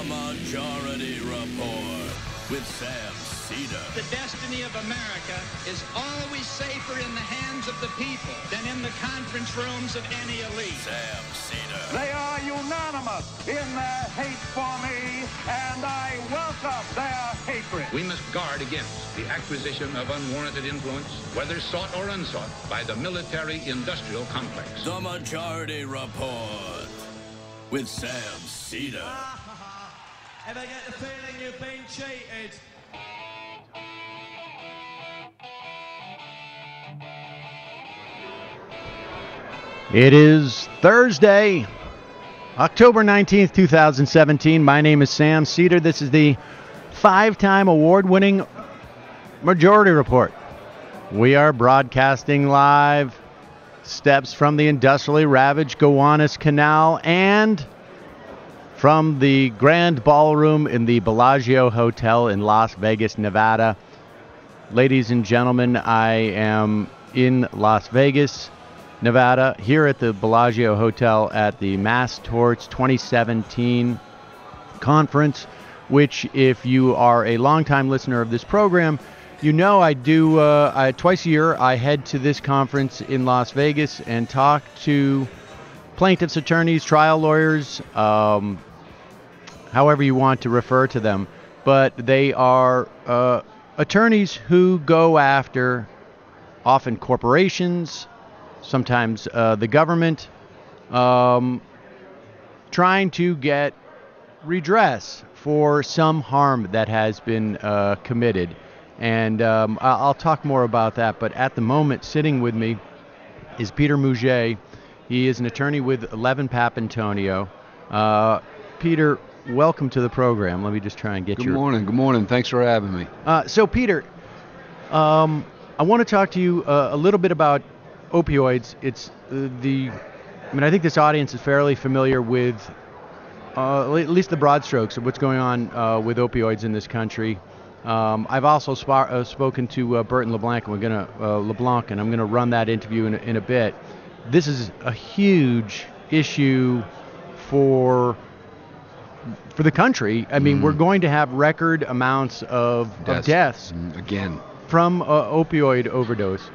Majority Report with Sam Seder. The destiny of America is always safer in the hands of the people than in the conference rooms of any elite. Sam Seder. They are unanimous in their hate for me, and I welcome their hatred. We must guard against the acquisition of unwarranted influence, whether sought or unsought, by the military-industrial complex. The Majority Report with Sam Seder. Ever get the feeling you've been cheated? It is Thursday, October 19th, 2017. My name is Sam Seder. This is the 5-time award-winning Majority Report. We are broadcasting live steps from the industrially ravaged Gowanus Canal and from the Grand Ballroom in the Bellagio Hotel in Las Vegas, Nevada. Ladies and gentlemen, I am in Las Vegas, Nevada, here at the Bellagio Hotel at the Mass Torts 2017 conference, which, if you are a longtime listener of this program, you know I do twice a year. I head to this conference in Las Vegas and talk to plaintiffs' attorneys, trial lawyers, however you want to refer to them. But they are attorneys who go after often corporations, sometimes the government, trying to get redress for some harm that has been committed. And I'll talk more about that. But at the moment, sitting with me is Peter Mouget. He is an attorney with 11 Papantonio. Peter, welcome to the program. Let me just try and get Good morning. Thanks for having me. So, Peter, I want to talk to you a little bit about opioids. It's I think this audience is fairly familiar with at least the broad strokes of what's going on with opioids in this country. I've also spoken to Burton LeBlanc, and I'm gonna run that interview in a bit. This is a huge issue for the country. I mean, we're going to have record amounts of deaths again from opioid overdose.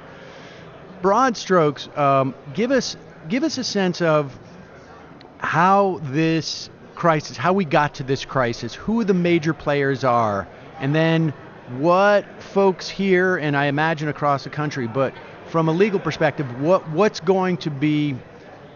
Broad strokes, give us a sense of how this crisis, how we got to this crisis, who the major players are, and then what folks here, and I imagine across the country, but from a legal perspective, what's going to be,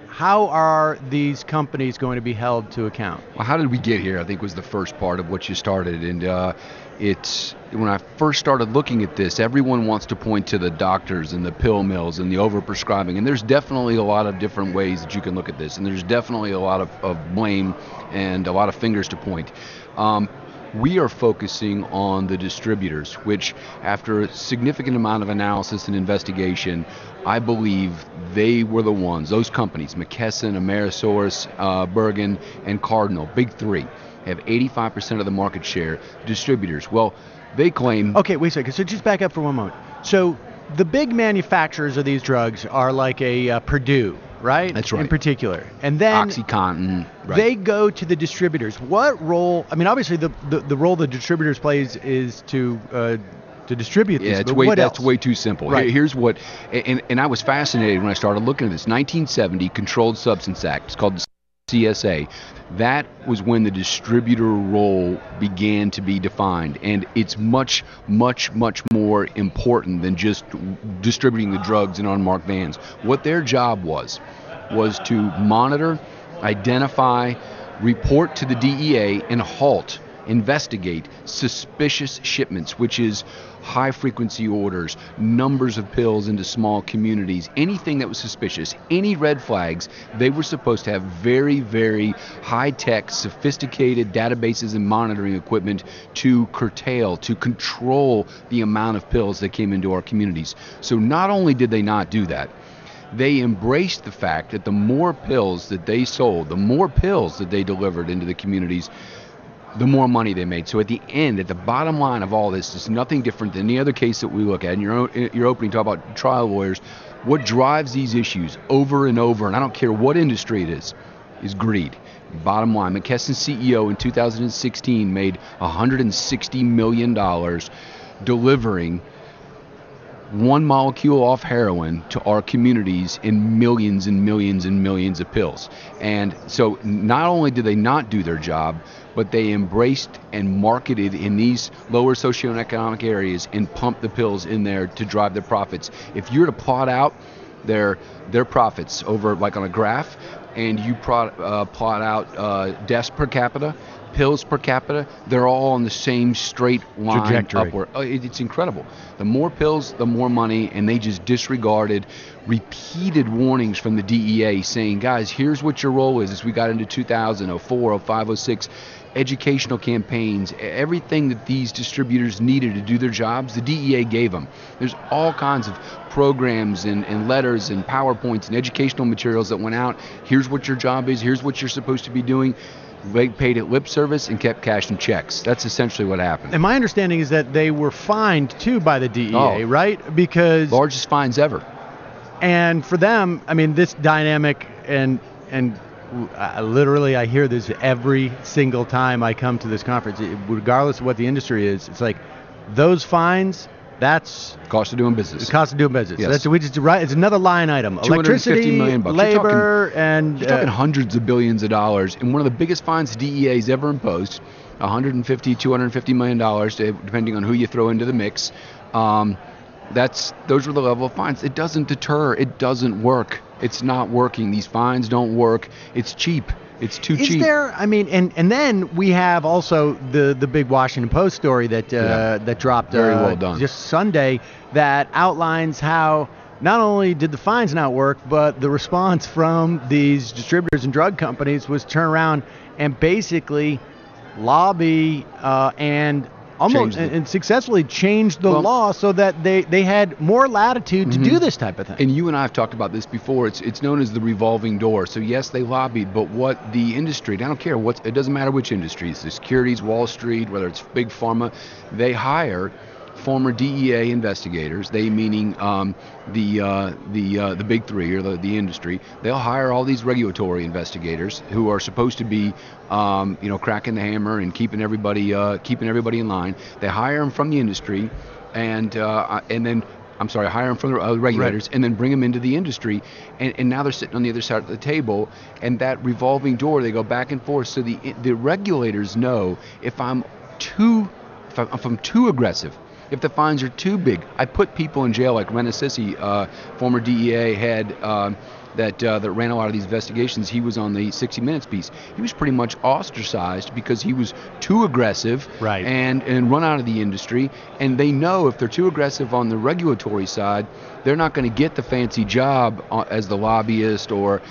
how are these companies going to be held to account? Well, how did we get here, I think, was the first part of what you started. And it's when I first started looking at this, everyone wants to point to the doctors and the pill mills and the overprescribing. And there's definitely a lot of different ways that you can look at this. And there's definitely a lot of blame and a lot of fingers to point. We are focusing on the distributors, which, after a significant amount of analysis and investigation, I believe they were the ones, those companies, McKesson, Amerisource, Bergen, and Cardinal, big three, have 85% of the market share. Distributors, well, they claim... Okay, wait a second. So just back up for one moment. So the big manufacturers of these drugs are like a Purdue, right? That's right. In particular. And then OxyContin, right. They go to the distributors. What role, I mean, obviously the role the distributors plays is to distribute this. Yeah, that's way too simple. Right. Here's what, and I was fascinated when I started looking at this. 1970 Controlled Substance Act. It's called the CSA. That was when the distributor role began to be defined, and it's much, much, much more important than just distributing the drugs in unmarked vans. What their job was to monitor, identify, report to the DEA, and investigate suspicious shipments, which is high-frequency orders, numbers of pills into small communities, anything that was suspicious, any red flags. They were supposed to have very, very high-tech, sophisticated databases and monitoring equipment to curtail, to control the amount of pills that came into our communities. So not only did they not do that, they embraced the fact that the more pills that they sold, the more pills that they delivered into the communities, the more money they made. So at the end, at the bottom line of all this, it's nothing different than any other case that we look at. In your opening, talk about trial lawyers. What drives these issues over and over, and I don't care what industry it is greed. Bottom line, McKesson's CEO in 2016 made $160 million delivering one molecule off heroin to our communities in millions and millions and millions of pills. And so not only did they not do their job, but they embraced and marketed in these lower socioeconomic areas and pumped the pills in there to drive their profits. If you were to plot out their profits over, like on a graph, and you plot out deaths per capita, pills per capita, they're all on the same straight line trajectory upward. It's incredible. The more pills, the more money, and they just disregarded repeated warnings from the DEA saying, guys, here's what your role is. As we got into 2000, 04, 05, 06, educational campaigns, everything that these distributors needed to do their jobs, the DEA gave them. There's all kinds of programs and letters and PowerPoints and educational materials that went out. Here's what your job is. Here's what you're supposed to be doing. They paid it lip service and kept cashing checks. That's essentially what happened. And my understanding is that they were fined too by the DEA, right? Because largest fines ever. And for them, I mean, this dynamic and literally I hear this every single time I come to this conference, regardless of what the industry is. It's like those fines. That's cost of doing business. The cost of doing business. Yes. That's it's another line item. Electricity, $250 million. labor, you're talking hundreds of billions of dollars. And one of the biggest fines the DEA's ever imposed, $150, $250 million, depending on who you throw into the mix. Those were the level of fines. It doesn't deter. It doesn't work. It's not working. These fines don't work. It's cheap. It's too cheap. Is there? I mean, and then we have also the big Washington Post story that dropped very well done just Sunday that outlines how not only did the fines not work, but the response from these distributors and drug companies was turn around and basically lobby and almost and successfully changed the law so that they had more latitude to do this type of thing. And you and I have talked about this before. It's known as the revolving door. So yes, they lobbied, but what the industry, I don't care it doesn't matter which industry, it's the securities, Wall Street, whether it's big pharma, they hire former DEA investigators, they meaning the big three or the industry. They'll hire all these regulatory investigators who are supposed to be cracking the hammer and keeping everybody in line. They hire them from the industry, and then hire them from the regulators, right, and then bring them into the industry, and now they're sitting on the other side of the table, and that revolving door, they go back and forth. So the regulators know if I'm too aggressive, if the fines are too big. I put people in jail like Renasisi, former DEA head that ran a lot of these investigations. He was on the 60 Minutes piece. He was pretty much ostracized because he was too aggressive, right, and run out of the industry. And they know if they're too aggressive on the regulatory side, they're not going to get the fancy job as the lobbyist or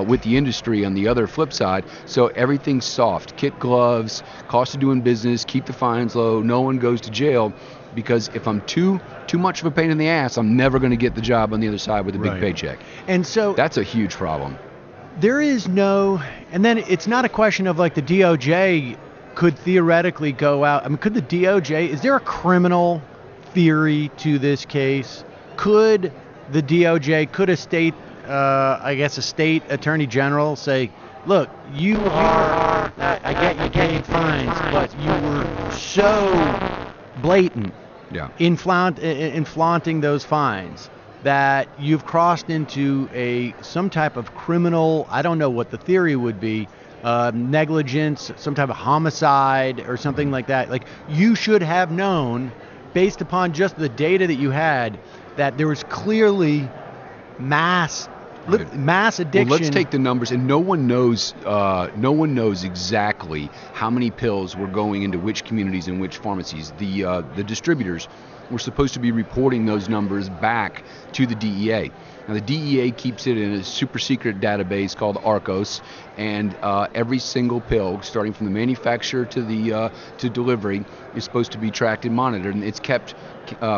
with the industry on the other flip side. So everything's soft. Kit gloves, cost of doing business, keep the fines low, no one goes to jail. Because if I'm too much of a pain in the ass, I'm never going to get the job on the other side with a big paycheck. And so that's a huge problem. There is and then it's not a question of like the DOJ could theoretically go out. I mean, could the DOJ, is there a criminal theory to this case? Could the DOJ, could a state attorney general say, look, you are, I get you getting fines, but you were so blatant in flaunting those fines that you've crossed into some type of criminal, I don't know what the theory would be, negligence, some type of homicide or something like that. Like, you should have known, based upon just the data that you had, that there was clearly mass addiction. Well, let's take the numbers, and no one knows exactly how many pills were going into which communities and which pharmacies. The distributors were supposed to be reporting those numbers back to the DEA. Now, the DEA keeps it in a super secret database called ARCOS, and every single pill, starting from the manufacturer to delivery, is supposed to be tracked and monitored, and it's kept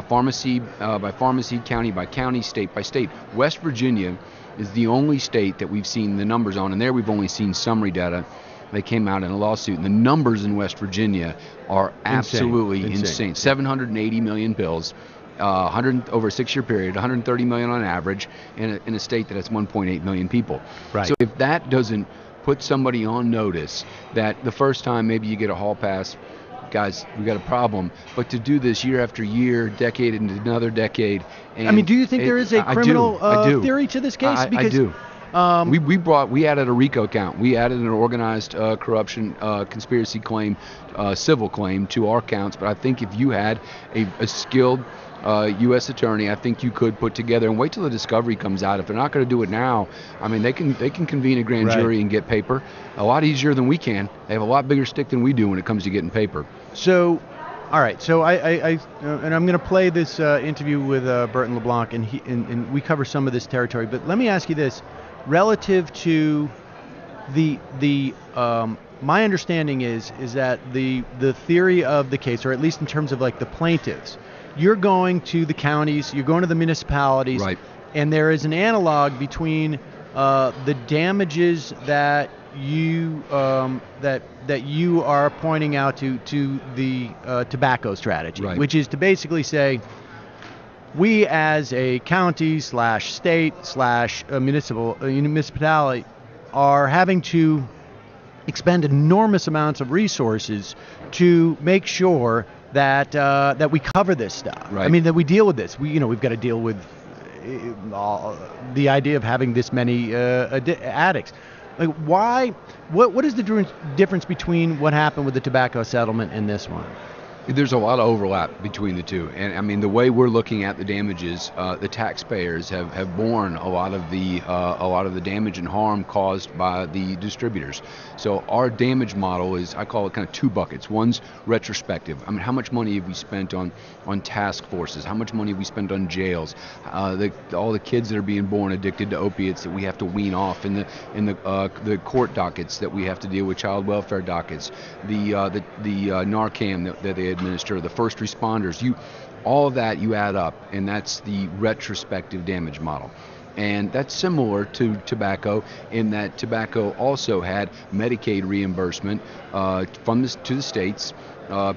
pharmacy by pharmacy, county by county, state by state. West Virginia is the only state that we've seen the numbers on, and there we've only seen summary data. They came out in a lawsuit, and the numbers in West Virginia are absolutely insane. 780 million pills, 100 over a 6-year period, 130 million on average in a state that has 1.8 million people. Right. So if that doesn't put somebody on notice that the first time maybe you get a hall pass, guys, we got a problem. But to do this year after year, decade into another decade. And I mean, do you think there is a criminal theory to this case? I do. We added a RICO count. We added an organized corruption conspiracy claim, civil claim to our counts. But I think if you had a skilled U.S. attorney, I think you could put together and wait till the discovery comes out. If they're not going to do it now, I mean, they can convene a grand jury and get paper a lot easier than we can. They have a lot bigger stick than we do when it comes to getting paper. So, all right. So I and I'm going to play this interview with Burton LeBlanc, and we cover some of this territory. But let me ask you this: relative to the my understanding is that the theory of the case, or at least in terms of like the plaintiffs, you're going to the counties, you're going to the municipalities, right, and there is an analog between the damages that you that you are pointing out to the tobacco strategy, right, which is to basically say, we as a county / state / municipality are having to expend enormous amounts of resources to make sure that we cover this stuff. Right. I mean, that we deal with this. We've got to deal with the idea of having this many addicts. Like, why? What is the difference between what happened with the tobacco settlement and this one? There's a lot of overlap between the two, and I mean the way we're looking at the damages, the taxpayers have borne a lot of the damage and harm caused by the distributors. So our damage model is, I call it kind of two buckets. One's retrospective. I mean, how much money have we spent on task forces? How much money have we spent on jails? All the kids that are being born addicted to opiates that we have to wean off, in the court dockets that we have to deal with, child welfare dockets, the Narcan that they administer, the first responders, all of that you add up, and that's the retrospective damage model. And that's similar to tobacco in that tobacco also had Medicaid reimbursement to the states,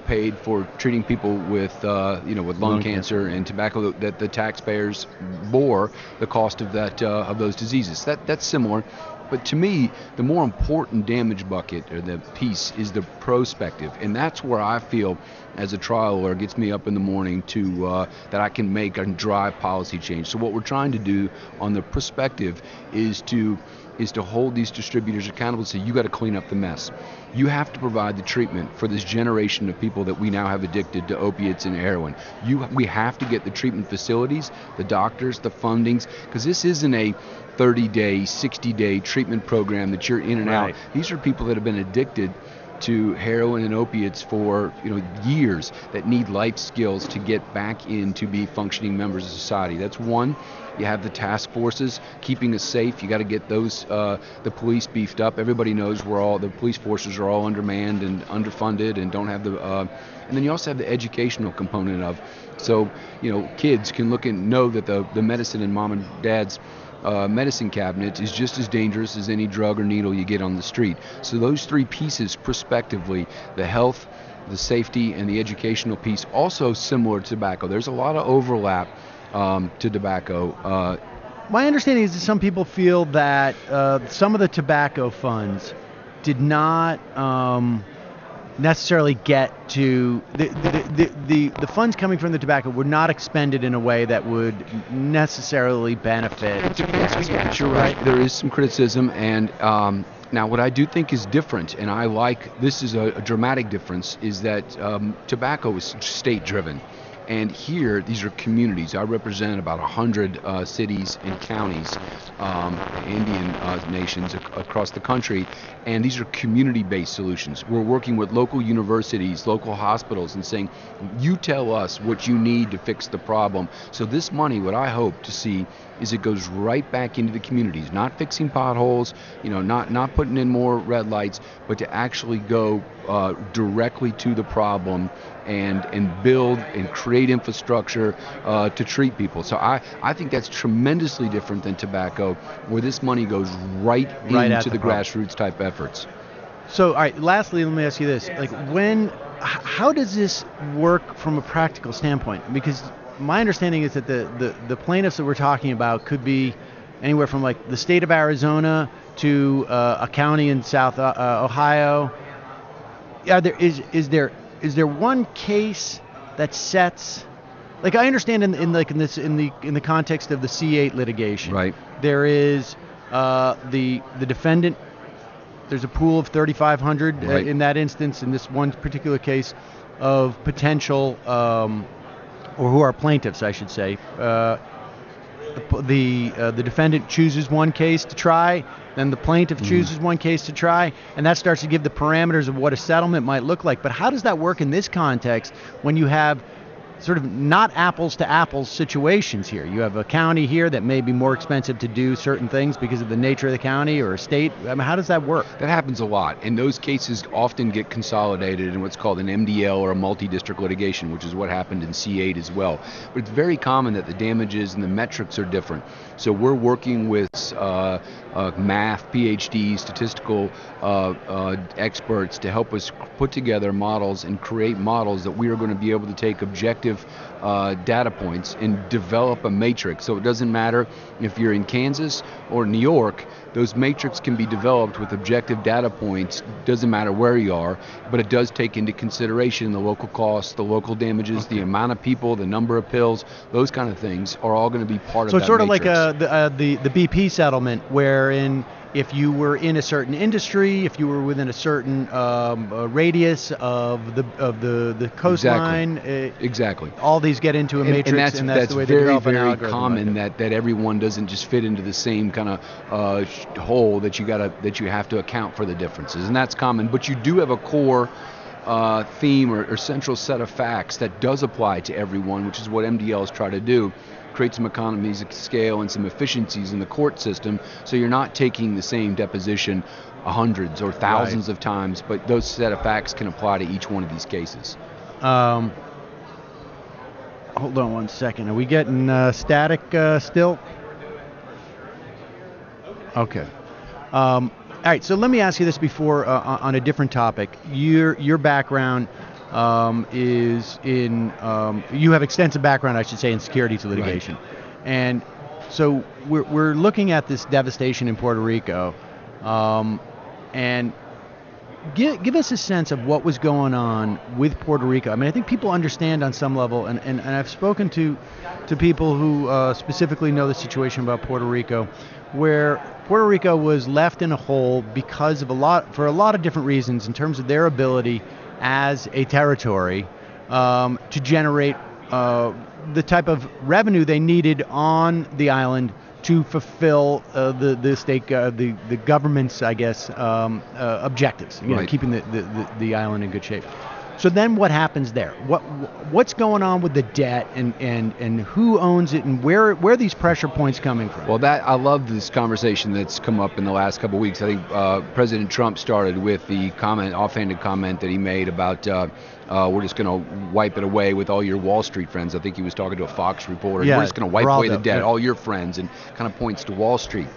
paid for treating people with lung cancer, and tobacco that the taxpayers bore the cost of of those diseases. That's similar. But to me, the more important damage bucket, or the piece, is the prospective, and that's where I feel, as a trial lawyer, gets me up in the morning to that I can make and drive policy change. So what we're trying to do on the prospective is to hold these distributors accountable and say, you got to clean up the mess. You have to provide the treatment for this generation of people that we now have addicted to opiates and heroin. We have to get the treatment facilities, the doctors, the fundings, because this isn't a 30-day, 60-day treatment program that you're in and out. These are people that have been addicted to heroin and opiates for years, that need life skills to get back in to be functioning members of society. That's one. You have the task forces keeping us safe. You got to get those the police beefed up. Everybody knows the police forces are all undermanned and underfunded and don't have the and then you also have the educational component of, so kids can look and know that the medicine in mom and dad's medicine cabinet is just as dangerous as any drug or needle you get on the street. So those three pieces, prospectively, the health, the safety, and the educational piece, also similar to tobacco. There's a lot of overlap to tobacco. My understanding is that some people feel that some of the tobacco funds did not necessarily get to the funds coming from the tobacco were not expended in a way that would necessarily benefit. You're right. There is some criticism, and now what I do think is different, and I like this is a dramatic difference, is that tobacco is state-driven. And here, these are communities. I represent about 100 cities and counties, Indian nations across the country, and these are community-based solutions. We're working with local universities, local hospitals, and saying, you tell us what you need to fix the problem. So this money, what I hope to see, is it goes right back into the communities, not fixing potholes, not putting in more red lights, but to actually go directly to the problem and build and create infrastructure to treat people. So I think that's tremendously different than tobacco, where this money goes right into the grassroots type efforts. So, all right, lastly, let me ask you this. How does this work from a practical standpoint? Because my understanding is that the plaintiffs that we're talking about could be anywhere from like the state of Arizona to a county in South Ohio. Is there one case that sets, like I understand in the context of the C8 litigation, right? There is the defendant. There's a pool of 3,500 in that instance, in this one particular case, of potential, or who are plaintiffs, I should say. The defendant chooses one case to try, then the plaintiff chooses one case to try, and that starts to give the parameters of what a settlement might look like. But how does that work in this context when you have sort of not apples to apples situations here? You have a county here that may be more expensive to do certain things because of the nature of the county, or a state. I mean, how does that work? That happens a lot, and those cases often get consolidated in what's called an MDL, or a multi-district litigation, which is what happened in C8 as well. But it's very common that the damages and the metrics are different. So we're working with math, PhD, statistical experts to help us put together models and create models that we are going to be able to take objective data points and develop a matrix. So it doesn't matter if you're in Kansas or New York, those matrix can be developed with objective data points. Doesn't matter where you are, but it does take into consideration the local costs, the local damages, the amount of people, the number of pills, those kind of things are all going to be part of that. So it's sort matrix. of like the BP settlement, wherein if you were in a certain industry, if you were within a certain radius of the coastline, exactly. All these get into a matrix, and that's the way they very, develop an very algorithm. common that everyone doesn't just fit into the same kind of hole that you have to account for the differences, and that's common. But you do have a core theme or central set of facts that does apply to everyone, which is what MDLs try to do. Create some economies of scale and some efficiencies in the court system, so you're not taking the same deposition hundreds or thousands of times, but those set of facts can apply to each one of these cases. Hold on one second. Are we getting static still? Okay. All right. So let me ask you this before on a different topic. Your background is in you have extensive background, I should say, in securities litigation, and so we're looking at this devastation in Puerto Rico, and give us a sense of what was going on with Puerto Rico. I mean, I think people understand on some level, and I've spoken to people who specifically know the situation about Puerto Rico, where Puerto Rico was left in a hole because of for a lot of different reasons in terms of their ability as a territory to generate the type of revenue they needed on the island to fulfill the state, the government's, I guess, objectives. Keeping the island in good shape. So then, what happens there? What's going on with the debt, and who owns it, and where are these pressure points coming from? Well, I love this conversation that's come up in the last couple of weeks. I think President Trump started with the offhanded comment that he made about we're just going to wipe it away with all your Wall Street friends. I think he was talking to a Fox reporter. We're just going to wipe away the debt, all your friends, and kind of points to Wall Street.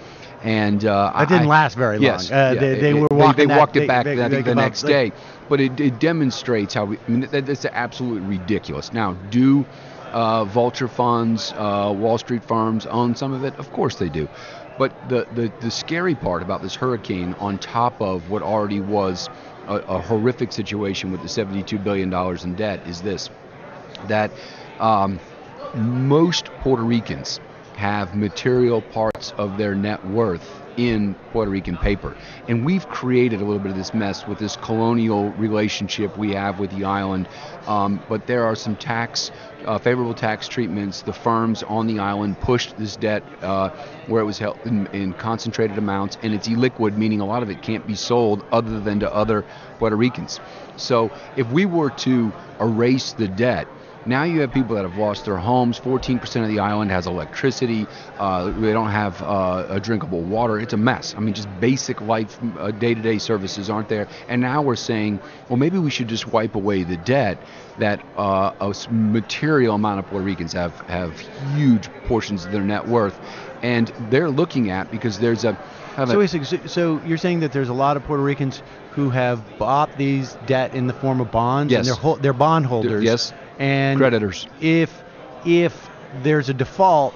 And that didn't last very long. Yes, they walked it back. I think the next day, but it demonstrates how. That's absolutely ridiculous. Now, do vulture funds, Wall Street firms own some of it? Of course they do. But the scary part about this hurricane, on top of what already was a horrific situation with the $72 billion in debt, is this: that most Puerto Ricans have material parts of their net worth in Puerto Rican paper. And we've created a little bit of this mess with this colonial relationship we have with the island. But there are some favorable tax treatments. The firms on the island pushed this debt where it was held in concentrated amounts, and it's illiquid, meaning a lot of it can't be sold other than to other Puerto Ricans. So if we were to erase the debt, now you have people that have lost their homes. 14% of the island has electricity. They don't have drinkable water. It's a mess. I mean, just basic life, day-to-day services aren't there. And now we're saying, well, maybe we should just wipe away the debt that a material amount of Puerto Ricans have huge portions of their net worth. And they're looking at, because there's So you're saying that there's a lot of Puerto Ricans who have bought these debt in the form of bonds, yes, and they're bond holders. Yes. And creditors. If there's a default,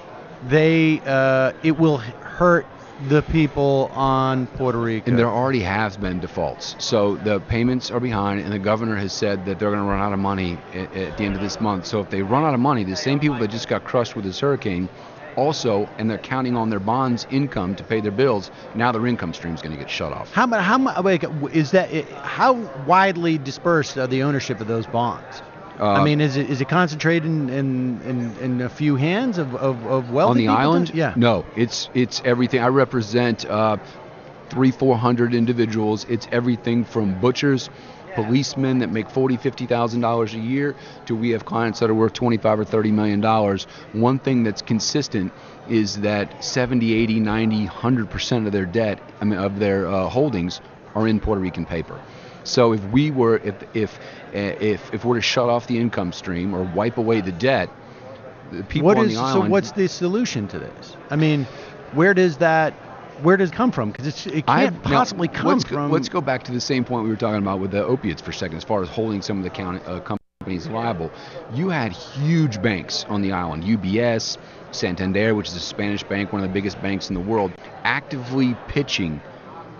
it will hurt the people on Puerto Rico. And there already has been defaults. So the payments are behind, and the governor has said that they're going to run out of money at the end of this month. So if they run out of money, the same people that just got crushed with this hurricane also, and they're counting on their bonds income to pay their bills, now their income stream is going to get shut off. How widely dispersed are the ownership of those bonds? I mean, is it concentrated in a few hands of wealthy on the people? island? Yeah. No, it's everything. I represent 300-400 individuals. It's everything from butchers, policemen that make $40,000-$50,000 a year, to we have clients that are worth $25 or $30 million. One thing that's consistent is that 70, 80, 90, 100% of their debt, of their holdings, are in Puerto Rican paper. So if we were to shut off the income stream or wipe away the debt, the people on the island. So what's the solution to this? I mean, where does it come from? Because it can't possibly come from. Let's go back to the same point we were talking about with the opiates for a second, as far as holding some of the companies liable. You had huge banks on the island, UBS, Santander, which is a Spanish bank, one of the biggest banks in the world, actively pitching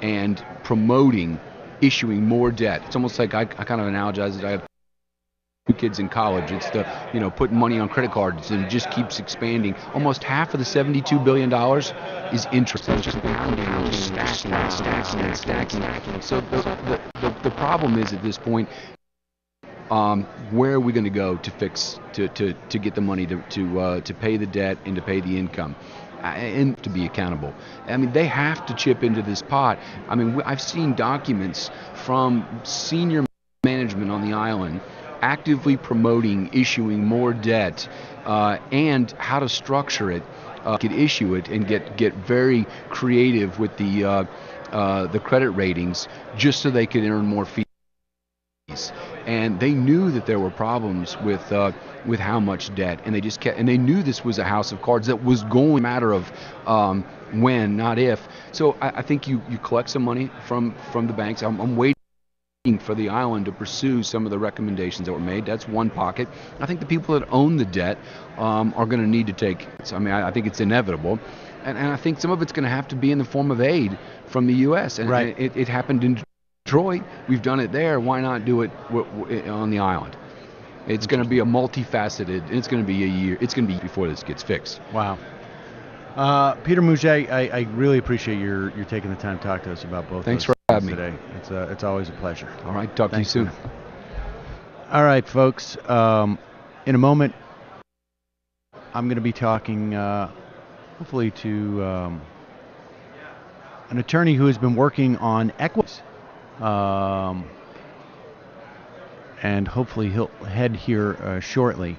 and promoting issuing more debt. It's almost like I kind of analogize it. I have two kids in college. It's the, putting money on credit cards, and it just keeps expanding. Almost half of the $72 billion is interest. It's just pounding and stacking. So the problem is, at this point, where are we going to go to fix to get the money to pay the debt and to pay the income? And to be accountable. I mean, they have to chip into this pot. I mean, I've seen documents from senior management on the island actively promoting issuing more debt and how to structure it, could issue it and get very creative with the credit ratings just so they could earn more fees. And they knew that there were problems with how much debt, and they knew this was a house of cards that was going, a matter of when, not if. So I think you collect some money from the banks. I'm waiting for the island to pursue some of the recommendations that were made. That's one pocket. I think the people that own the debt are going to need to take. I mean, I think it's inevitable. And I think some of it's going to have to be in the form of aid from the U.S. And right. It happened in Detroit. We've done it there. Why not do it on the island? It's going to be a multifaceted. It's going to be a year. It's going to be before this gets fixed. Wow. Peter Mouget, I really appreciate your taking the time to talk to us about both. Thanks for having me today. It's always a pleasure. All right. Talk to you soon. All right, folks. In a moment, I'm going to be talking, hopefully, to an attorney who has been working on equities. And hopefully he'll head here shortly.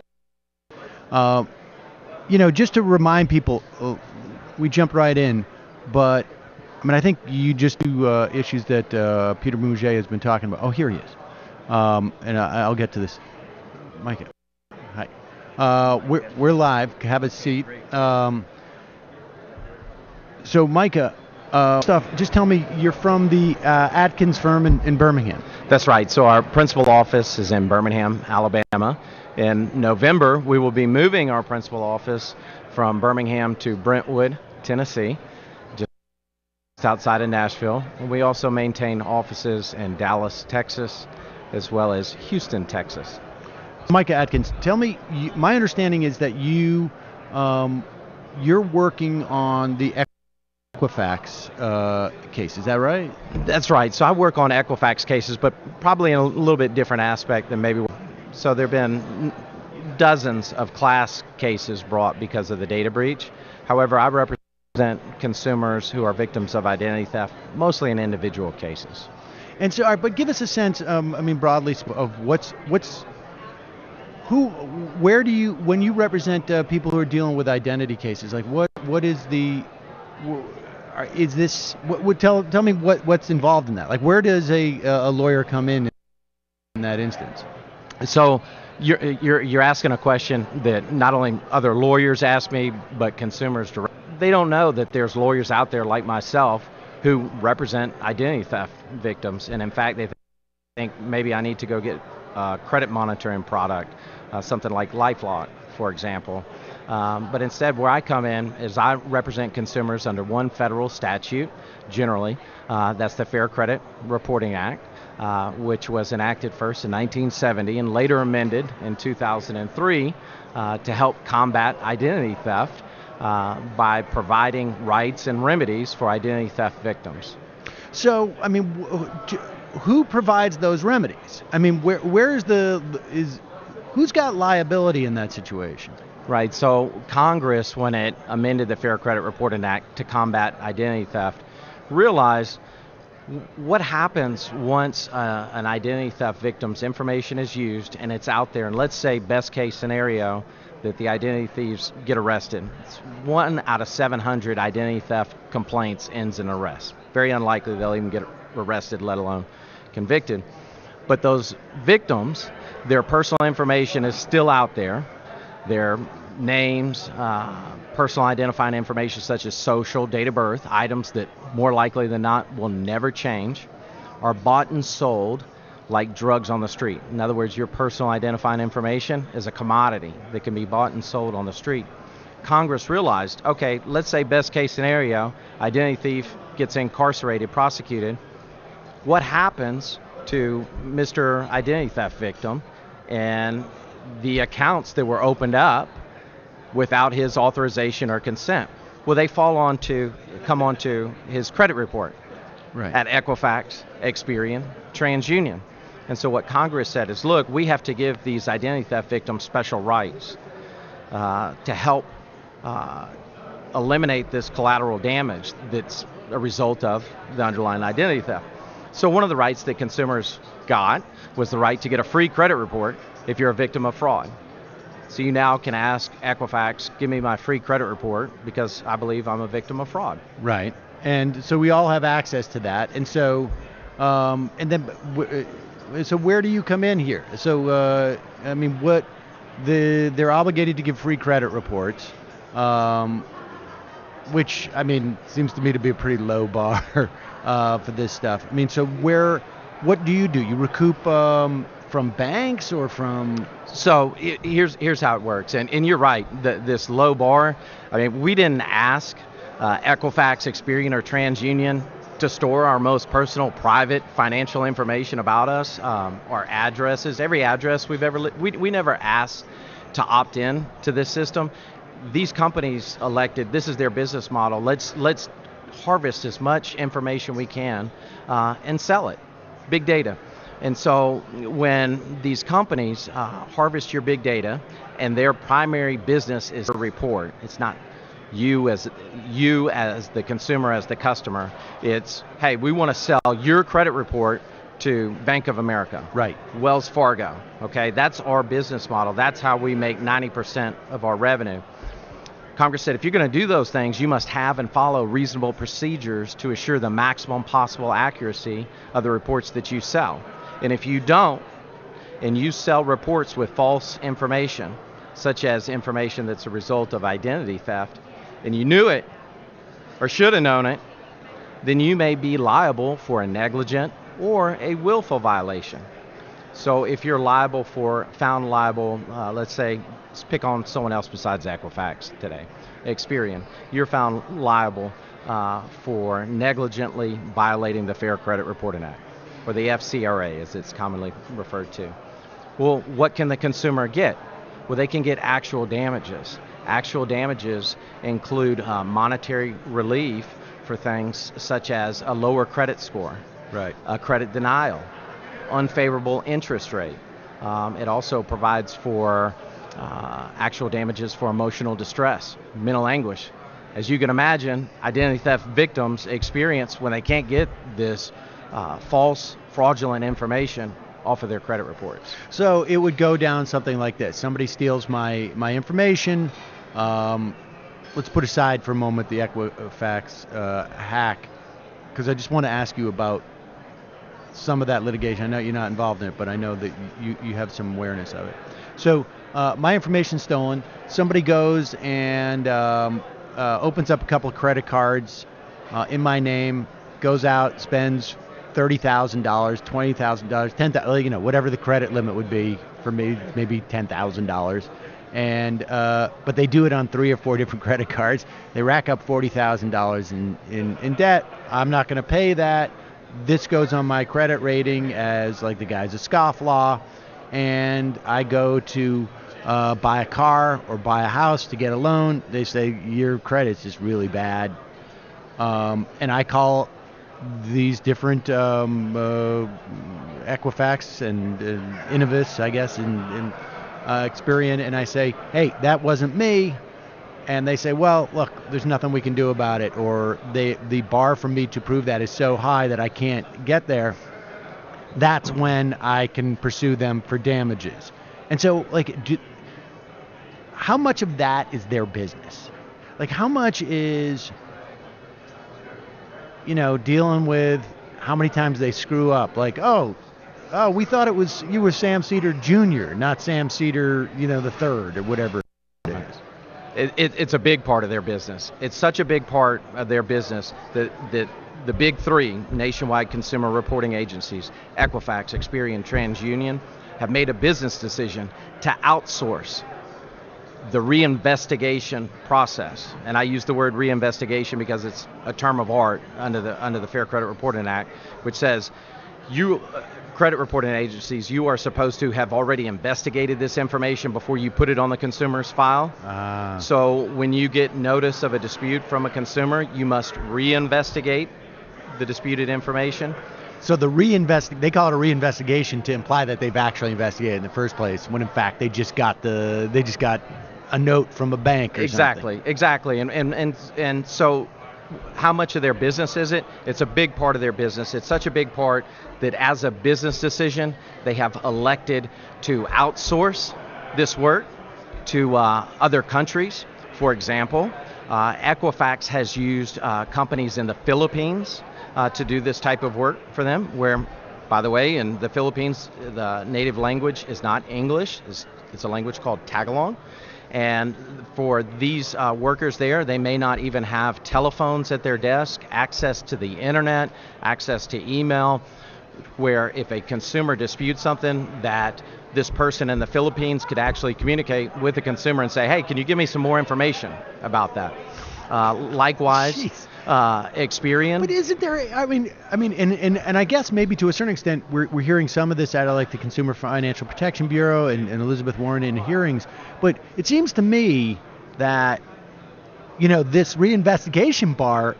Just to remind people, we jumped right in, but I mean, I think you just do issues that Peter Mouget has been talking about. Oh, here he is. And I'll get to this. Micah, hi. We're live. Have a seat. So, Micah, just tell me, you're from the Atkins firm in Birmingham. That's right. So our principal office is in Birmingham, Alabama. In November, we will be moving our principal office from Birmingham to Brentwood, Tennessee, just outside of Nashville. And we also maintain offices in Dallas, Texas, as well as Houston, Texas. Micah Atkins, tell me, my understanding is that you're working on the Equifax case, is that right? That's right. So I work on Equifax cases, but probably in a little bit different aspect than maybe. So there have been dozens of class cases brought because of the data breach. However, I represent consumers who are victims of identity theft, mostly in individual cases. And so, all right, but give us a sense, broadly, of where do you, when you represent people who are dealing with identity cases, like what is the, is this, tell me what's involved in that? Like, where does a lawyer come in that instance? So you're asking a question that not only other lawyers ask me, but consumers direct. They don't know that there's lawyers out there like myself who represent identity theft victims, and in fact, they think maybe I need to go get a credit monitoring product, something like LifeLock, for example. But instead, where I come in is I represent consumers under one federal statute, generally. That's the Fair Credit Reporting Act, which was enacted first in 1970 and later amended in 2003 to help combat identity theft by providing rights and remedies for identity theft victims. So, I mean, who provides those remedies? I mean, who's got liability in that situation? Right. So Congress, when it amended the Fair Credit Reporting Act to combat identity theft, realized what happens once an identity theft victim's information is used and it's out there. And let's say best case scenario that the identity thieves get arrested. It's 1 out of 700 identity theft complaints ends in arrest. Very unlikely they'll even get arrested, let alone convicted. But those victims, their personal information is still out there. Their names, personal identifying information such as social, date of birth, items that more likely than not will never change, are bought and sold like drugs on the street. In other words, your personal identifying information is a commodity that can be bought and sold on the street. Congress realized, okay, let's say best case scenario, identity thief gets incarcerated, prosecuted. What happens to Mr. Identity Theft victim and the accounts that were opened up without his authorization or consent? Well, they come onto his credit report at Equifax, Experian, TransUnion. And so what Congress said is, look, we have to give these identity theft victims special rights to help eliminate this collateral damage that's a result of the underlying identity theft. So one of the rights that consumers got was the right to get a free credit report if you're a victim of fraud. So you now can ask Equifax, give me my free credit report because I believe I'm a victim of fraud. Right. And so we all have access to that. And so, so where do you come in here? So, I mean, they're obligated to give free credit reports, which, I mean, seems to me to be a pretty low bar for this stuff. I mean, so what do? You recoup from banks or from? So here's how it works, and you're right. This low bar. I mean, we didn't ask Equifax, Experian, or TransUnion to store our most personal, private financial information about us, our addresses, every address we've ever. We never asked to opt in to this system. These companies elected. This is their business model. Let's harvest as much information we can and sell it. Big data. And so when these companies harvest your big data and their primary business is a report, it's not you as the consumer, as the customer. It's, hey, we want to sell your credit report to Bank of America. Right. Wells Fargo. Okay, that's our business model. That's how we make 90% of our revenue. Congress said if you're going to do those things, you must have and follow reasonable procedures to assure the maximum possible accuracy of the reports that you sell. And if you don't, and you sell reports with false information, such as information that's a result of identity theft, and you knew it or should have known it, then you may be liable for a negligent or a willful violation. So if you're found liable, let's say, let's pick on someone else besides Equifax today, Experian, you're found liable for negligently violating the Fair Credit Reporting Act, or the FCRA as it's commonly referred to. Well, what can the consumer get? Well, they can get actual damages. Actual damages include monetary relief for things such as a lower credit score, right, a credit denial, unfavorable interest rate. It also provides for actual damages for emotional distress, mental anguish. As you can imagine, identity theft victims experience when they can't get this false, fraudulent information off of their credit reports. So it would go down something like this. Somebody steals my information. Let's put aside for a moment the Equifax hack, because I just want to ask you about some of that litigation. I know you're not involved in it, but I know that you have some awareness of it. So my information's stolen. Somebody goes and opens up a couple of credit cards in my name, goes out, spends $30,000, $20,000, $10,000, whatever the credit limit would be. For me, maybe $10,000. And but they do it on 3 or 4 different credit cards. They rack up $40,000 in debt. I'm not going to pay that. This goes on my credit rating as like the guy's a scofflaw, and I go to buy a car or buy a house to get a loan. They say your credit's just really bad, and I call these different Equifax and Innovis, I guess, and Experian, and I say, hey, that wasn't me. And they say, well, look, there's nothing we can do about it, or the bar for me to prove that is so high that I can't get there. That's when I can pursue them for damages. And so, like, how much of that is their business? Like, how much is, dealing with how many times they screw up? Like, oh, we thought you were Sam Seder Jr., not Sam Seder, the third, or whatever it is. It's a big part of their business. It's such a big part of their business that the big three nationwide consumer reporting agencies, Equifax, Experian, TransUnion, have made a business decision to outsource the reinvestigation process. And I use the word reinvestigation because it's a term of art under the Fair Credit Reporting Act, which says credit reporting agencies, you are supposed to have already investigated this information before you put it on the consumer's file. So when you get notice of a dispute from a consumer, you must reinvestigate the disputed information. So they call it a reinvestigation to imply that they've actually investigated in the first place, when in fact they just got a note from a bank or something. Exactly. And so how much of their business is it? It's a big part of their business. It's such a big part that as a business decision, they have elected to outsource this work to other countries. For example, Equifax has used companies in the Philippines to do this type of work for them, where, by the way, in the Philippines, the native language is not English. It's a language called Tagalog. And for these workers there, they may not even have telephones at their desk, access to the internet, access to email, where if a consumer disputes something, that this person in the Philippines could actually communicate with the consumer and say, hey, can you give me some more information about that? Likewise, Experian. But isn't there? I mean, and I guess maybe to a certain extent, we're hearing some of this out of like the Consumer Financial Protection Bureau and Elizabeth Warren in hearings. But it seems to me that this reinvestigation bar,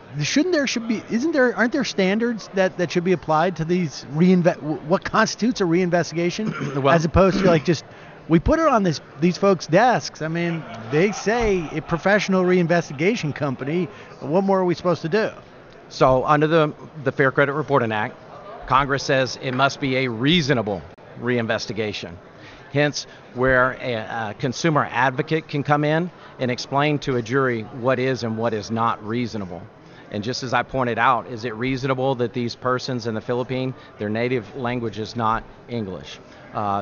aren't there standards that should be applied to these what constitutes a reinvestigation, as opposed to like just. We put it on these folks' desks. I mean, they say a professional reinvestigation company. What more are we supposed to do? So under the Fair Credit Reporting Act, Congress says it must be a reasonable reinvestigation. Hence, where a consumer advocate can come in and explain to a jury what is and what is not reasonable. And just as I pointed out, is it reasonable that these persons in the Philippines, their native language is not English?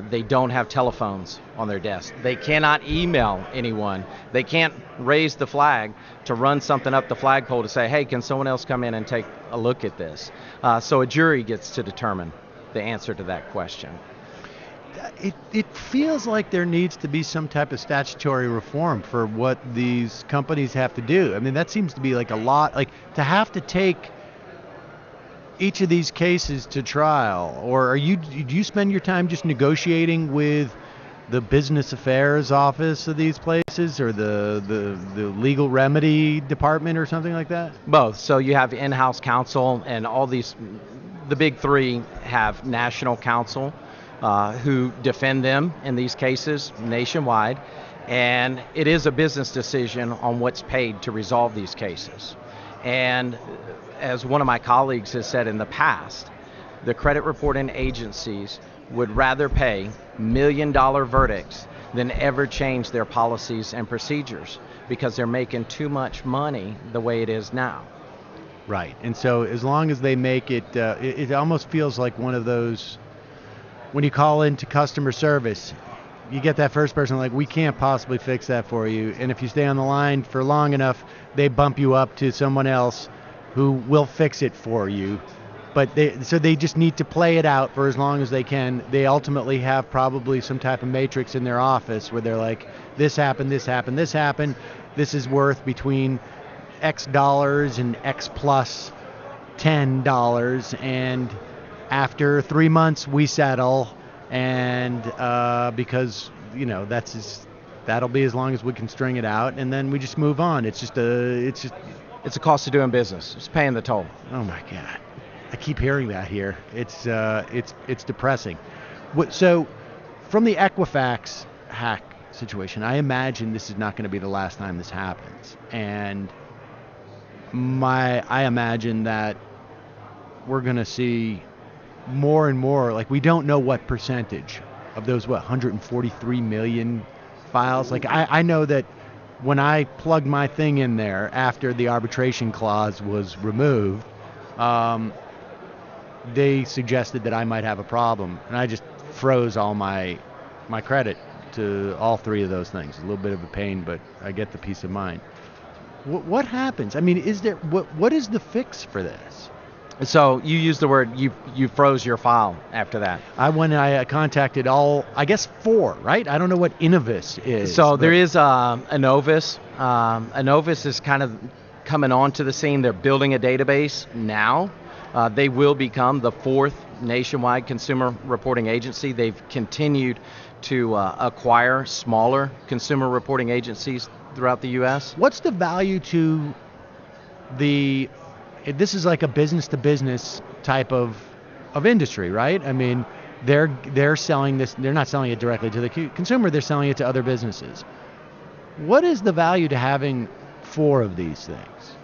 They don't have telephones on their desk. They cannot email anyone. They can't raise the flag to run something up the flagpole to say, hey, can someone else come in and take a look at this? So a jury gets to determine the answer to that question. It feels like there needs to be some type of statutory reform for what these companies have to do. I mean, that seems to be like a lot, like to have to take each of these cases to trial, or do you spend your time just negotiating with the business affairs office of these places, or the legal remedy department or something like that? Both. So you have in-house counsel, and all these, the big three have national counsel who defend them in these cases nationwide, and it is a business decision on what's paid to resolve these cases. And as one of my colleagues has said in the past, the credit reporting agencies would rather pay million-dollar verdicts than ever change their policies and procedures, because they're making too much money the way it is now. Right. And so as long as they make it, it almost feels like one of those, when you call into customer service, you get that first person like, we can't possibly fix that for you. And if you stay on the line for long enough, they bump you up to someone else who will fix it for you. But they just need to play it out for as long as they can. They ultimately have probably some type of matrix in their office where they're like, this happened, this happened, this happened. This is worth between X dollars and X plus $10, and after 3 months we settle, and because that'll be as long as we can string it out, and then we just move on. It's a cost of doing business. It's paying the toll. Oh my God. I keep hearing that here. It's depressing. So, from the Equifax hack situation, I imagine this is not going to be the last time this happens, and I imagine that we're going to see more and more. Like, we don't know what percentage of those 143 million files. Like, I know that when I plugged my thing in there after the arbitration clause was removed, they suggested that I might have a problem, and I just froze all my credit to all three of those things. A little bit of a pain, but I get the peace of mind. What happens? I mean, what is the fix for this? So you used the word you froze your file after that. I contacted I guess 4, right? I don't know what Innovis is. So there is Innovis. Innovis is kind of coming onto the scene. They're building a database now. They will become the 4th nationwide consumer reporting agency. They've continued to acquire smaller consumer reporting agencies throughout the U.S. What's the value to this is like a business-to-business type of industry, right? I mean, they're selling this. They're not selling it directly to the consumer. They're selling it to other businesses. What is the value to having 4 of these things?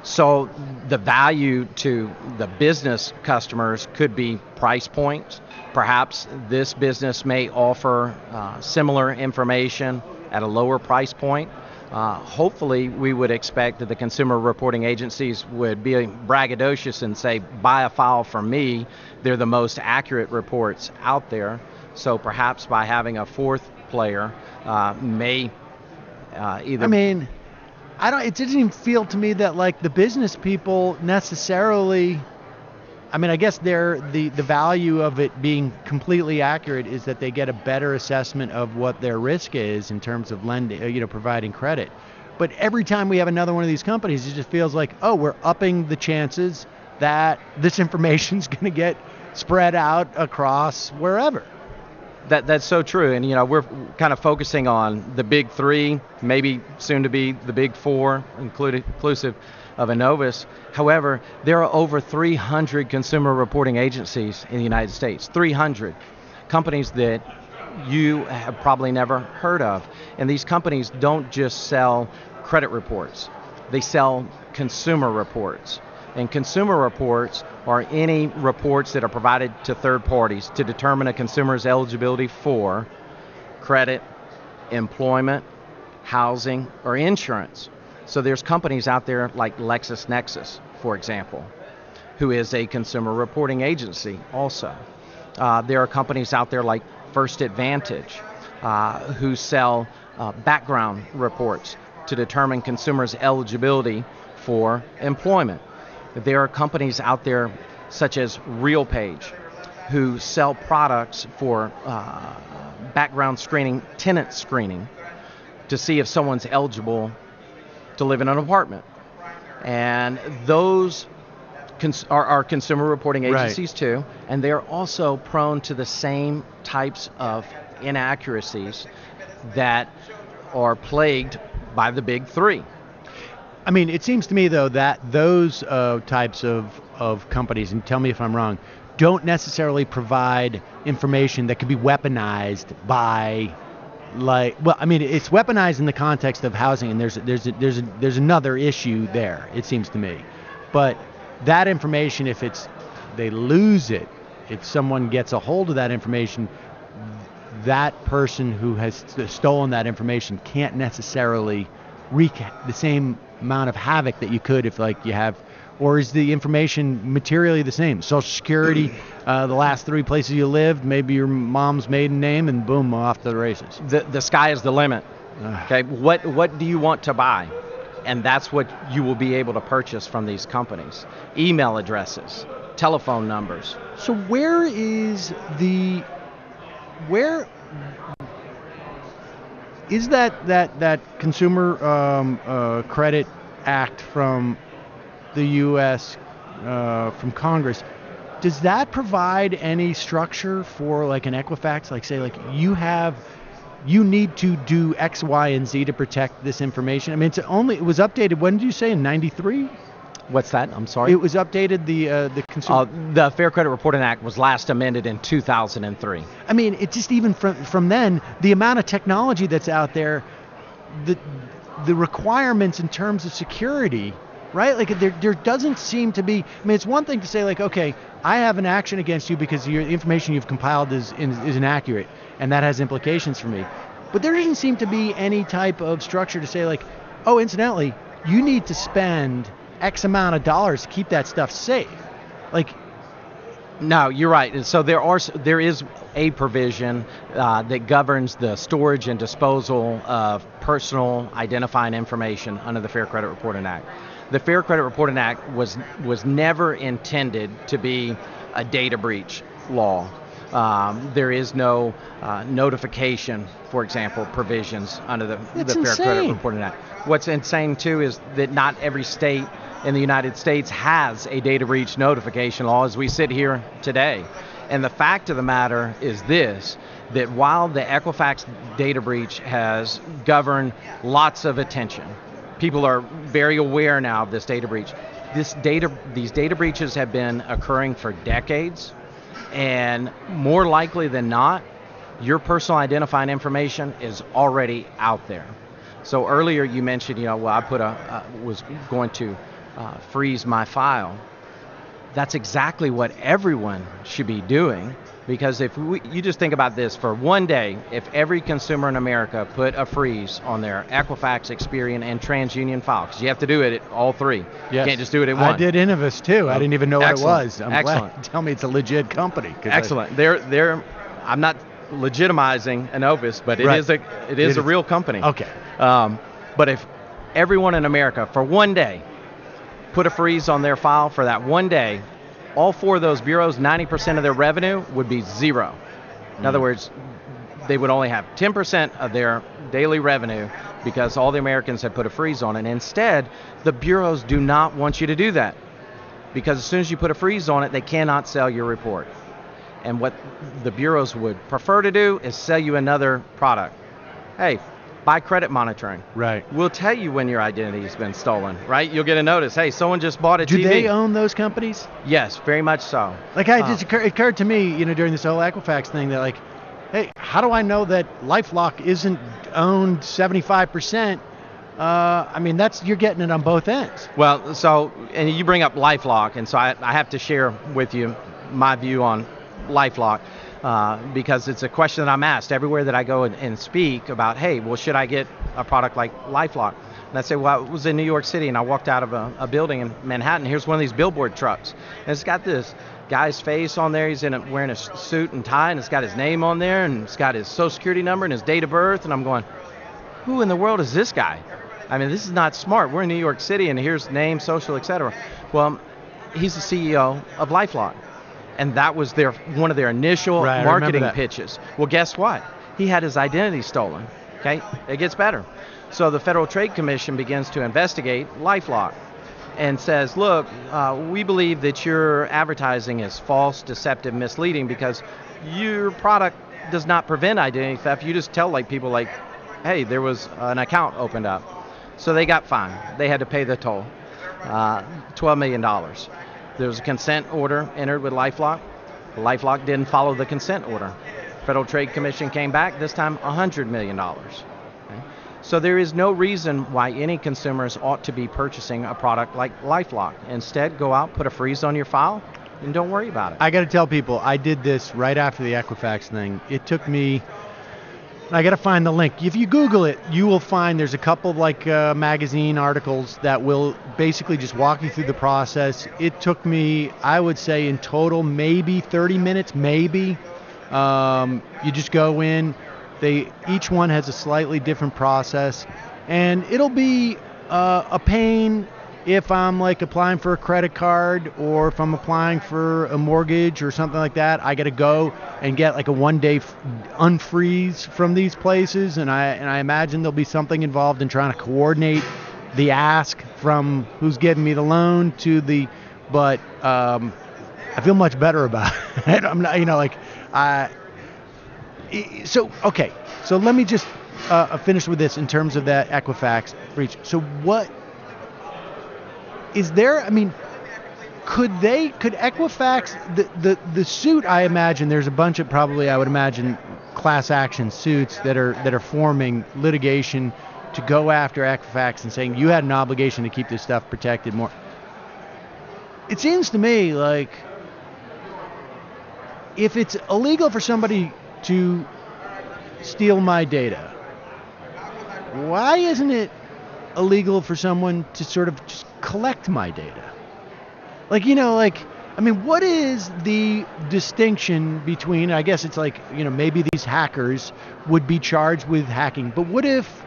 So the value to the business customers could be price points. Perhaps this business may offer similar information at a lower price point. Hopefully, we would expect that the consumer reporting agencies would be braggadocious and say, buy a file from me. They're the most accurate reports out there. So perhaps by having a 4th player may either... I mean, it didn't even feel to me that like the business people necessarily... I mean, I guess the value of it being completely accurate is that they get a better assessment of what their risk is in terms of lending, providing credit. But every time we have another one of these companies, it just feels like, we're upping the chances that this information is going to get spread out across wherever. That's so true. And, we're kind of focusing on the big 3, maybe soon to be the big 4, inclusive of Innovis. However, there are over 300 consumer reporting agencies in the United States, 300 companies that you have probably never heard of. And these companies don't just sell credit reports, they sell consumer reports. And consumer reports are any reports that are provided to third parties to determine a consumer's eligibility for credit, employment, housing, or insurance. So there's companies out there like LexisNexis, for example, who is a consumer reporting agency also. There are companies out there like First Advantage who sell background reports to determine consumers' eligibility for employment. There are companies out there such as RealPage who sell products for background screening, tenant screening, to see if someone's eligible to live in an apartment. And those are consumer reporting agencies, right, too, and they're also prone to the same types of inaccuracies that are plagued by the big 3. I mean, it seems to me, though, that those types of companies, and tell me if I'm wrong, don't necessarily provide information that could be weaponized by, it's weaponized in the context of housing, and there's another issue there, it seems to me. But that information, if they lose it, if someone gets a hold of that information, that person who has stolen that information can't necessarily wreak the same amount of havoc that you could if you have, or is the information materially the same? Social Security, the last 3 places you lived, maybe your mom's maiden name, and boom, off to the races. The sky is the limit. Okay, what do you want to buy? and that's what you will be able to purchase from these companies. Email addresses, telephone numbers. So where is that Consumer Credit Act from the U.S. From Congress? Does that provide any structure for like an Equifax? Like say like you need to do X, Y, and Z to protect this information. I mean, it was updated. When did you say in '93? What's that? I'm sorry. It was updated. The consumer. The Fair Credit Reporting Act was last amended in 2003. I mean, it just even from then, the amount of technology that's out there, the requirements in terms of security, right? Like there doesn't seem to be. I mean, it's one thing to say like, okay, I have an action against you because the information you've compiled is inaccurate, and that has implications for me. But there doesn't seem to be any type of structure to say like, oh, incidentally, you need to spend X amount of dollars to keep that stuff safe. Like, no, you're right. And so there is a provision that governs the storage and disposal of personal identifying information under the Fair Credit Reporting Act. The Fair Credit Reporting Act was never intended to be a data breach law. There is no notification, for example, provisions under the Fair Credit Reporting Act. What's insane, too, is that not every state in the United States has a data breach notification law as we sit here today. And the fact of the matter is this, that while the Equifax data breach has governed lots of attention, people are very aware now of this data breach. These data breaches have been occurring for decades, and more likely than not, your personal identifying information is already out there. So earlier you mentioned, I was going to freeze my file. That's exactly what everyone should be doing, because you just think about this, for one day, if every consumer in America put a freeze on their Equifax, Experian, and TransUnion file, because you have to do it at all three. Yes. You can't just do it at one. I did Innovis too. I didn't even know what it was. I'm Excellent. glad. Tell me it's a legit company. Excellent. I'm not legitimizing Innovis, but it is a real company. Okay. But if everyone in America for one day put a freeze on their file for that one day, all four of those bureaus, 90% of their revenue would be zero. In other words, they would only have 10% of their daily revenue because all the Americans had put a freeze on it. Instead, the bureaus do not want you to do that, because as soon as you put a freeze on it, they cannot sell your report. And what the bureaus would prefer to do is sell you another product. Hey, buy credit monitoring. Right. We'll tell you when your identity has been stolen, right? You'll get a notice. Hey, someone just bought a TV. Do they own those companies? Yes, very much so. Like it occurred to me, during this whole Equifax thing that like, hey, how do I know that LifeLock isn't owned 75%? I mean, you're getting it on both ends. Well, and you bring up LifeLock, and so I have to share with you my view on LifeLock. Because it's a question that I'm asked everywhere that I go and speak about, hey, well, should I get a product like LifeLock? And I say, well, I was in New York City, and I walked out of a building in Manhattan. Here's one of these billboard trucks. And it's got this guy's face on there. He's wearing a suit and tie, and it's got his name on there, and it's got his social security number and his date of birth. And I'm going, who in the world is this guy? I mean, this is not smart. We're in New York City, and here's name, social, etc. Well, he's the CEO of LifeLock. And that was one of their initial marketing pitches. Well, guess what? He had his identity stolen. Okay, it gets better. So the Federal Trade Commission begins to investigate LifeLock and says, look, we believe that your advertising is false, deceptive, misleading, because your product does not prevent identity theft. You just tell people hey, there was an account opened up. So they got fined. They had to pay the toll, $12 million. There was a consent order entered with LifeLock. LifeLock didn't follow the consent order. Federal Trade Commission came back, this time $100 million. Okay? So there is no reason why any consumers ought to be purchasing a product like LifeLock. Instead, go out, put a freeze on your file, and don't worry about it. I got to tell people, I did this right after the Equifax thing. It took me... I got to find the link. If you Google it, you will find there's a couple magazine articles that will basically just walk you through the process. It took me, I would say, in total, maybe 30 minutes, maybe. You just go in. Each one has a slightly different process, and it'll be a pain if I'm like applying for a credit card or if I'm applying for a mortgage or something like that. I got to go and get like a 1-day unfreeze from these places, and I imagine there'll be something involved in trying to coordinate the ask from who's giving me the loan to the. But I feel much better about it. I'm not, So okay, so let me just finish with this in terms of that Equifax breach. So what is there? I mean, could Equifax the suit? I imagine there's a bunch of probably I would imagine class action suits that are forming litigation to go after Equifax and saying you had an obligation to keep this stuff protected more. It seems to me like if it's illegal for somebody to steal my data, why isn't it illegal for someone to sort of just collect my data? What is the distinction between, I guess it's like, maybe these hackers would be charged with hacking, but what if,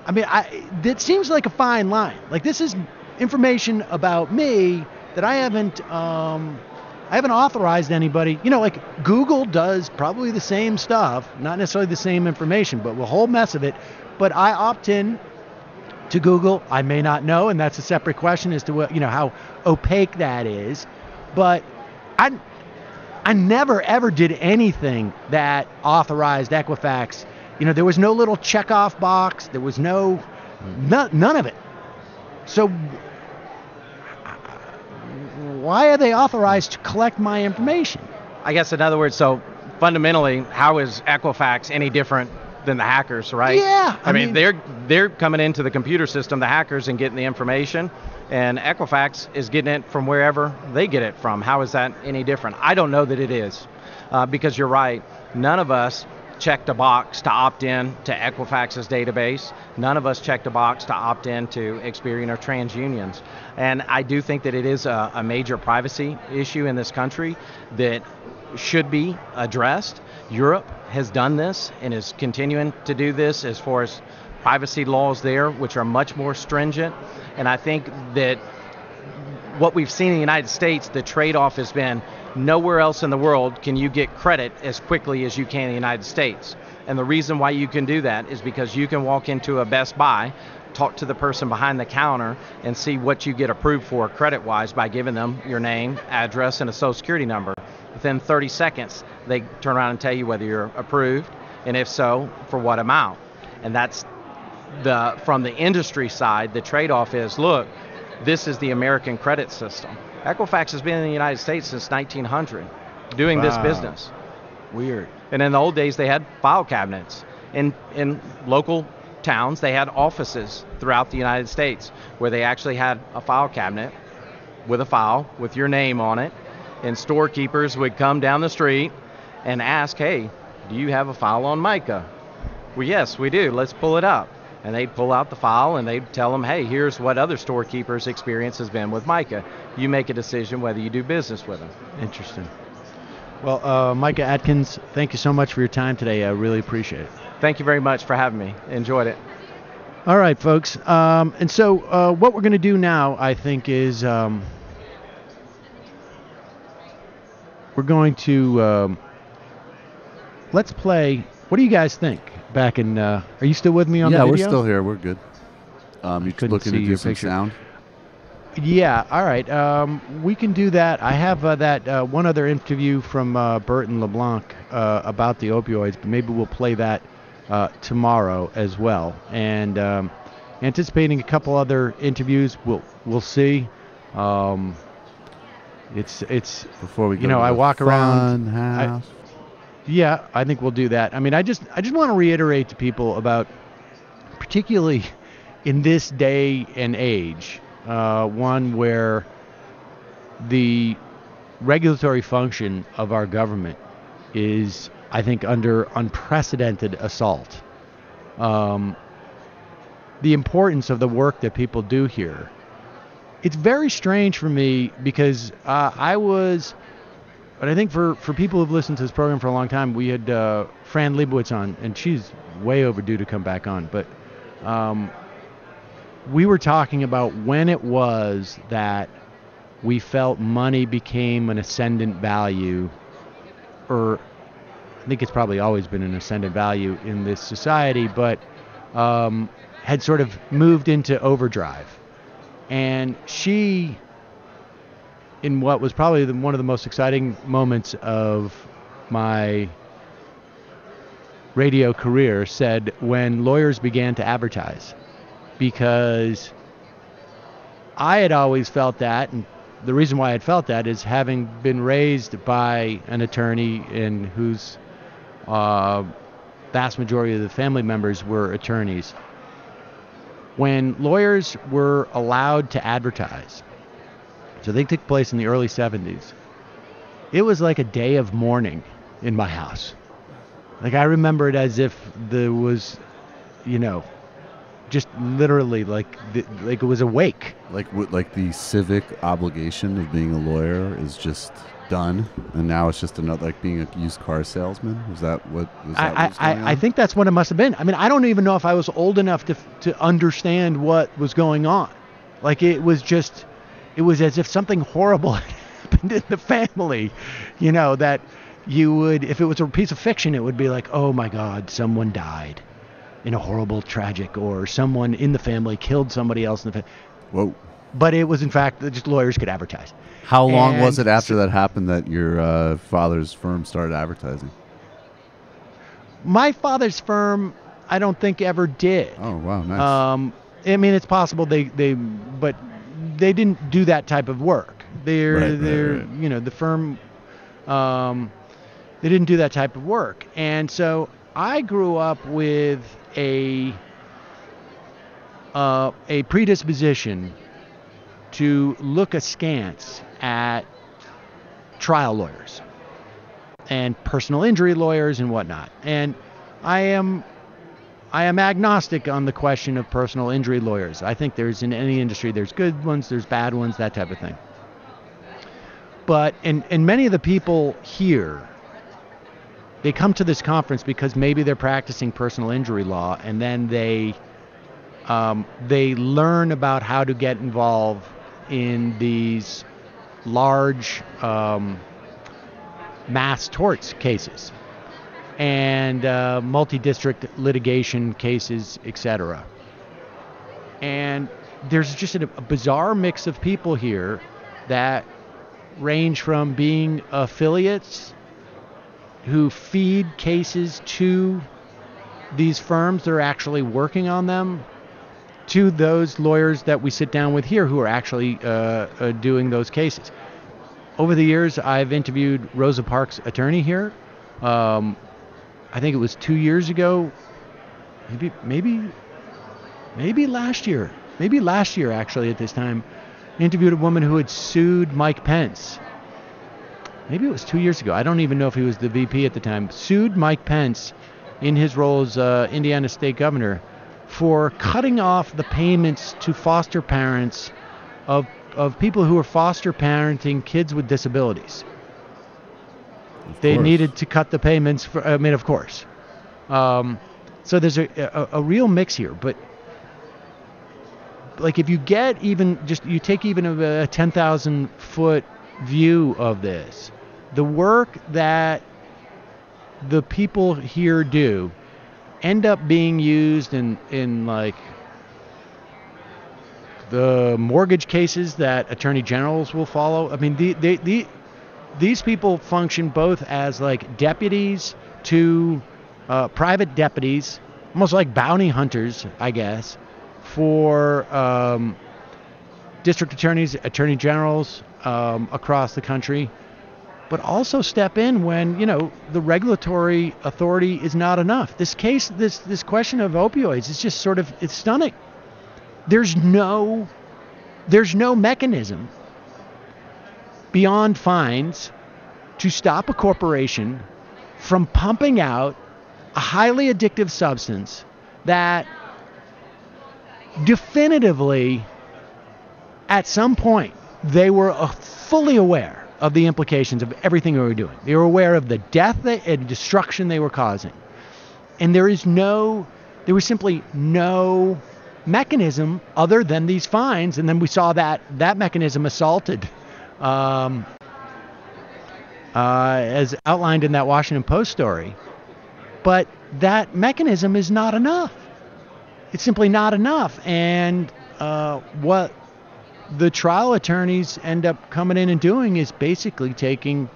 that seems like a fine line. Like, this is information about me that I haven't authorized anybody. Like Google does probably the same stuff, not necessarily the same information, but a whole mess of it. But I opt in to Google. I may not know, and that's a separate question as to what, how opaque that is. But I never ever did anything that authorized Equifax. There was no little checkoff box. There was none of it. So why are they authorized to collect my information? I guess in other words, so fundamentally, how is Equifax any different than the hackers, right? Yeah. I mean, they're coming into the computer system, the hackers, and getting the information, and Equifax is getting it from wherever they get it from. How is that any different? I don't know that it is, because you're right. None of us checked a box to opt in to Equifax's database. None of us checked a box to opt in to Experian or TransUnion's. And I do think that it is a major privacy issue in this country that should be addressed. Europe has done this and is continuing to do this as far as privacy laws there, which are much more stringent. And I think that what we've seen in the United States, the trade-off has been nowhere else in the world can you get credit as quickly as you can in the United States. And the reason why you can do that is because you can walk into a Best Buy, talk to the person behind the counter, and see what you get approved for credit-wise by giving them your name, address, and a social security number. Within 30 seconds, they turn around and tell you whether you're approved, and if so, for what amount. And that's from the industry side, the trade-off is, look, this is the American credit system. Equifax has been in the United States since 1900 doing this business. Weird. And in the old days, they had file cabinets. In local towns, they had offices throughout the United States where they actually had a file cabinet with a file with your name on it. And storekeepers would come down the street and ask, hey, do you have a file on Micah? Well, yes, we do. Let's pull it up. And they'd pull out the file and they'd tell them, hey, here's what other storekeepers' experience has been with Micah. You make a decision whether you do business with them. Interesting. Well, Micah Atkins, thank you so much for your time today. I really appreciate it. Thank you very much for having me. Enjoyed it. All right, folks. And so what we're going to do now, I think, is we're going to let's play. What do you guys think? Back in, are you still with me on the video? Yeah, we're still here. We're good. You looking to do some sound? Yeah, all right. We can do that. I have that one other interview from Burt and LeBlanc about the opioids, but maybe we'll play that tomorrow as well. And anticipating a couple other interviews. We'll see. It's before we go. I walk around. House. Yeah, I think we'll do that. I mean, I just want to reiterate to people about, particularly in this day and age, one where the regulatory function of our government is, I think, under unprecedented assault. The importance of the work that people do here. It's very strange for me because but I think for people who've listened to this program for a long time, we had Fran Lebowitz on, and she's way overdue to come back on. But we were talking about when it was that we felt money became an ascendant value, or I think it's probably always been an ascendant value in this society, but had sort of moved into overdrive. And she, in what was probably one of the most exciting moments of my radio career, said when lawyers began to advertise. Because I had always felt that, and the reason why I had felt that is having been raised by an attorney in whose vast majority of the family members were attorneys. When lawyers were allowed to advertise, so they took place in the early 70s, it was like a day of mourning in my house. Like, I remember it as if there was, just literally like it was a wake. Like the civic obligation of being a lawyer is just done, and now it's just another, like being a used car salesman. Was that what was going on? I think that's what it must have been. I mean, I don't even know if I was old enough to understand what was going on. Like, it was as if something horrible had happened in the family, that you would, if it was a piece of fiction, it would be like, oh my God, someone died in a horrible, tragic, or someone in the family killed somebody else in the family. Whoa. But it was, in fact, just lawyers could advertise. How long was it after that happened that your father's firm started advertising? My father's firm, I don't think ever did. Oh, wow, nice. I mean, it's possible but they didn't do that type of work. Right. The firm, they didn't do that type of work. And so I grew up with a predisposition to look askance at trial lawyers and personal injury lawyers and whatnot. And I am agnostic on the question of personal injury lawyers. I think there's, in any industry, there's good ones, there's bad ones, that type of thing. But and many of the people here, they come to this conference because maybe they're practicing personal injury law, and then they learn about how to get involved in these large mass torts cases and multi-district litigation cases, etc. And there's just a bizarre mix of people here that range from being affiliates who feed cases to these firms that are actually working on them, to those lawyers that we sit down with here who are actually doing those cases. Over the years, I've interviewed Rosa Parks' attorney here. I think it was 2 years ago, maybe last year actually at this time, interviewed a woman who had sued Mike Pence. Maybe it was 2 years ago. I don't even know if he was the VP at the time. Sued Mike Pence in his role as Indiana state governor for cutting off the payments to foster parents of people who are foster parenting kids with disabilities. They needed to cut the payments for, of course. So there's a real mix here, but like if you get you take even a 10,000 foot view of this, the work that the people here do end up being used in like the mortgage cases that attorney generals will follow. I mean, these people function both as like deputies to private deputies, almost like bounty hunters, I guess, for district attorneys, attorney generals across the country, but also step in when, the regulatory authority is not enough. This case, this question of opioids is just sort of, it's stunning. There's no mechanism beyond fines to stop a corporation from pumping out a highly addictive substance that definitively, at some point, they were fully aware of the implications of everything they were doing. They were aware of the death and destruction they were causing. And there was simply no mechanism other than these fines. And then we saw that mechanism assaulted, as outlined in that Washington Post story. But that mechanism is not enough. It's simply not enough. And what the trial attorneys end up coming in and doing is basically taking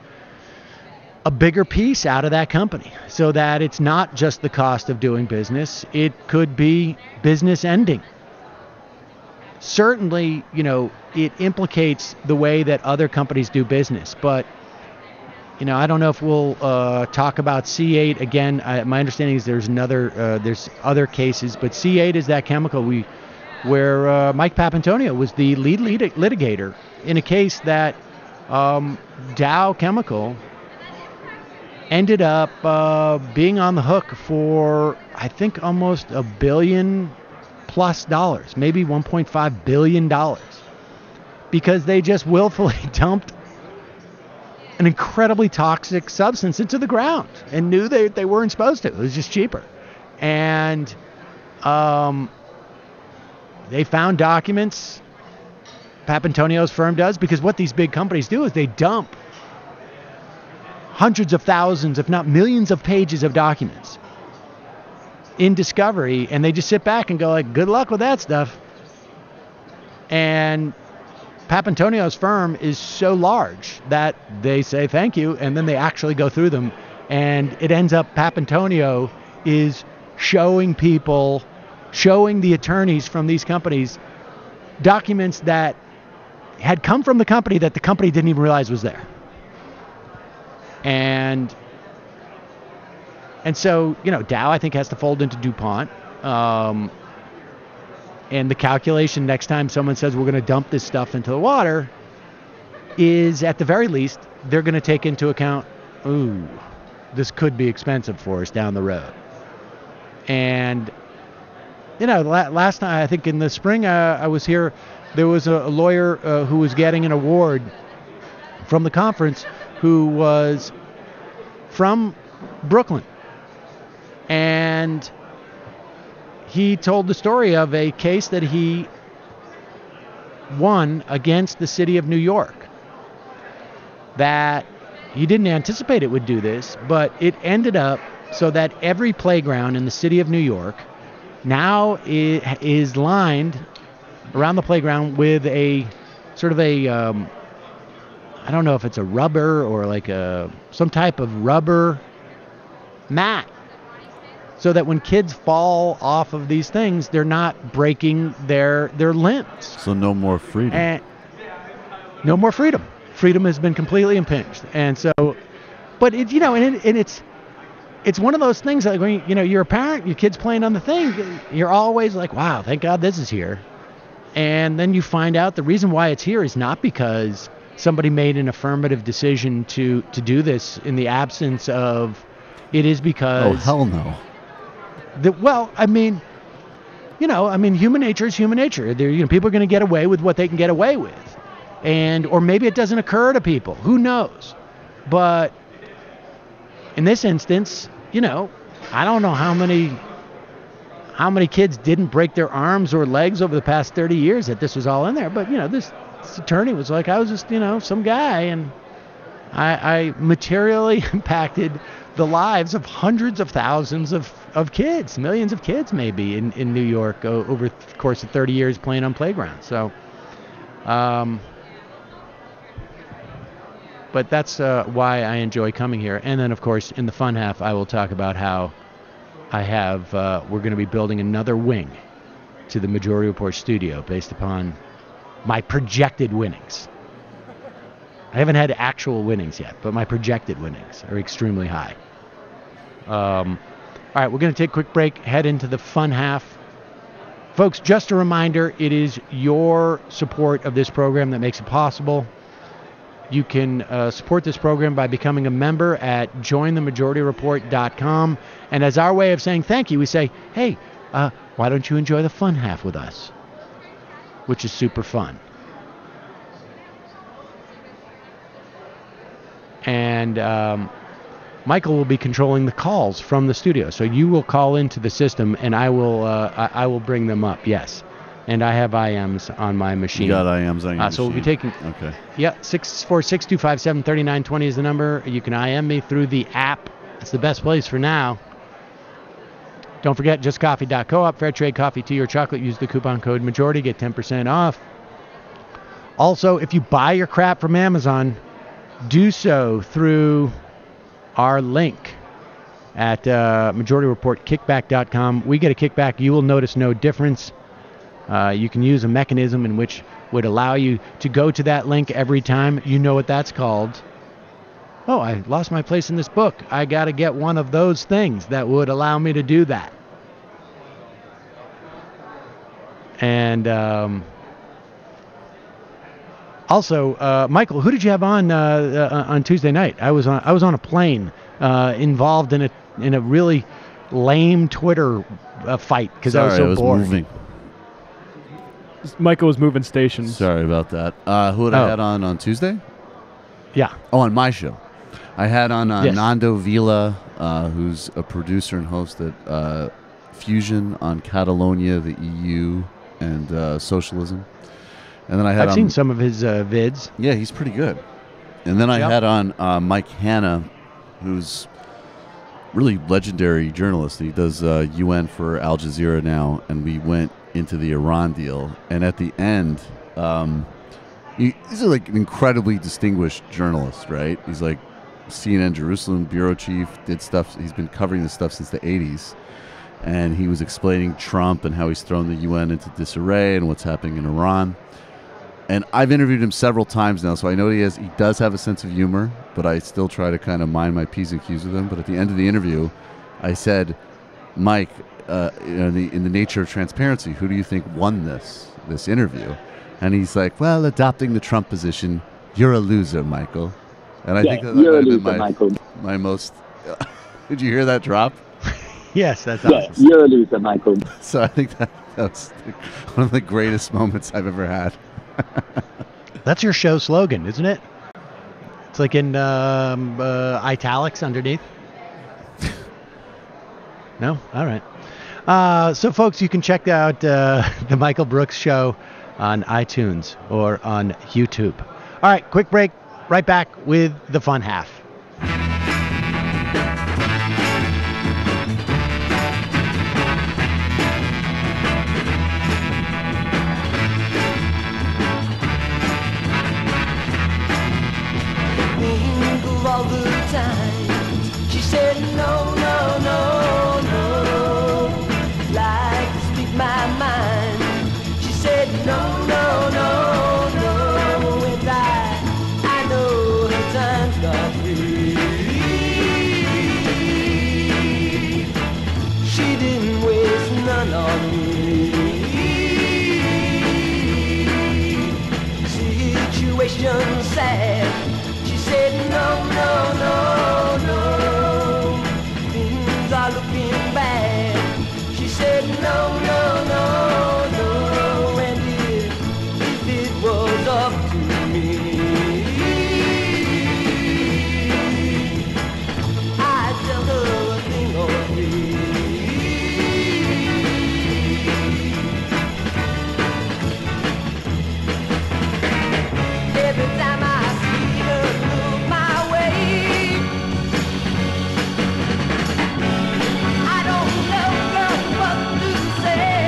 a bigger piece out of that company so that it's not just the cost of doing business. It could be business ending. Certainly, it implicates the way that other companies do business. But, I don't know if we'll talk about C8 again. My understanding is there's other cases, but C8 is that chemical where Mike Papantonio was the lead litigator in a case that Dow Chemical ended up being on the hook for, I think, almost $1 billion+, maybe $1.5 billion, because they just willfully dumped an incredibly toxic substance into the ground and knew they weren't supposed to. It was just cheaper. And they found documents, Papantonio's firm does, because what these big companies do is they dump hundreds of thousands, if not millions of pages of documents in discovery, and they just sit back and go like, good luck with that stuff. And Papantonio's firm is so large that they say thank you, and then they actually go through them, and it ends up Papantonio is showing the attorneys from these companies documents that had come from the company that the company didn't even realize was there. And so, Dow, I think, has to fold into DuPont. And the calculation next time someone says we're going to dump this stuff into the water is, at the very least, they're going to take into account, this could be expensive for us down the road. And, last time, I think in the spring I was here, there was a lawyer who was getting an award from the conference who was from Brooklyn. And he told the story of a case that he won against the city of New York, that he didn't anticipate it would do this, but it ended up so that every playground in the city of New York now is lined around the playground with a sort of a, I don't know if it's a rubber or like some type of rubber mat, so that when kids fall off of these things, they're not breaking their limbs. So no more freedom. And no more freedom. Freedom has been completely impinged. And so, but it's it's one of those things that when you're a parent, your kid's playing on the thing, you're always like, wow, thank God this is here. And then you find out the reason why it's here is not because somebody made an affirmative decision to do this in the absence of, it is because... Oh, hell no. Human nature is human nature. People are going to get away with what they can get away with. Or maybe it doesn't occur to people. Who knows? But in this instance, I don't know how many kids didn't break their arms or legs over the past 30 years that this was all in there. But, this attorney was like, I was just, some guy, and I materially impacted the lives of hundreds of thousands of kids, millions of kids maybe in New York over the course of 30 years playing on playgrounds. So, but that's why I enjoy coming here. And then, of course, in the fun half, I will talk about how we're going to be building another wing to the Majority Report studio based upon my projected winnings. I haven't had actual winnings yet, but my projected winnings are extremely high. All right, we're going to take a quick break, head into the fun half. Folks, just a reminder, it is your support of this program that makes it possible. You can support this program by becoming a member at jointhemajorityreport.com. And as our way of saying thank you, we say, hey, why don't you enjoy the fun half with us? Which is super fun. And Michael will be controlling the calls from the studio. So you will call into the system, and I will bring them up. Yes, and I have IMs on my machine. You got IMs on your machine. So we'll be taking. Okay. Yeah, 646-257-3920 is the number. You can IM me through the app. It's the best place for now. Don't forget, justcoffee.coop, fair trade coffee, tea, or chocolate. Use the coupon code majority, get 10% off. Also, if you buy your crap from Amazon, do so through our link at majorityreportkickback.com. We get a kickback. You will notice no difference. You can use a mechanism in which would allow you to go to that link every time. You know what that's called. Oh, I lost my place in this book. I got to get one of those things that would allow me to do that. And also, Michael, who did you have on Tuesday night? I was on a plane, involved in a really lame Twitter fight because I was so bored. Moving. Michael was moving stations. Sorry about that. Who had I had on Tuesday? Yeah. Oh, on my show. I had on Yes. Nando Vila, who's a producer and host at Fusion on Catalonia, the EU, and socialism. And then I've seen some of his vids. Yeah, he's pretty good. And then I had on Mike Hanna, who's really legendary journalist. He does UN for Al Jazeera now, and we went into the Iran deal. And at the end, he's like an incredibly distinguished journalist, right? He's like CNN Jerusalem bureau chief, did stuff. He's been covering this stuff since the 80s. And he was explaining Trump and how he's thrown the UN into disarray and what's happening in Iran. And I've interviewed him several times now, so I know he does have a sense of humor, but I still try to kind of mind my P's and Q's with him. But at the end of the interview, I said, Mike, in the nature of transparency, who do you think won this interview? And he's like, well, adopting the Trump position, you're a loser, Michael. And I think that might have been my most... Did you hear that drop? Yes, that's awesome. You're a loser, Michael. So I think that was one of the greatest moments I've ever had. That's your show slogan, isn't it? It's like in italics underneath. No? All right. So, folks, you can check out the Michael Brooks Show on iTunes or on YouTube. All right, quick break. Right back with the fun half. All the time. She said no, no, no, no, like to speak my mind. She said no, no, no, no, and I know her time's not free. She didn't waste none on me. Situation sad. She said no, no, no, no, things are looking bad. She said no, no, no, no, and if it was up to me, I'd tell her a thing or three. Every time I see her look my way, I don't know, girl, what to say.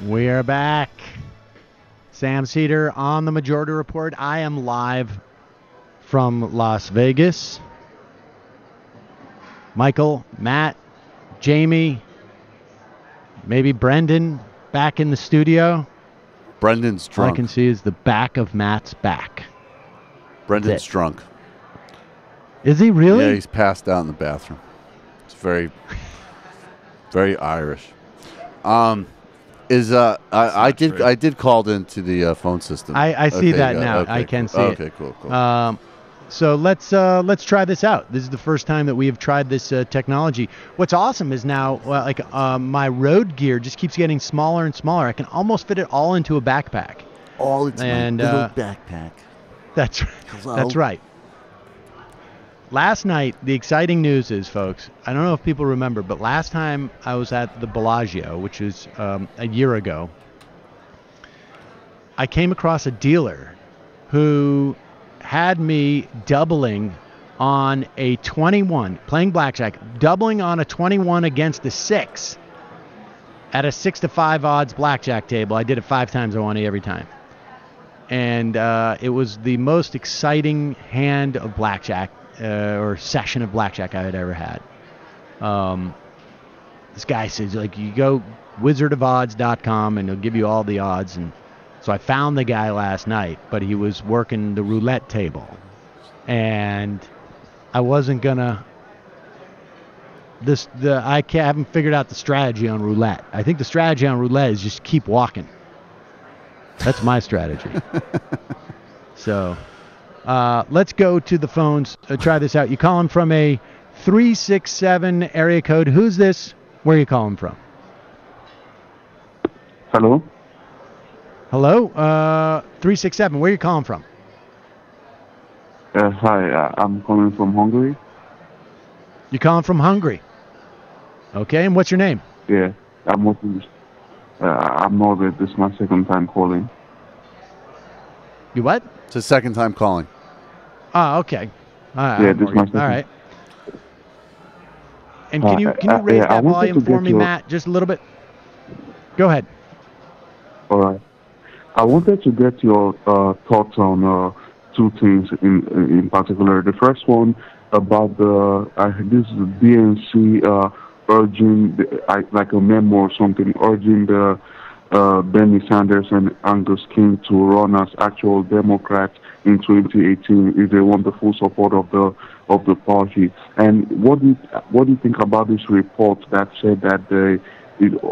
We are back. Sam Seder on the Majority Report. I am live from Las Vegas. Michael, Matt, Jamie, maybe Brendan back in the studio. Brendan's drunk. All I can see is the back of Matt's back. Brendan's drunk. Is he really? Yeah, he's passed out in the bathroom. It's very, very Irish. I did call into the phone system. I see that now. Okay, I can see it. it. Okay, cool. So let's try this out. This is the first time that we have tried this technology. What's awesome is now my road gear just keeps getting smaller and smaller. I can almost fit it all into a backpack. All into my little backpack. That's right. Last night, the exciting news is, folks, I don't know if people remember, but last time I was at the Bellagio, which was a year ago, I came across a dealer who had me doubling on a 21, playing blackjack, doubling on a 21 against a 6 at a 6-5 odds blackjack table. I did it 5 times. I won every time. And it was the most exciting hand of blackjack or session of blackjack I had ever had. This guy says, you go wizardofodds.com and he'll give you all the odds. And so I found the guy last night, but he was working the roulette table. And I wasn't going to... I haven't figured out the strategy on roulette. I think the strategy on roulette is just keep walking. That's my strategy. So let's go to the phones. Try this out. You calling from a 367 area code. Who's this? Where are you calling from? Hello? Hello? 367. Where are you calling from? Hi, I'm calling from Hungary. You're calling from Hungary? Okay, and what's your name? Yeah, I'm working. I'm Norbert. This is my second time calling. You what? It's his second time calling. Oh, okay. Yeah, this is my second. All right. And can you raise that volume for me, Matt, just a little bit? Go ahead. All right. I wanted to get your thoughts on two things in particular. The first one about this is the DNC urging, like a memo or something, urging the Bernie Sanders and Angus King to run as actual Democrats in 2018 if they want the full support of the party. And what do you think about this report that said that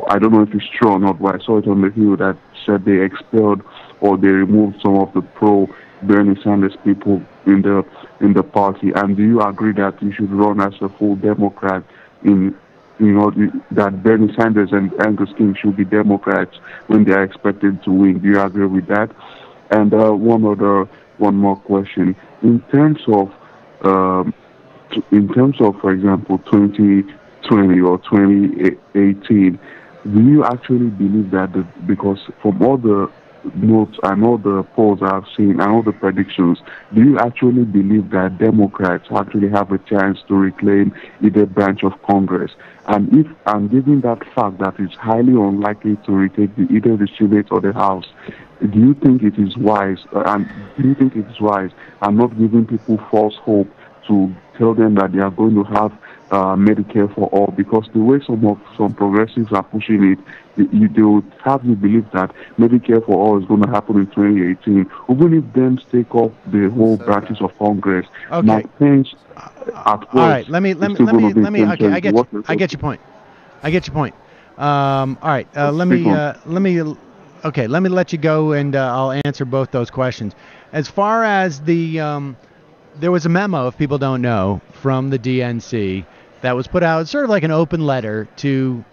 I don't know if it's true or not, but I saw it on the Hill that said they expelled or they removed some of the pro-Bernie Sanders people in the party. And do you agree that you should run as a full Democrat that Bernie Sanders and Angus King should be Democrats when they are expected to win? Do you agree with that? And one more question. In terms of, for example, 2020 or 2018, do you actually believe that because from all the notes and all the polls I've seen and all the predictions, do you actually believe that Democrats actually have a chance to reclaim either branch of Congress? And given that fact that it's highly unlikely to retake either the Senate or the House, do you think it is wise? And not giving people false hope to tell them that they are going to have Medicare for all? Because the way some progressives are pushing it, they would have you believe that Medicare for all is going to happen in 2018, even if them take off the whole branches of Congress. Okay. My thanks. All right. Let me. Okay, I get your point. All right. Let me let you go, and I'll answer both those questions. As far as the, there was a memo, if people don't know, from the DNC that was put out, sort of like an open letter to,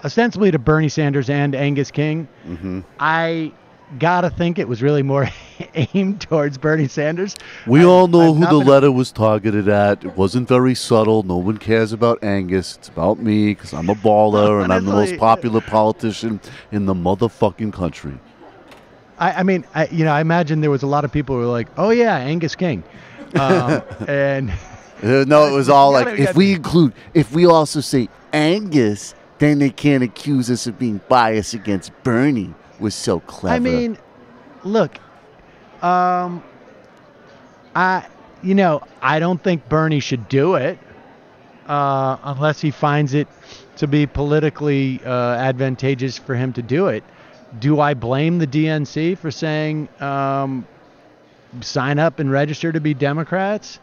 ostensibly to Bernie Sanders and Angus King. Mm-hmm. I gotta think it was really more aimed towards Bernie Sanders. We all know who the letter was targeted at. It wasn't very subtle. No one cares about Angus. It's about me because I'm a baller and I'm the most popular politician in the motherfucking country. I imagine there was a lot of people who were like, "Oh yeah, Angus King," and no, it was all like, if we also say Angus, then they can't accuse us of being biased against Bernie. Was so clever. I mean, look, I don't think Bernie should do it unless he finds it to be politically advantageous for him to do it. Do I blame the DNC for saying sign up and register to be Democrats?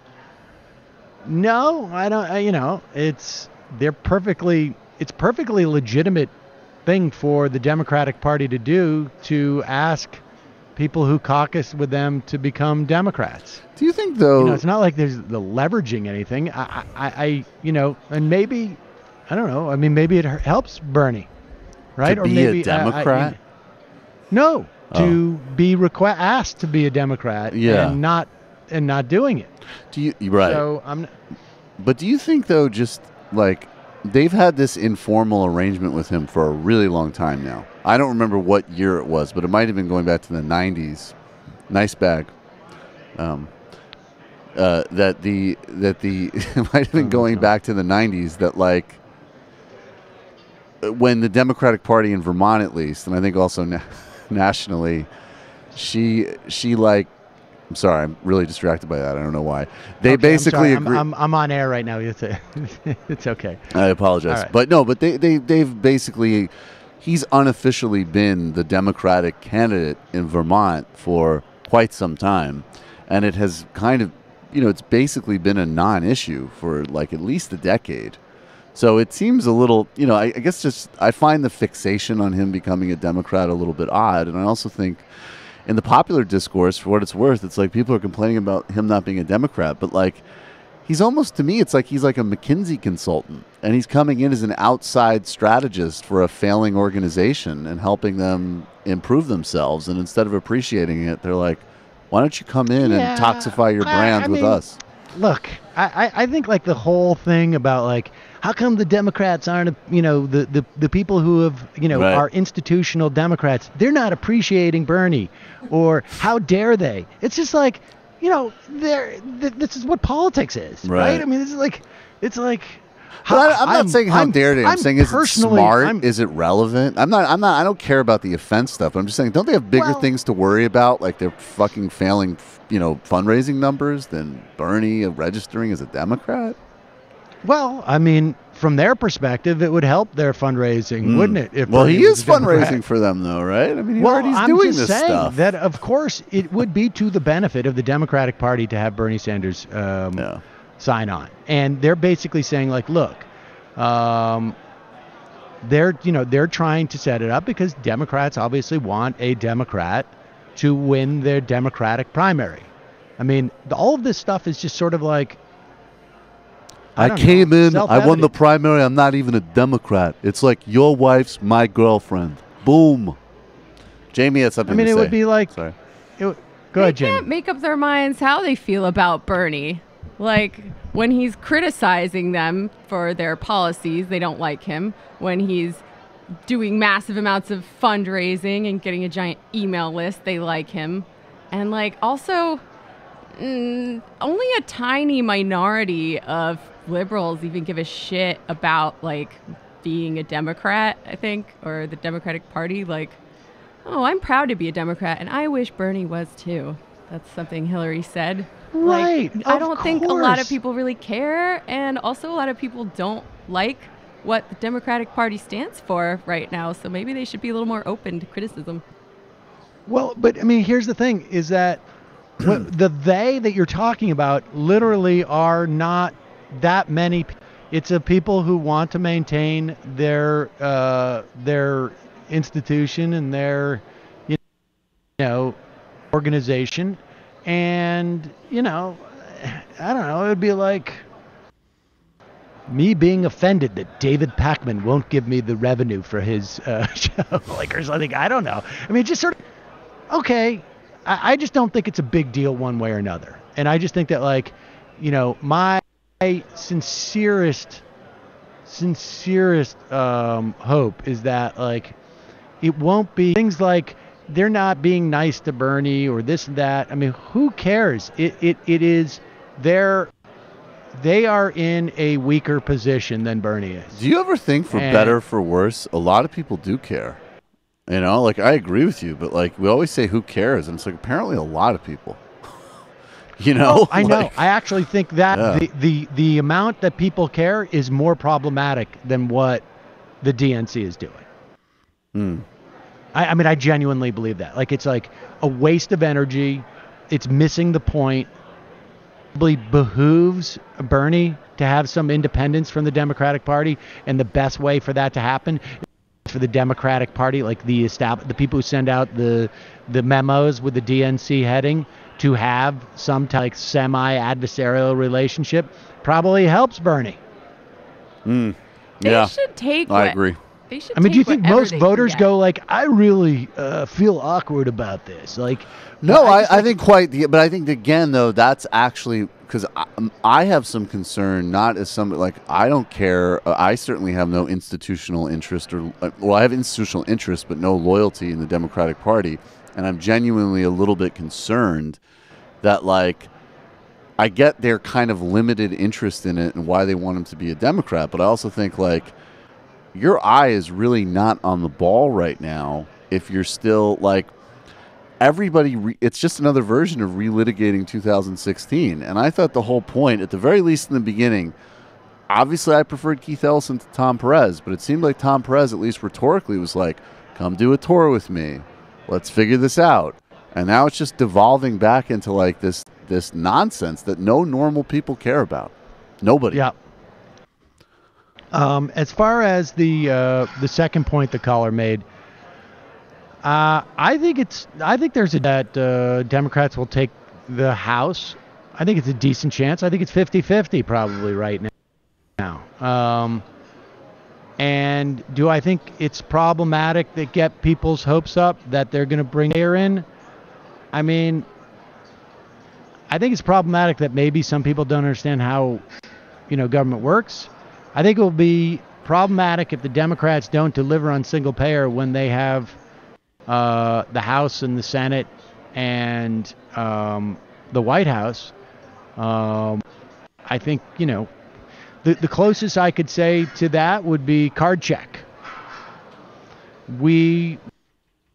No, I don't. It's perfectly legitimate thing for the Democratic Party to do, to ask people who caucus with them to become Democrats. Do you think, though, it's not like there's the leveraging anything. And maybe, I don't know. I mean, maybe it helps Bernie, right? To be a Democrat? No, to be asked to be a Democrat, and not doing it. Do you right? So But do you think, though, just like they've had this informal arrangement with him for a really long time now? I don't remember what year it was, but it might have been going back to the 90s. Nice bag. That it might have been going back to the 90s. That like when the Democratic Party in Vermont, at least, and I think also nationally, she like. I'm sorry, I'm really distracted by that. I don't know why. They basically agree. I'm on air right now. It's okay. I apologize, right. but they've basically, he's unofficially been the Democratic candidate in Vermont for quite some time, and it has kind of, it's basically been a non-issue for like at least a decade. So it seems a little, I guess just I find the fixation on him becoming a Democrat a little bit odd, and I also think, in the popular discourse, for what it's worth, it's like people are complaining about him not being a Democrat, but like he's almost, to me, it's like he's like a McKinsey consultant, and he's coming in as an outside strategist for a failing organization and helping them improve themselves. And instead of appreciating it, they're like, why don't you come in and toxify your brand with us? Look, I think like the whole thing about like, how come the Democrats aren't, the people who have, Right. are institutional Democrats, they're not appreciating Bernie, or how dare they? It's just like, this is what politics is, right? I mean, it's like. But I'm not saying how dare they. I'm saying, is it smart? Is it relevant? I don't care about the offense stuff. I'm just saying, don't they have bigger things to worry about, like their fucking failing, fundraising numbers, than Bernie registering as a Democrat? Well, I mean, from their perspective, it would help their fundraising, wouldn't it? If he is fundraising for them, though, right? I mean, he's doing this stuff. I'm just saying that, of course, it would be to the benefit of the Democratic Party to have Bernie Sanders sign on. And they're basically saying, like, look, they're trying to set it up because Democrats obviously want a Democrat to win their Democratic primary. I mean, all of this stuff is just sort of like, I came in, I won the primary, I'm not even a Democrat. It's like your wife's my girlfriend. Boom. Jamie had something to say. It would be like... Sorry. Go ahead, Jamie. They can't make up their minds how they feel about Bernie. Like, when he's criticizing them for their policies, they don't like him. When he's doing massive amounts of fundraising and getting a giant email list, they like him. And, like, also, only a tiny minority of liberals even give a shit about, like, being a Democrat, I think, or the Democratic Party. Like, oh, I'm proud to be a Democrat, and I wish Bernie was too. That's something Hillary said. Right. Like, I don't think a lot of people really care, and also a lot of people don't like what the Democratic Party stands for right now, so maybe they should be a little more open to criticism. Well, but I mean, here's the thing, is that the they that you're talking about literally are not that many. It's a people who want to maintain their institution and their organization, and I don't know, it would be like me being offended that David Pakman won't give me the revenue for his show, like, or something. I don't know. I mean, just sort of, okay, I just don't think it's a big deal one way or another. And I just think that, like, my sincerest hope is that, like, it won't be things like they're not being nice to Bernie or this and that. I mean, who cares? It is their they are in a weaker position than Bernie is. Do you ever think, for better or for worse, a lot of people do care? You know, like, I agree with you, but, like, we always say who cares, and it's like, apparently a lot of people. You know? I know. I actually think that the amount that people care is more problematic than what the DNC is doing. I mean, I genuinely believe that. Like, it's like a waste of energy. It's missing the point. Probably behooves Bernie to have some independence from the Democratic Party, and the best way for that to happen is for the Democratic Party, like the people who send out the memos with the DNC heading, to have some like semi-adversarial relationship. Probably helps Bernie. They should take. I agree. They should. I mean, do you think most they voters can get. go like, I really feel awkward about this? Like, no, I think but I think, again, though, that's actually because I have some concern, not as somebody, like, I don't care. I certainly have no institutional interest, I have institutional interest, but no loyalty in the Democratic Party. And I'm genuinely a little bit concerned that, like, I get their kind of limited interest in it and why they want him to be a Democrat. But I also think, like, your eye is really not on the ball right now if you're still, like, it's just another version of relitigating 2016. And I thought the whole point, at the very least in the beginning, obviously I preferred Keith Ellison to Tom Perez, but it seemed like Tom Perez, at least rhetorically, was like, come do a tour with me. Let's figure this out. And now it's just devolving back into, like, this nonsense that no normal people care about. Nobody. Yeah. As far as the second point the caller made, I think there's that Democrats will take the House. I think it's a decent chance. I think it's 50-50 probably right now. And do I think it's problematic that get people's hopes up that they're going to bring air in? I mean, I think it's problematic that maybe some people don't understand how, government works. I think it will be problematic if the Democrats don't deliver on single payer when they have the House and the Senate and the White House. I think, the closest I could say to that would be card check. We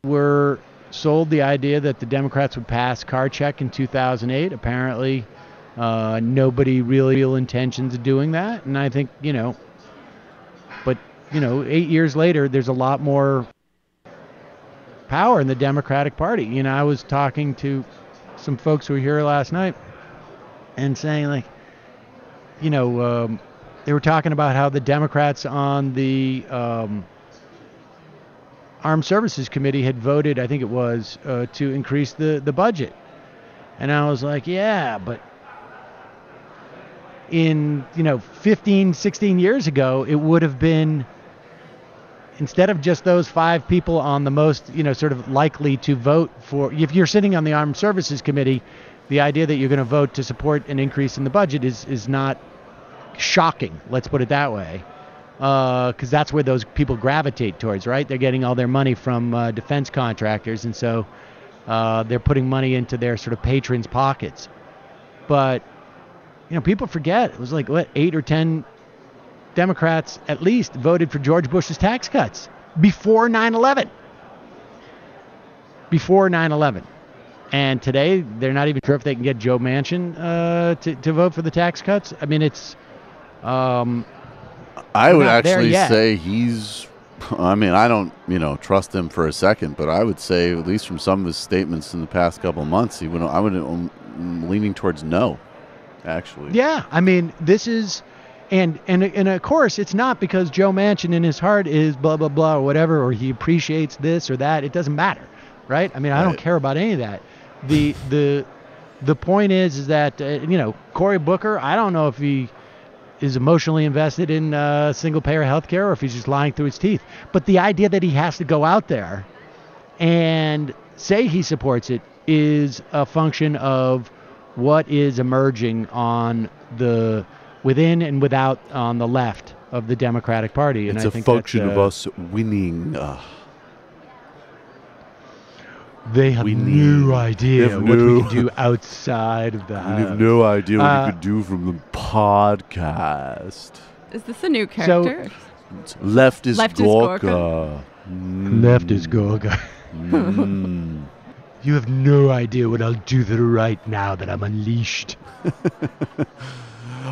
were sold the idea that the Democrats would pass card check in 2008. Apparently, nobody really real intentions of doing that. And I think, but, 8 years later, there's a lot more power in the Democratic Party. I was talking to some folks who were here last night and saying, like, they were talking about how the Democrats on the Armed Services Committee had voted, I think it was, to increase the budget. And I was like, yeah, but in, 15, 16 years ago, it would have been, instead of just those 5 people on the most, sort of likely to vote for, if you're sitting on the Armed Services Committee, the idea that you're going to vote to support an increase in the budget is not shocking, let's put it that way, because that's where those people gravitate towards, right? They're getting all their money from defense contractors, and so they're putting money into their sort of patrons' pockets. But, people forget, it was like, 8 or 10 Democrats at least voted for George Bush's tax cuts before 9/11. Before 9/11. And today, they're not even sure if they can get Joe Manchin to vote for the tax cuts. I mean, it's... I would actually say he's... I mean, I don't, trust him for a second, but I would say, at least from some of his statements in the past couple of months, I would leaning towards no, actually. Yeah, I mean, this is... And of course, it's not because Joe Manchin in his heart is blah, blah, blah, or whatever, or he appreciates this or that. It doesn't matter, right? I mean, I don't care about any of that. The point is that, Cory Booker, I don't know if he is emotionally invested in single-payer health care or if he's just lying through his teeth. But the idea that he has to go out there and say he supports it is a function of what is emerging on the within and without on the left of the Democratic Party. And it's I think a function of us winning. They have no idea what we can do outside of the house. We have no idea what you could do from the podcast. Is this a new character? Left is Left Gorka. Left is Gorka. You have no idea what I'll do to the right now that I'm unleashed.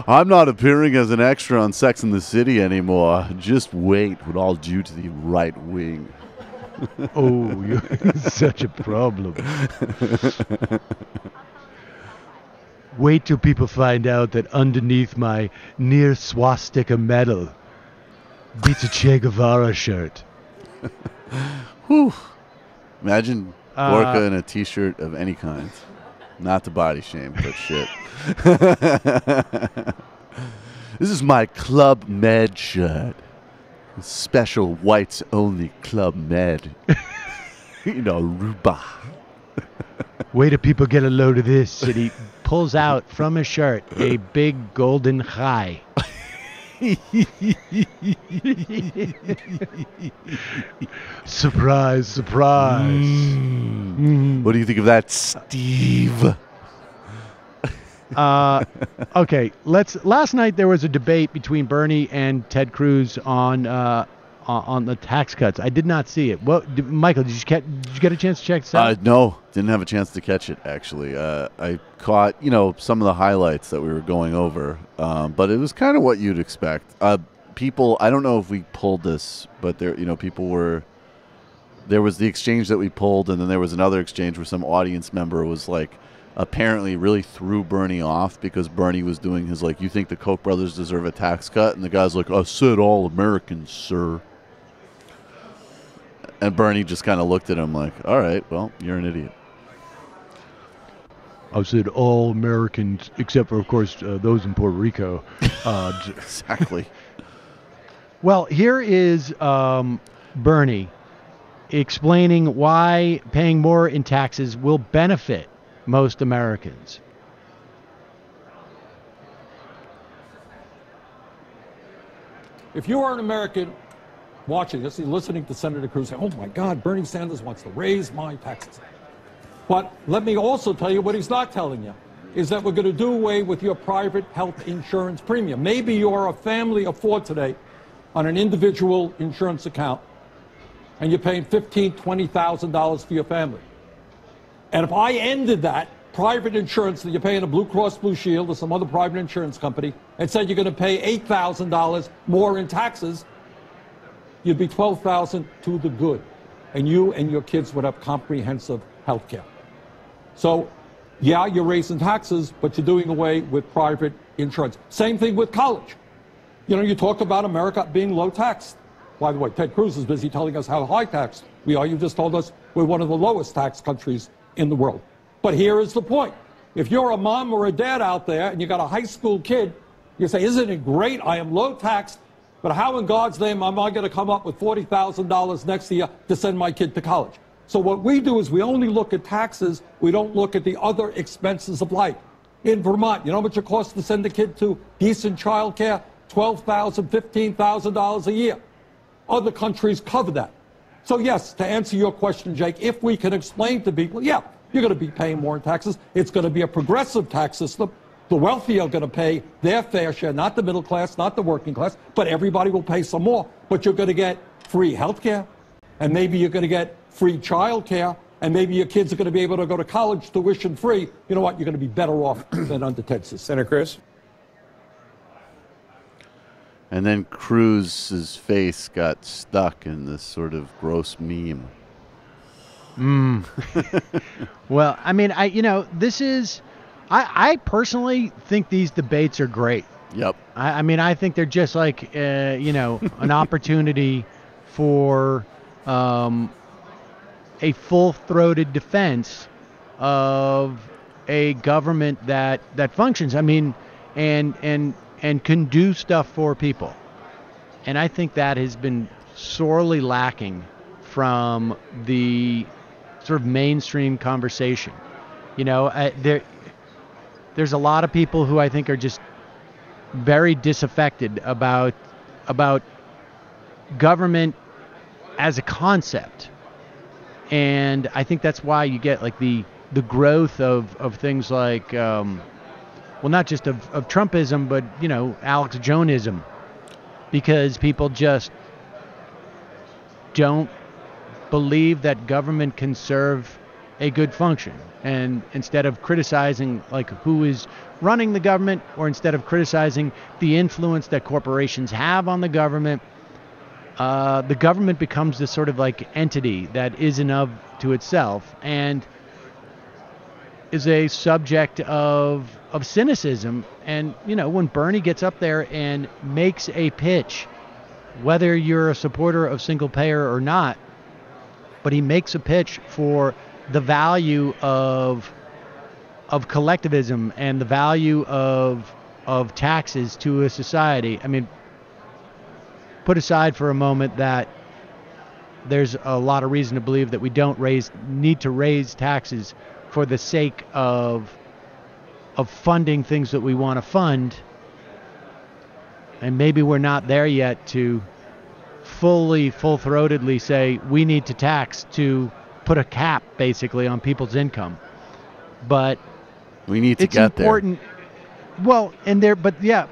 I'm not appearing as an extra on Sex and the City anymore. Just wait what I'll do to the right wing. Oh, you're such a problem. Wait till people find out that underneath my near swastika medal beats a Che Guevara shirt. Whew. Imagine Gorka in a t-shirt of any kind. Not to body shame, but shit. This is my Club Med shirt. Special whites only Club Med. Aruba. Wait till people get a load of this. And he pulls out from his shirt a big golden chai. Surprise, surprise. What do you think of that, Steve? Okay, last night there was a debate between Bernie and Ted Cruz on the tax cuts. I did not see it. Michael, did you get a chance to check this out? No, didn't have a chance to catch it, actually. I caught, some of the highlights that we were going over, but it was kind of what you'd expect. People, I don't know if we pulled this, but there was the exchange that we pulled, and then there was another exchange where some audience member was like, apparently really threw Bernie off because Bernie was doing his, you think the Koch brothers deserve a tax cut? And the guy's like, I said all Americans, sir. And Bernie just kind of looked at him like, all right, well, you're an idiot. I said all Americans, except for, of course, those in Puerto Rico. Exactly. Well, here is Bernie explaining why paying more in taxes will benefit most Americans. If you are an American watching this and listening to Senator Cruz say, oh my God, Bernie Sanders wants to raise my taxes. But let me also tell you what he's not telling you, is that we're going to do away with your private health insurance premium. Maybe you're a family of four today on an individual insurance account, and you're paying $15,000, $20,000 for your family. And if I ended that private insurance that you're paying a Blue Cross Blue Shield or some other private insurance company and said you're going to pay $8,000 more in taxes, you'd be $12,000 to the good. And you and your kids would have comprehensive health care. So, yeah, you're raising taxes, but you're doing away with private insurance. Same thing with college. You talk about America being low taxed. By the way, Ted Cruz is busy telling us how high taxed we are. You just told us we're one of the lowest tax countries in the world. But here is the point. If you're a mom or a dad out there and you got a high school kid, you say, isn't it great? I am low taxed, but how in God's name am I going to come up with $40,000 next year to send my kid to college? So what we do is we only look at taxes. We don't look at the other expenses of life. In Vermont, you know how much it costs to send a kid to decent child care? $12,000, $15,000 a year. Other countries cover that. So yes, to answer your question, Jake, if we can explain to people, yeah, you're going to be paying more in taxes. It's going to be a progressive tax system. The wealthy are going to pay their fair share, not the middle class, not the working class, but everybody will pay some more. But you're going to get free health care, and maybe you're going to get free child care, and maybe your kids are going to be able to go to college tuition free. You know what? You're going to be better off than under Ted system. Senator Cruz? And then Cruz's face got stuck in this sort of gross meme. Well, I mean, I personally think these debates are great. Yep. I mean, I think they're just like, an opportunity for a full-throated defense of a government that functions. I mean, and can do stuff for people. And I think that has been sorely lacking from the sort of mainstream conversation. There's a lot of people who I think are just very disaffected about government as a concept. And I think that's why you get like the growth of things like, well, not just of Trumpism, but, Alex Jonesism, because people just don't believe that government can serve a good function. And instead of criticizing like who is running the government, or instead of criticizing the influence that corporations have on the government becomes this sort of like entity that isn't of to itself and is a subject of cynicism. And, when Bernie gets up there and makes a pitch, whether you're a supporter of single payer or not, but he makes a pitch for the value of collectivism and the value of taxes to a society. I mean, put aside for a moment that there's a lot of reason to believe that we don't need to raise taxes for the sake of funding things that we want to fund. And maybe we're not there yet to full-throatedly say we need to tax to put a cap basically on people's income. But we need to it's get important. there. Well,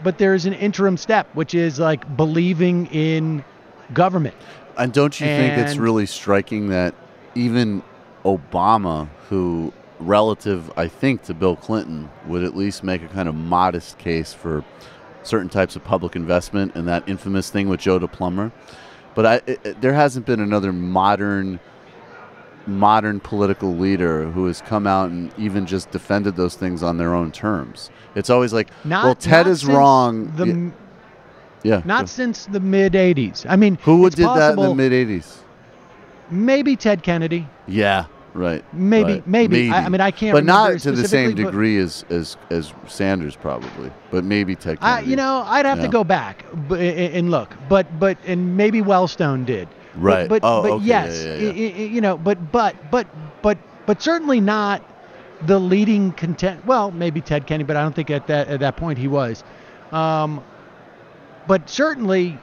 but there's an interim step, which is like believing in government. And don't you think it's really striking that even Obama, who relative, I think, to Bill Clinton, would at least make a kind of modest case for certain types of public investment, and that infamous thing with Joe DePlummer. But there hasn't been another modern political leader who has come out and even just defended those things on their own terms. It's always like, Ted is wrong. Not since the mid-'80s. I mean, who did that in the mid-'80s? Maybe Ted Kennedy. Yeah, right. Maybe. I mean, I can't. But remember not to the same degree as Sanders, probably. But maybe Ted Kennedy. I'd have to go back and look. But maybe Wellstone did. Right. But okay. Yes, but certainly not the leading content. Well, maybe Ted Kennedy, but I don't think at that point he was. But certainly,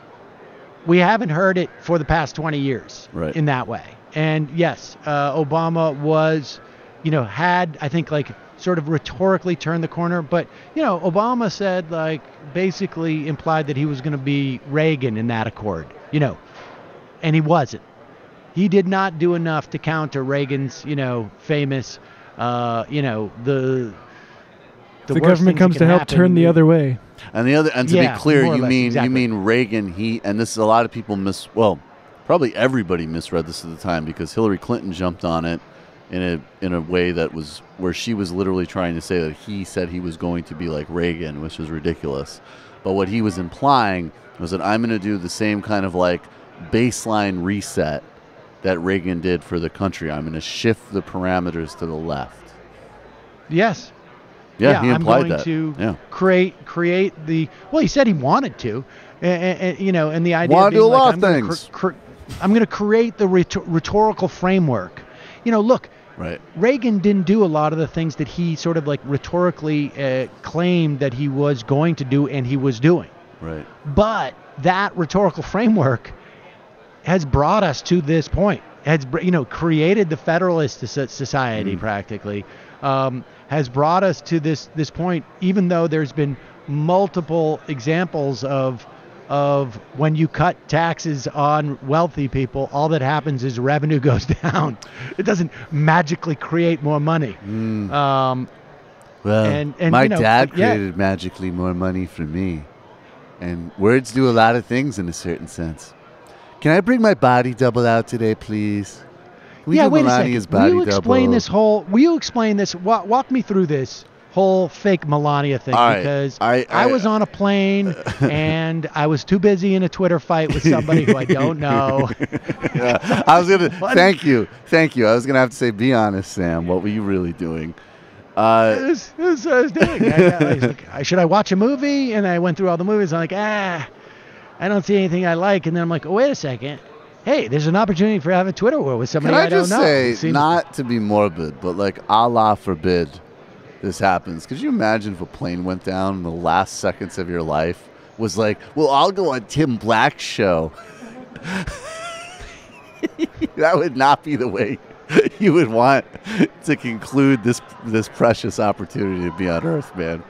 we haven't heard it for the past 20 years in that way. And yes, Obama was, had, I think, like sort of rhetorically turned the corner. But, Obama said, like, basically implied that he was going to be Reagan in that accord, and he wasn't. He did not do enough to counter Reagan's, famous, the government comes to help turn the other way. And to be clear, you mean Reagan. And this is a lot of people probably everybody misread this at the time, because Hillary Clinton jumped on it in a way that was where she was literally trying to say that he said he was going to be like Reagan, which was ridiculous. But what he was implying was that I'm going to do the same kind of like baseline reset that Reagan did for the country. I'm going to shift the parameters to the left. Yes. Yeah, he implied that. I'm going to create the. Well, he said he wanted to, and the idea wanted to do a lot of things. I'm going to create the rhetorical framework. Look, right. Reagan didn't do a lot of the things that he sort of like rhetorically claimed that he was going to do, and he was doing. Right. But that rhetorical framework has brought us to this point. Has created the Federalist Society practically. Has brought us to this point, even though there's been multiple examples of when you cut taxes on wealthy people, all that happens is revenue goes down. It doesn't magically create more money. Well, and my dad created magically more money for me. And words do a lot of things in a certain sense. Can I bring my body double out today, please? Wait a second. Will you explain this? Walk me through this whole fake Melania thing, because I was on a plane and I was too busy in a Twitter fight with somebody who I don't know. I was gonna thank you. I was gonna have to say, be honest, Sam. What were you really doing? This is what I was doing. I was like, should I watch a movie? And I went through all the movies. I'm like, I don't see anything I like. And then I'm like, oh, wait a second. Hey, there's an opportunity for having a Twitter war with somebody I don't know. Can I just say, not to be morbid, but like Allah forbid this happens. Could you imagine if a plane went down in the last seconds of your life was like, well, I'll go on Tim Black's show. That would not be the way you would want to conclude this precious opportunity to be on Earth, man.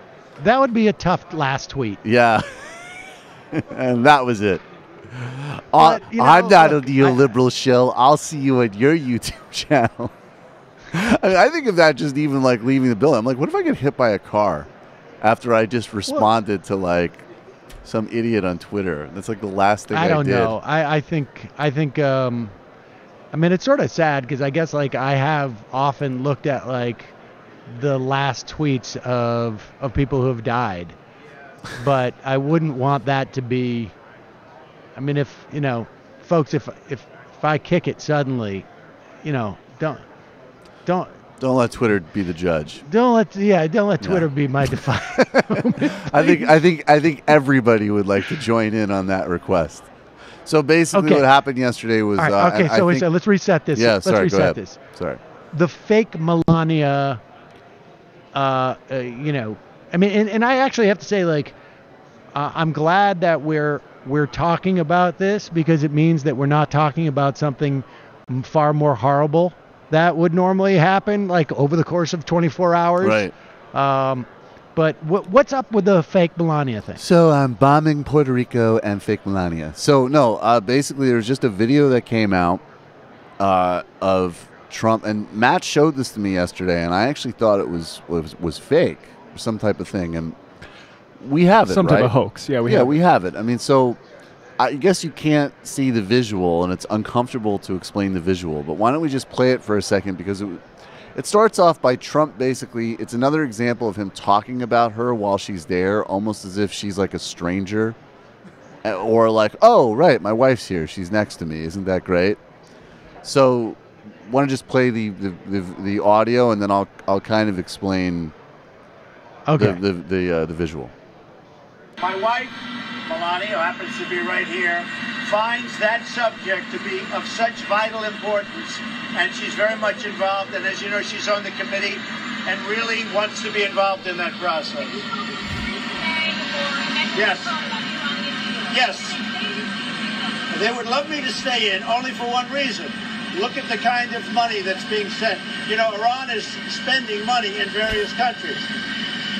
That would be a tough last tweet. Yeah. And that was it. But, I'm not a neoliberal shill. I'll see you at your YouTube channel. I think of that just even like leaving the building. I'm like, what if I get hit by a car after I just responded to like some idiot on Twitter? That's like the last thing I did. I don't know. I think I mean, it's sort of sad because I guess like I have often looked at like the last tweets of people who have died, but I wouldn't want that to be. I mean, if folks, if I kick it suddenly, don't let Twitter be the judge. Don't let Twitter be my defining moment. I think everybody would like to join in on that request. So basically, what happened yesterday was. All right, so let's reset this. Yeah, let's reset this. Sorry. The fake Melania. I mean, and I actually have to say, like, I'm glad that we're talking about this because it means that we're not talking about something far more horrible that would normally happen, like over the course of 24 hours. Right. But what's up with the fake Melania thing? So I'm bombing Puerto Rico and fake Melania. So no, basically there's just a video that came out of Trump, and Matt showed this to me yesterday, and I actually thought it was fake or some type of thing, and we have it, some type of hoax. Yeah, we have it. I mean, so I guess you can't see the visual, and it's uncomfortable to explain the visual, but why don't we just play it for a second, because it starts off by Trump basically, it's another example of him talking about her while she's there, almost as if she's like a stranger, or like, oh, right, my wife's here, she's next to me, isn't that great? So want to just play the audio, and then I'll kind of explain the visual. My wife, Melania, who happens to be right here, finds that subject to be of such vital importance, and she's very much involved, and as you know, she's on the committee and really wants to be involved in that process. Yes. Yes. They would love me to stay in, only for one reason. Look at the kind of money that's being sent. Iran is spending money in various countries.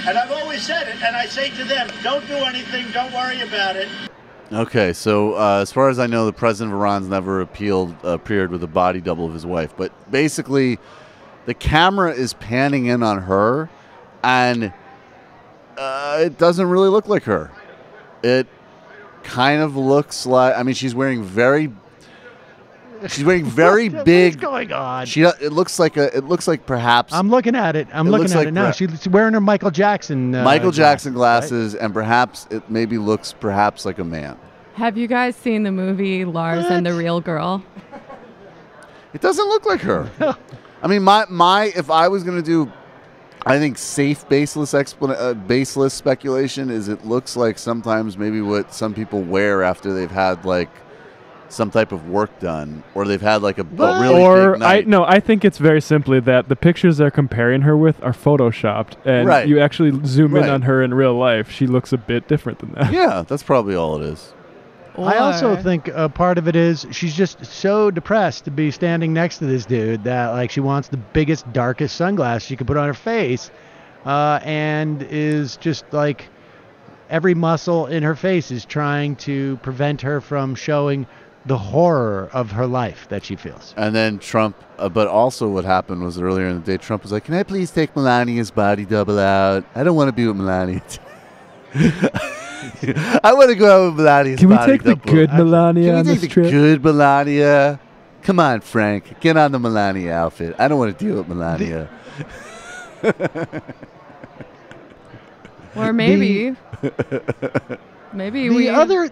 And I've always said it, and I say to them, don't do anything, don't worry about it. Okay, so as far as I know, the president of Iran's never appeared with a body double of his wife. But basically, the camera is panning in on her, and it doesn't really look like her. It kind of looks like, I mean, she's wearing very big. What's going on? It looks like perhaps. I'm looking at it. I'm looking at it now. She's wearing her Michael Jackson. Jackson glasses, right? And perhaps it maybe looks perhaps like a man. Have you guys seen the movie Lars and the Real Girl? It doesn't look like her. I mean, my if I was going to do, I think safe baseless speculation is it looks like sometimes maybe what some people wear after they've had like some type of work done, or they've had like a really big night. I think it's very simply that the pictures they're comparing her with are photoshopped, and you actually zoom in on her in real life, she looks a bit different than that. Yeah, that's probably all it is. I also think part of it is she's just so depressed to be standing next to this dude that like she wants the biggest, darkest sunglasses she can put on her face, and is just like every muscle in her face is trying to prevent her from showing the horror of her life that she feels. And then Trump, but also what happened was earlier in the day, Trump was like, can I please take Melania's body double out? I don't want to be with Melania. I want to go out with Melania's body double. Can we take the good Melania on this trip? Can we take the good Melania? Come on, Frank. Get on the Melania outfit. I don't want to deal with Melania. Or maybe... Maybe the other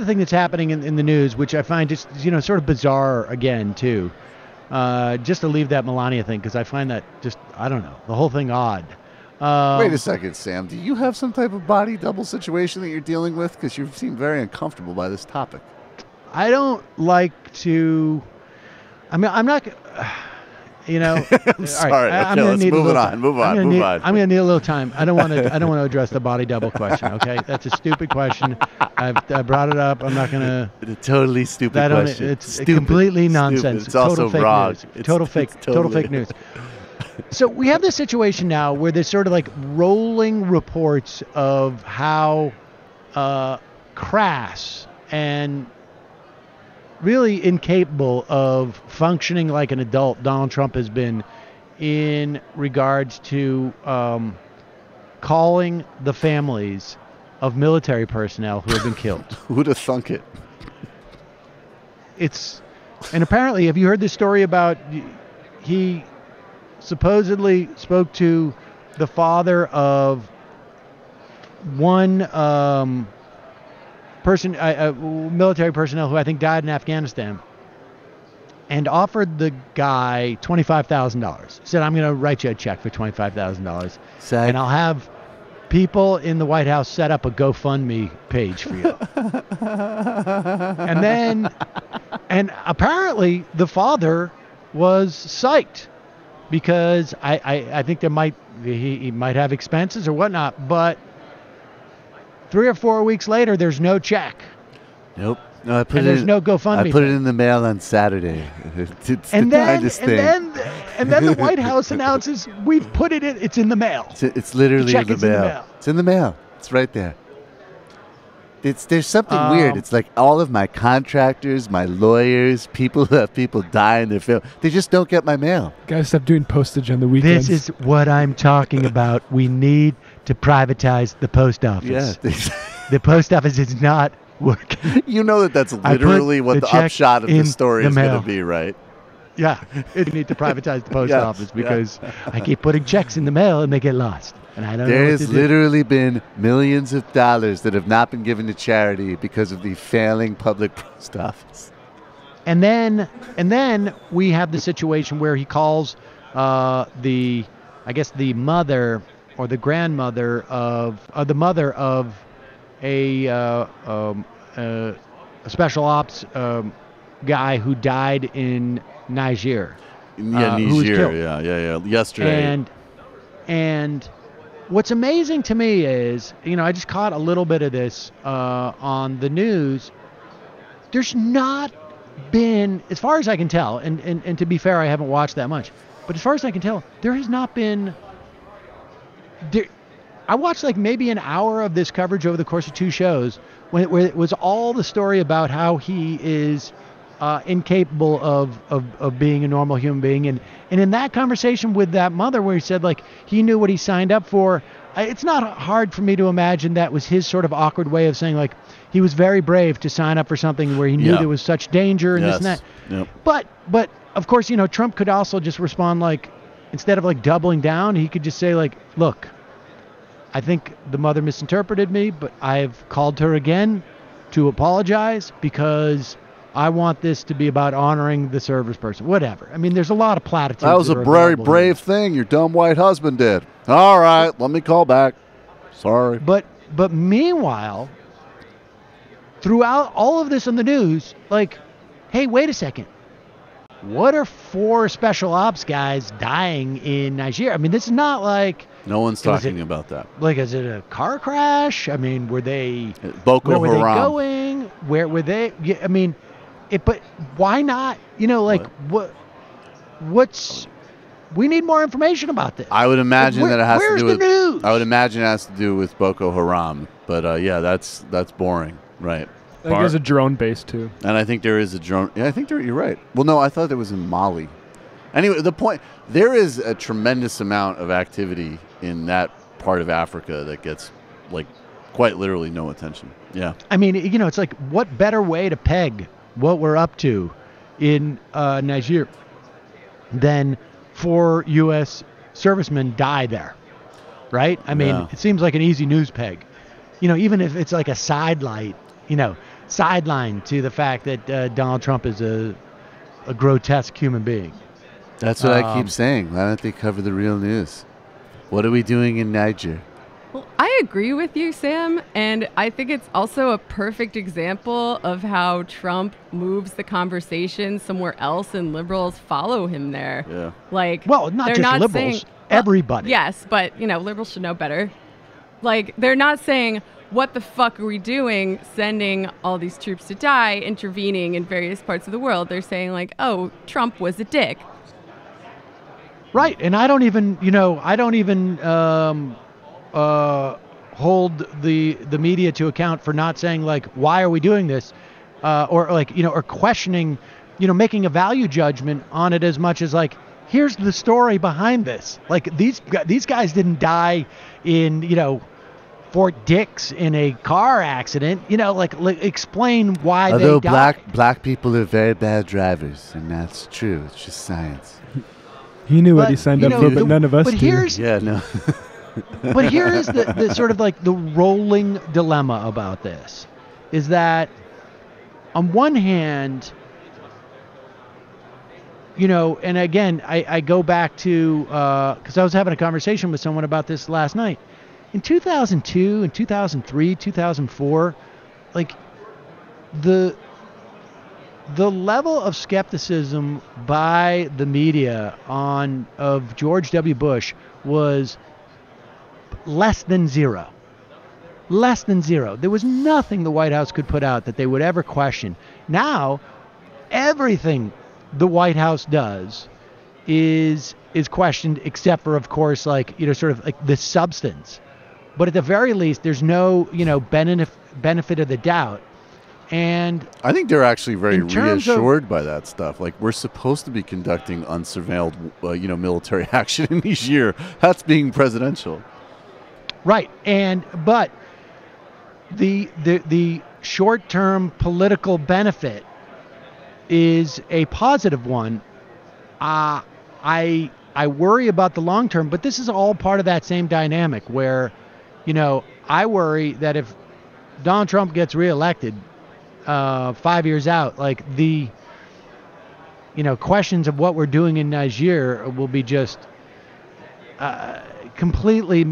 thing that's happening in the news, which I find just sort of bizarre again too, just to leave that Melania thing because I find that just I don't know the whole thing odd. Wait a second, Sam. Do you have some type of body double situation that you're dealing with? Because you seem very uncomfortable by this topic. I don't like to. I mean, I'm not. I'm sorry. Okay, let's move on. Move on. I'm going to need a little time. I don't want to address the body double question. Okay, that's a stupid question. I brought it up. I'm not going to. It's a totally stupid question. It's completely nonsense. It's also fake wrong. News. Total fake news. So we have this situation now where there's sort of like rolling reports of how crass and really incapable of functioning like an adult Donald Trump has been in regards to calling the families of military personnel who have been killed. Who'd have thunk it? And apparently, have you heard this story about he supposedly spoke to the father of one military personnel who I think died in Afghanistan, and offered the guy $25,000. Said, "I'm going to write you a check for $25,000, and I'll have people in the White House set up a GoFundMe page for you." and apparently the father was psyched because I think he might have expenses or whatnot, but 3 or 4 weeks later, there's no check. Nope. No, there's no GoFundMe. I put it in the mail on Saturday. It's the kindest thing. And then the White House announces, we've put it in. It's in the mail. It's literally in the mail. It's in the mail. It's right there. There's something weird. It's like all of my contractors, my lawyers, people who have people die in their film, they just don't get my mail. Guys, stop doing postage on the weekends. This is what I'm talking about. We need to privatize the post office. Yeah. The post office is not working. You know that's literally what the upshot of the story is going to be, right? Yeah. You need to privatize the post office because I keep putting checks in the mail and they get lost. And I don't know what to do. There's literally been millions of dollars that have not been given to charity because of the failing public post office. And then we have the situation where he calls the mother or the grandmother of the mother of a special ops guy who died in Niger. Niger. Yeah. Yesterday. And what's amazing to me is, I just caught a little bit of this on the news. There's not been, as far as I can tell, and to be fair, I haven't watched that much, but as far as I can tell, there has not been. I watched like maybe an hour of this coverage over the course of 2 shows where it was all the story about how he is incapable of being a normal human being. And in that conversation with that mother where he said like he knew what he signed up for, it's not hard for me to imagine that was his sort of awkward way of saying like he was very brave to sign up for something where he knew there was such danger and this and that. Yep. But of course, Trump could also just respond like, instead of like doubling down, he could just say like, look, I think the mother misinterpreted me, but I've called her again to apologize because I want this to be about honoring the service person. Whatever. I mean, there's a lot of platitudes. That was a very brave thing your dumb white husband did. All right, let me call back. Sorry. But meanwhile, throughout all of this in the news, like, hey, wait a second. What are 4 special ops guys dying in Nigeria? I mean, this is not like... No one's talking about that. Like, is it a car crash? I mean, were they... Boko Haram. Where were they going? Where were they... Yeah, I mean, but why not? What's... We need more information about this. I would imagine that it has to do with... news? I would imagine it has to do with Boko Haram. But, yeah, that's boring. Right. I think there's a drone base, too. And I think there is a drone. Yeah, I think you're right. Well, no, I thought it was in Mali. Anyway, the point, there is a tremendous amount of activity in that part of Africa that gets, like, quite literally no attention. Yeah. I mean, it's like, what better way to peg what we're up to in Niger than 4 U.S. servicemen die there, right? I mean, It seems like an easy news peg. Even if it's like a sidelight, sideline to the fact that Donald Trump is a grotesque human being. That's what I keep saying. Why don't they cover the real news? What are we doing in Niger? Well, I agree with you, Sam, and I think it's also a perfect example of how Trump moves the conversation somewhere else and liberals follow him there. Yeah. Like, well, not they're just not liberals, saying, everybody. Yes, but, liberals should know better. Like, they're not saying, what the fuck are we doing sending all these troops to die, intervening in various parts of the world? They're saying, like, oh, Trump was a dick. Right, and I don't even hold the media to account for not saying, like, why are we doing this, or questioning, making a value judgment on it as much as, like, here's the story behind this. Like, these guys didn't die in Fort Dix in a car accident. Explain why Although they died. black people are very bad drivers, and that's true. It's just science. He knew what he signed up for, but none of us but do. No. But here is the sort of like the rolling dilemma about this, is that on one hand, and again, I go back to, because I was having a conversation with someone about this last night. In 2002 and 2003, 2004, like the level of skepticism by the media of George W. Bush was less than zero. Less than zero. There was nothing the White House could put out that they would ever question. Now, everything the White House does is questioned, except for, of course, like, sort of like the substance. But at the very least, there's no, benefit of the doubt. And I think they're actually very reassured by that stuff. Like, we're supposed to be conducting unsurveilled, military action in Niger. That's being presidential. Right. But the short-term political benefit is a positive one. I worry about the long term, but this is all part of that same dynamic where, I worry that if Donald Trump gets reelected 5 years out, like the questions of what we're doing in Niger will be just completely,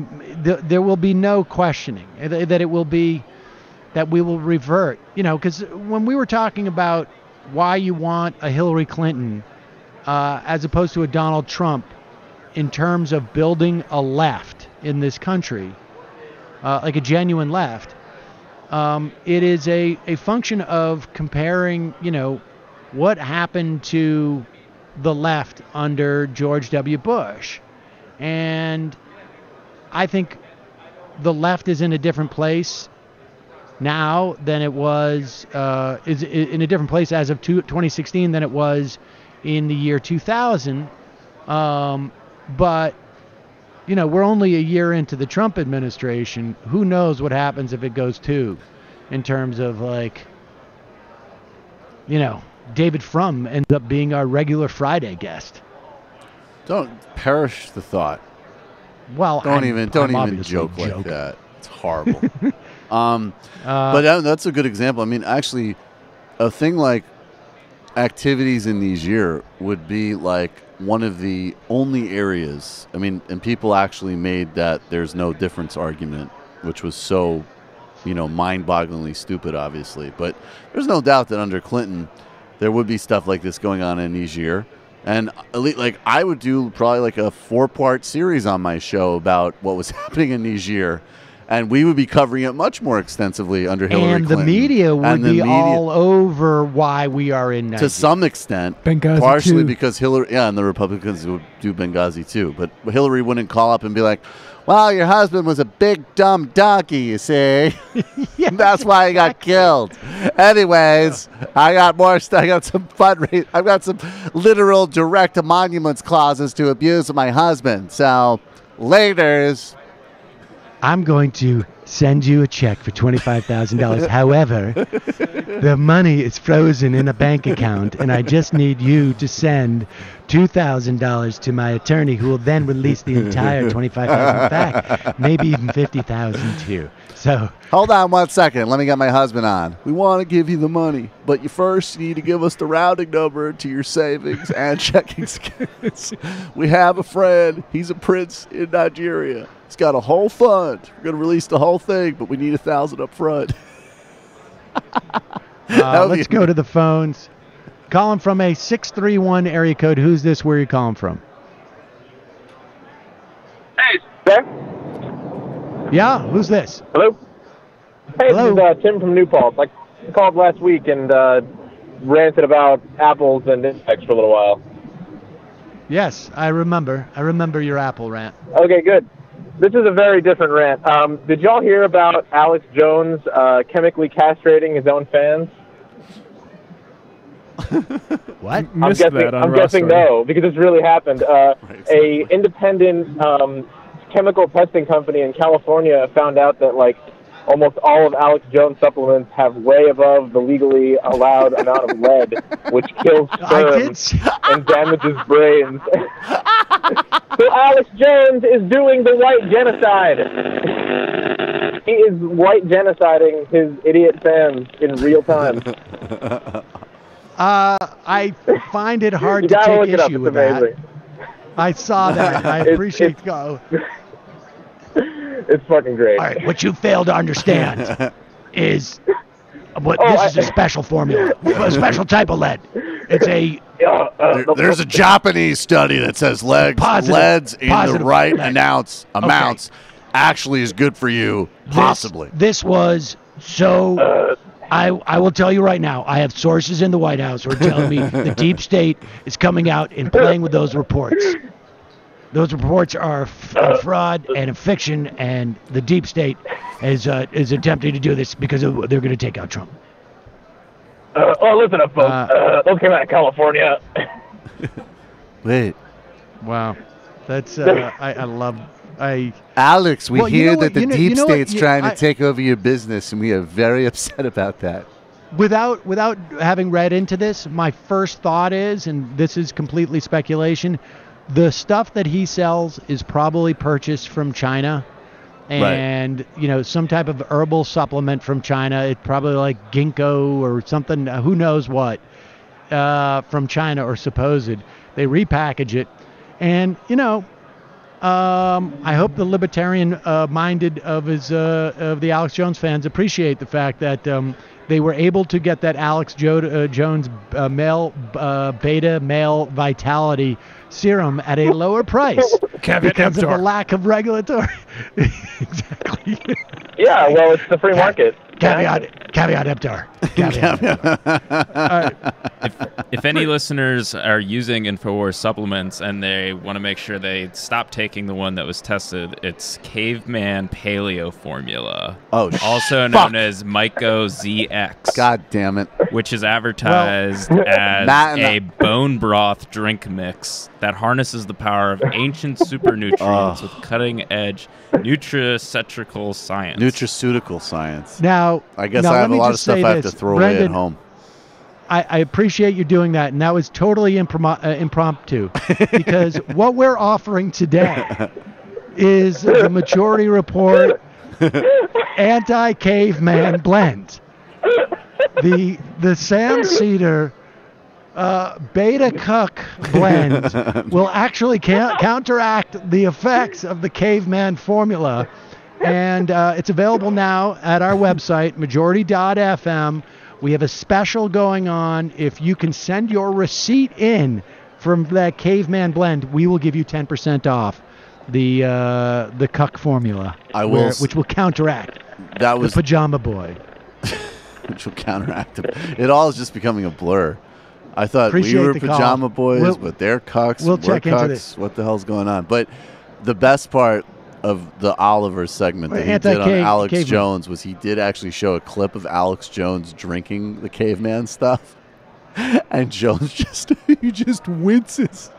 there will be no questioning that it will be, that we will revert, because when we were talking about why you want a Hillary Clinton as opposed to a Donald Trump in terms of building a left in this country, like a genuine left, it is a function of comparing, what happened to the left under George W. Bush. And I think the left is in a different place now than it was, is in a different place as of 2016 than it was in the year 2000. But, we're only a year into the Trump administration. Who knows what happens if it goes too, in terms of, like, David Frum ends up being our regular Friday guest. Don't perish the thought. Well, don't even joke like that. It's horrible. But that's a good example. I mean, actually, a thing like activities in Niger would be like one of the only areas. I mean, and people actually made that there's no difference argument, which was so, mind-bogglingly stupid, obviously. But there's no doubt that under Clinton, there would be stuff like this going on in Niger. And like, I would do probably like a 4-part series on my show about what was happening in Niger, and we would be covering it much more extensively under Hillary Clinton. And the media would be all over why we are in Niger. To some extent, Benghazi partially too. Because Hillary, and the Republicans would do Benghazi too, but Hillary wouldn't call up and be like, well, your husband was a big dumb donkey, you see. Yeah, that's why he got killed. Anyways, I got more stuff. I got some fundraising. I've got some literal direct emoluments clauses to abuse my husband. So, laters. I'm going to send you a check for $25,000. However, the money is frozen in a bank account, and I just need you to send $2,000 to my attorney, who will then release the entire $25,000 back, maybe even $50,000 too. So hold on 1 second. Let me get my husband on. We want to give you the money, but you first need to give us the routing number to your savings and checking accounts. We have a friend. He's a prince in Nigeria. He's got a whole fund. We're going to release the whole thing, but we need 1,000 up front. Let's go to the phones. Calling from a 631 area code. Who's this? Where are you calling from? Hey, Ben. Yeah, who's this? Hello. Hey, Hello? This is Tim from New Paltz. I called last week and ranted about apples and insects for a little while. Yes, I remember. I remember your Apple rant. Okay, good. This is a very different rant. Did y'all hear about Alex Jones chemically castrating his own fans? What? I'm guessing no, because it's really happened. A independent chemical testing company in California found out that almost all of Alex Jones supplements have way above the legally allowed amount of lead, which kills sperm and damages brains. So Alex Jones is doing the white genocide. He is white genociding his idiot fans in real time. I find it hard You to gotta take look it up. issue It's with amazing. that. I saw that. I appreciate It's fucking great. All right, what you fail to understand is this is a special formula, a special type of lead. It's a There's a Japanese study that says leads in the right amounts actually is good for you, possibly. This was so... I will tell you right now, I have sources in the White House who are telling me the deep state is coming out and playing with those reports. Those reports are a fraud and a fiction, and the deep state is attempting to do this because they're going to take out Trump. Listen up, folks. Those came out of California. Wait. Wow. That's, I love... Alex, we hear that the deep state's trying to I- take over your business, and we are very upset about that. Without having read into this, my first thought is, and this is completely speculation, the stuff that he sells is probably purchased from China, and some type of herbal supplement from China. It's probably like ginkgo or something. Who knows what from China or supposed. They repackage it, and I hope the libertarian minded of the Alex Jones fans appreciate the fact that they were able to get that Alex Jones beta male vitality serum at a lower price because of the lack of regulatory. Exactly. Yeah, well, it's the free market. Caveat emptor. If any listeners are using InfoWars supplements and they want to make sure they stop taking the one that was tested, it's Caveman Paleo Formula. Also known as Myco ZX. God damn it. Which is advertised as a bone broth drink mix that harnesses the power of ancient super nutrients with cutting-edge nutraceutical science. Nutraceutical science. Now, I guess I have a lot of stuff I have to throw away at home. I appreciate you doing that, and that was totally impromptu because what we're offering today is the Maturity Report Anti-Caveman Blend. The Sam Seder Beta Cuck blend will actually counteract the effects of the caveman formula, and it's available now at our website, majority.fm. We have a special going on. If you can send your receipt in from that caveman blend, we will give you 10% off the Cuck formula, which will counteract the Pajama Boy. Which will counteract it. It all is just becoming a blur. I thought Appreciate we were the Pajama call. Boys, but they're cucks. We'll we're check into cucks. this. What the hell's going on? But the best part of the Oliver segment that he did on Alex Caveman. Jones was he did actually show a clip of Alex Jones drinking the caveman stuff. And Jones just winces.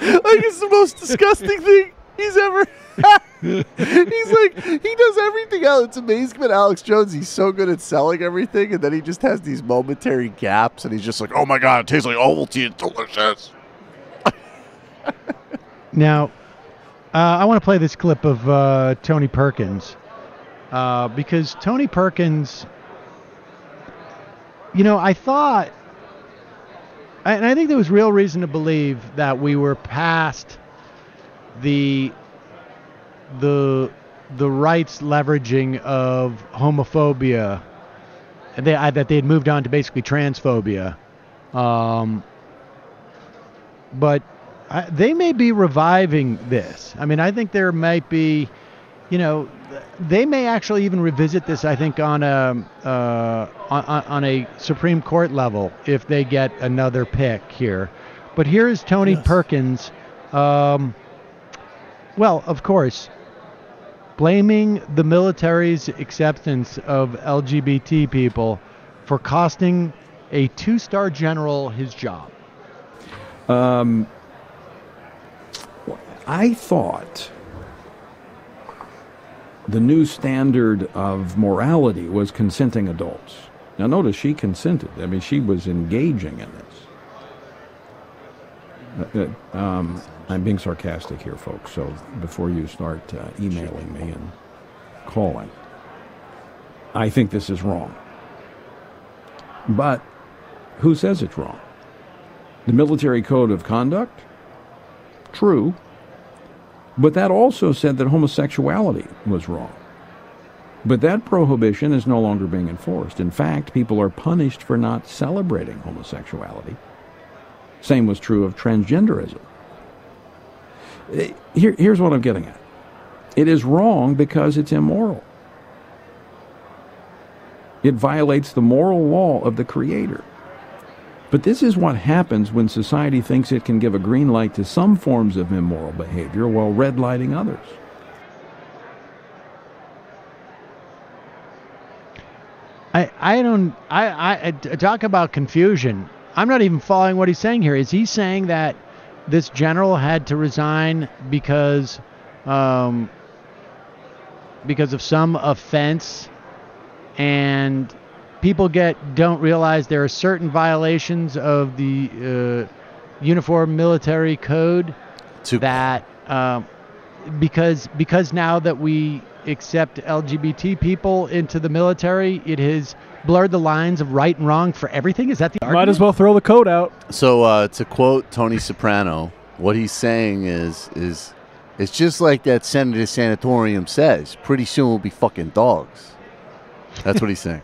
Like it's the most disgusting thing he's ever He's like, he does everything else. It's amazing about Alex Jones. He's so good at selling everything, and then he just has these momentary gaps, and he's just like, oh my God, it tastes like Ovaltine. Delicious. Now, I want to play this clip of Tony Perkins because Tony Perkins, I thought, and I think there was real reason to believe that we were past the the rights leveraging of homophobia, that they had moved on to basically transphobia. But they may be reviving this. I mean, I think there might be, they may actually even revisit this. I think on a Supreme Court level if they get another pick here. But here's Tony Perkins. Well, of course, blaming the military's acceptance of LGBT people for costing a 2-star general his job. I thought the new standard of morality was consenting adults. Now notice she consented. I mean, she was engaging in this. I'm being sarcastic here, folks, so before you start emailing me and calling, I think this is wrong. But who says it's wrong? The military code of conduct? True. But that also said that homosexuality was wrong. But that prohibition is no longer being enforced. In fact, people are punished for not celebrating homosexuality. Same was true of transgenderism. Here's what I'm getting at. It is wrong because it's immoral. It violates the moral law of the Creator. But this is what happens when society thinks it can give a green light to some forms of immoral behavior while red lighting others. I talk about confusion. I'm not even following what he's saying here. Is he saying that this general had to resign because of some offense, and people don't realize there are certain violations of the Uniform Military Code that because now that we accept LGBT people into the military, it has blurred the lines of right and wrong for everything? Is that the argument? Might as well throw the code out. So to quote Tony Soprano, what he's saying is it's just like that Senator Sanatorium says, pretty soon we'll be fucking dogs. That's what he's saying.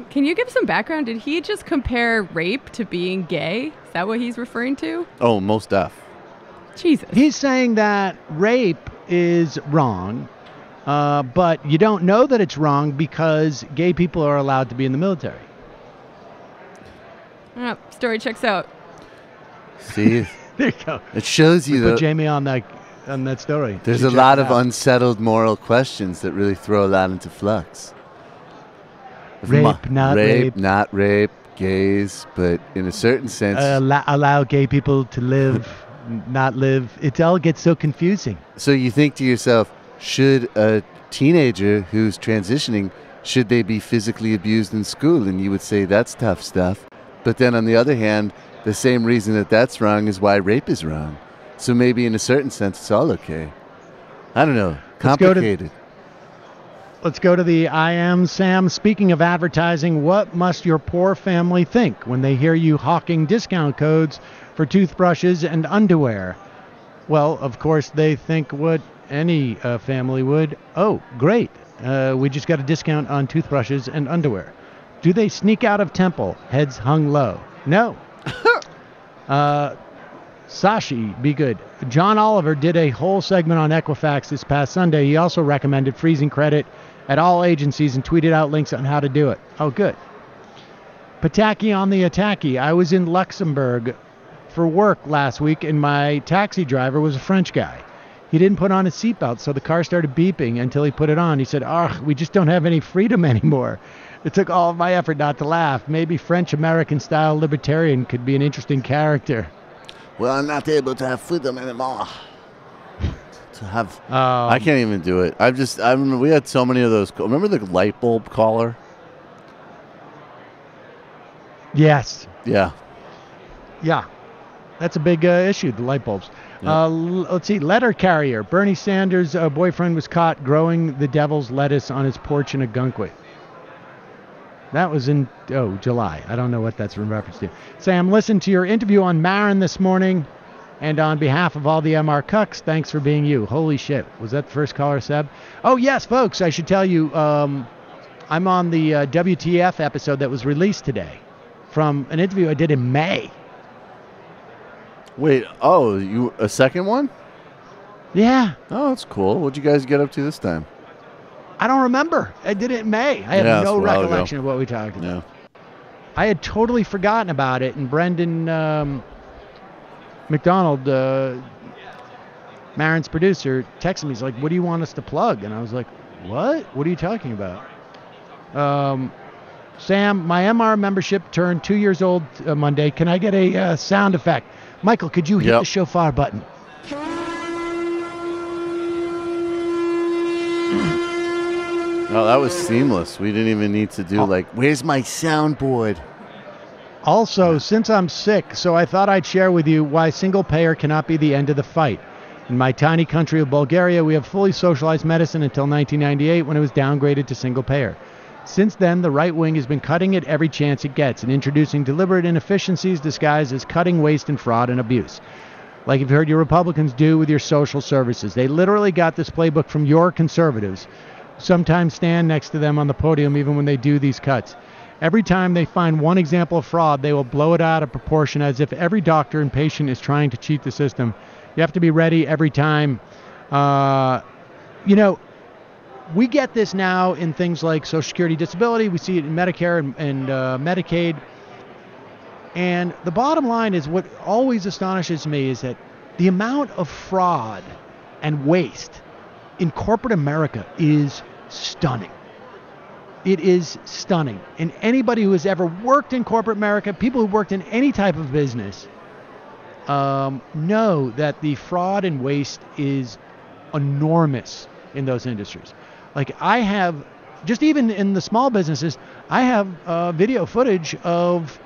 Can you give some background? Did he just compare rape to being gay? Is that what he's referring to? Oh, most deaf. Jesus. He's saying that rape is wrong, but you don't know that it's wrong because gay people are allowed to be in the military. Oh, story checks out. See? There you go. It shows you put Jamie on that story. There's a lot of unsettled moral questions that really throw a lot into flux. Rape, not rape. Not rape, gays, but in a certain sense... allow gay people to live, not live. It all gets so confusing. So you think to yourself, should a teenager who's transitioning, should they be physically abused in school? And you would say that's tough stuff. But then on the other hand, the same reason that that's wrong is why rape is wrong. So maybe in a certain sense, it's all okay. I don't know. Complicated. Let's go to the I Am Sam. Speaking of advertising, what must your poor family think when they hear you hawking discount codes for toothbrushes and underwear? Well, of course, they think what any family would. Oh, great. We just got a discount on toothbrushes and underwear. Do they sneak out of temple, heads hung low? No. Sashi, be good. John Oliver did a whole segment on Equifax this past Sunday. He also recommended freezing credit at all agencies and tweeted out links on how to do it. Oh, good. Pataki on the attacky. I was in Luxembourg for work last week, and my taxi driver was a French guy. He didn't put on his seatbelt, so the car started beeping until he put it on. He said, we just don't have any freedom anymore. It took all of my effort not to laugh. Maybe French-American-style libertarian could be an interesting character. Well, I'm not able to have freedom anymore. I can't even do it. I remember we had so many of those. Remember the light bulb caller? Yes. Yeah. Yeah. That's a big issue, the light bulbs. Yep. Let's see. Letter carrier. Bernie Sanders' boyfriend was caught growing the devil's lettuce on his porch in Ogunquit. That was in, July. I don't know what that's in reference to. Sam, listen to your interview on Marin this morning. And on behalf of all the MR cucks, thanks for being you. Holy shit. Was that the first caller, Seb? Oh, yes, folks, I should tell you, I'm on the WTF episode that was released today from an interview I did in May. Wait, you a second one? Yeah. Oh, that's cool. What'd you guys get up to this time? I don't remember. I did it in May. I have no recollection of what we talked about. Yeah. I had totally forgotten about it, and Brendan McDonald, Marin's producer, texted me. He's like, what do you want us to plug? And I was like, what? What are you talking about? Sam, my MR membership turned 2 years old Monday. Can I get a sound effect? Michael, could you hit the shofar button? Oh, that was seamless. We didn't even need to do where's my soundboard? Also, since I'm sick, so I thought I'd share with you why single payer cannot be the end of the fight. In my tiny country of Bulgaria, we have fully socialized medicine until 1998 when it was downgraded to single payer. Since then, the right wing has been cutting it every chance it gets and introducing deliberate inefficiencies disguised as cutting waste and fraud and abuse. Like you've heard your Republicans do with your social services. They literally got this playbook from your conservatives. Sometimes stand next to them on the podium even when they do these cuts. Every time they find one example of fraud, they will blow it out of proportion as if every doctor and patient is trying to cheat the system. You have to be ready every time. We get this now in things like Social Security disability. We see it in Medicare and Medicaid. And the bottom line is what always astonishes me is that the amount of fraud and waste in corporate America is stunning. It is stunning. And anybody who has ever worked in corporate America, people who worked in any type of business, know that the fraud and waste is enormous in those industries. Like I have, just even in the small businesses, I have video footage of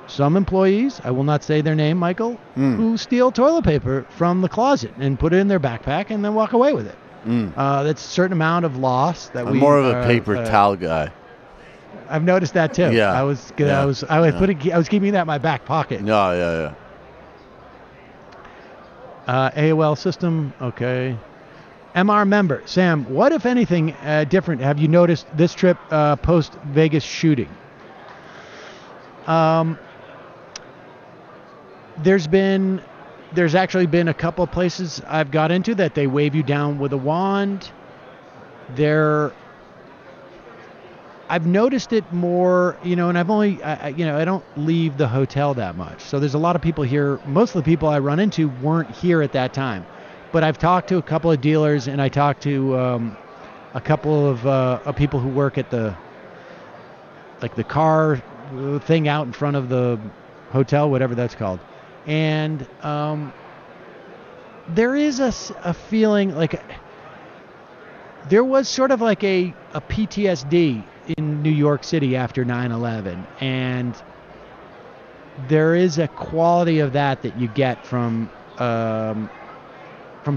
some employees, I will not say their name, Michael, who steal toilet paper from the closet and put it in their backpack and then walk away with it. That's a certain amount of loss that I'm more of a paper towel guy. I've noticed that too. Yeah. I was keeping that in my back pocket. Yeah. AOL system, okay. MR member, Sam, what if anything different have you noticed this trip post Vegas shooting? There's actually been a couple of places I've got into that they wave you down with a wand. I've noticed it more, and I've only, I don't leave the hotel that much. So there's a lot of people here. Most of the people I run into weren't here at that time. But I've talked to a couple of dealers, and I talked to a couple of people who work at the car thing out in front of the hotel, whatever that's called. And there is a feeling like there was sort of like a PTSD in New York City after 9/11, and there is a quality of that you get from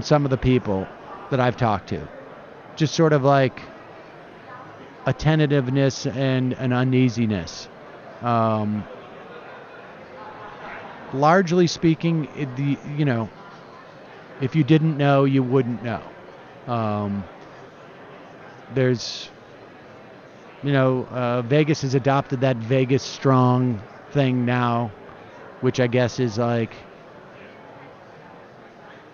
some of the people that I've talked to. Just sort of like a tentativeness and an uneasiness. Largely speaking, if you didn't know, you wouldn't know. There's, Vegas has adopted that Vegas strong thing now, which I guess is like,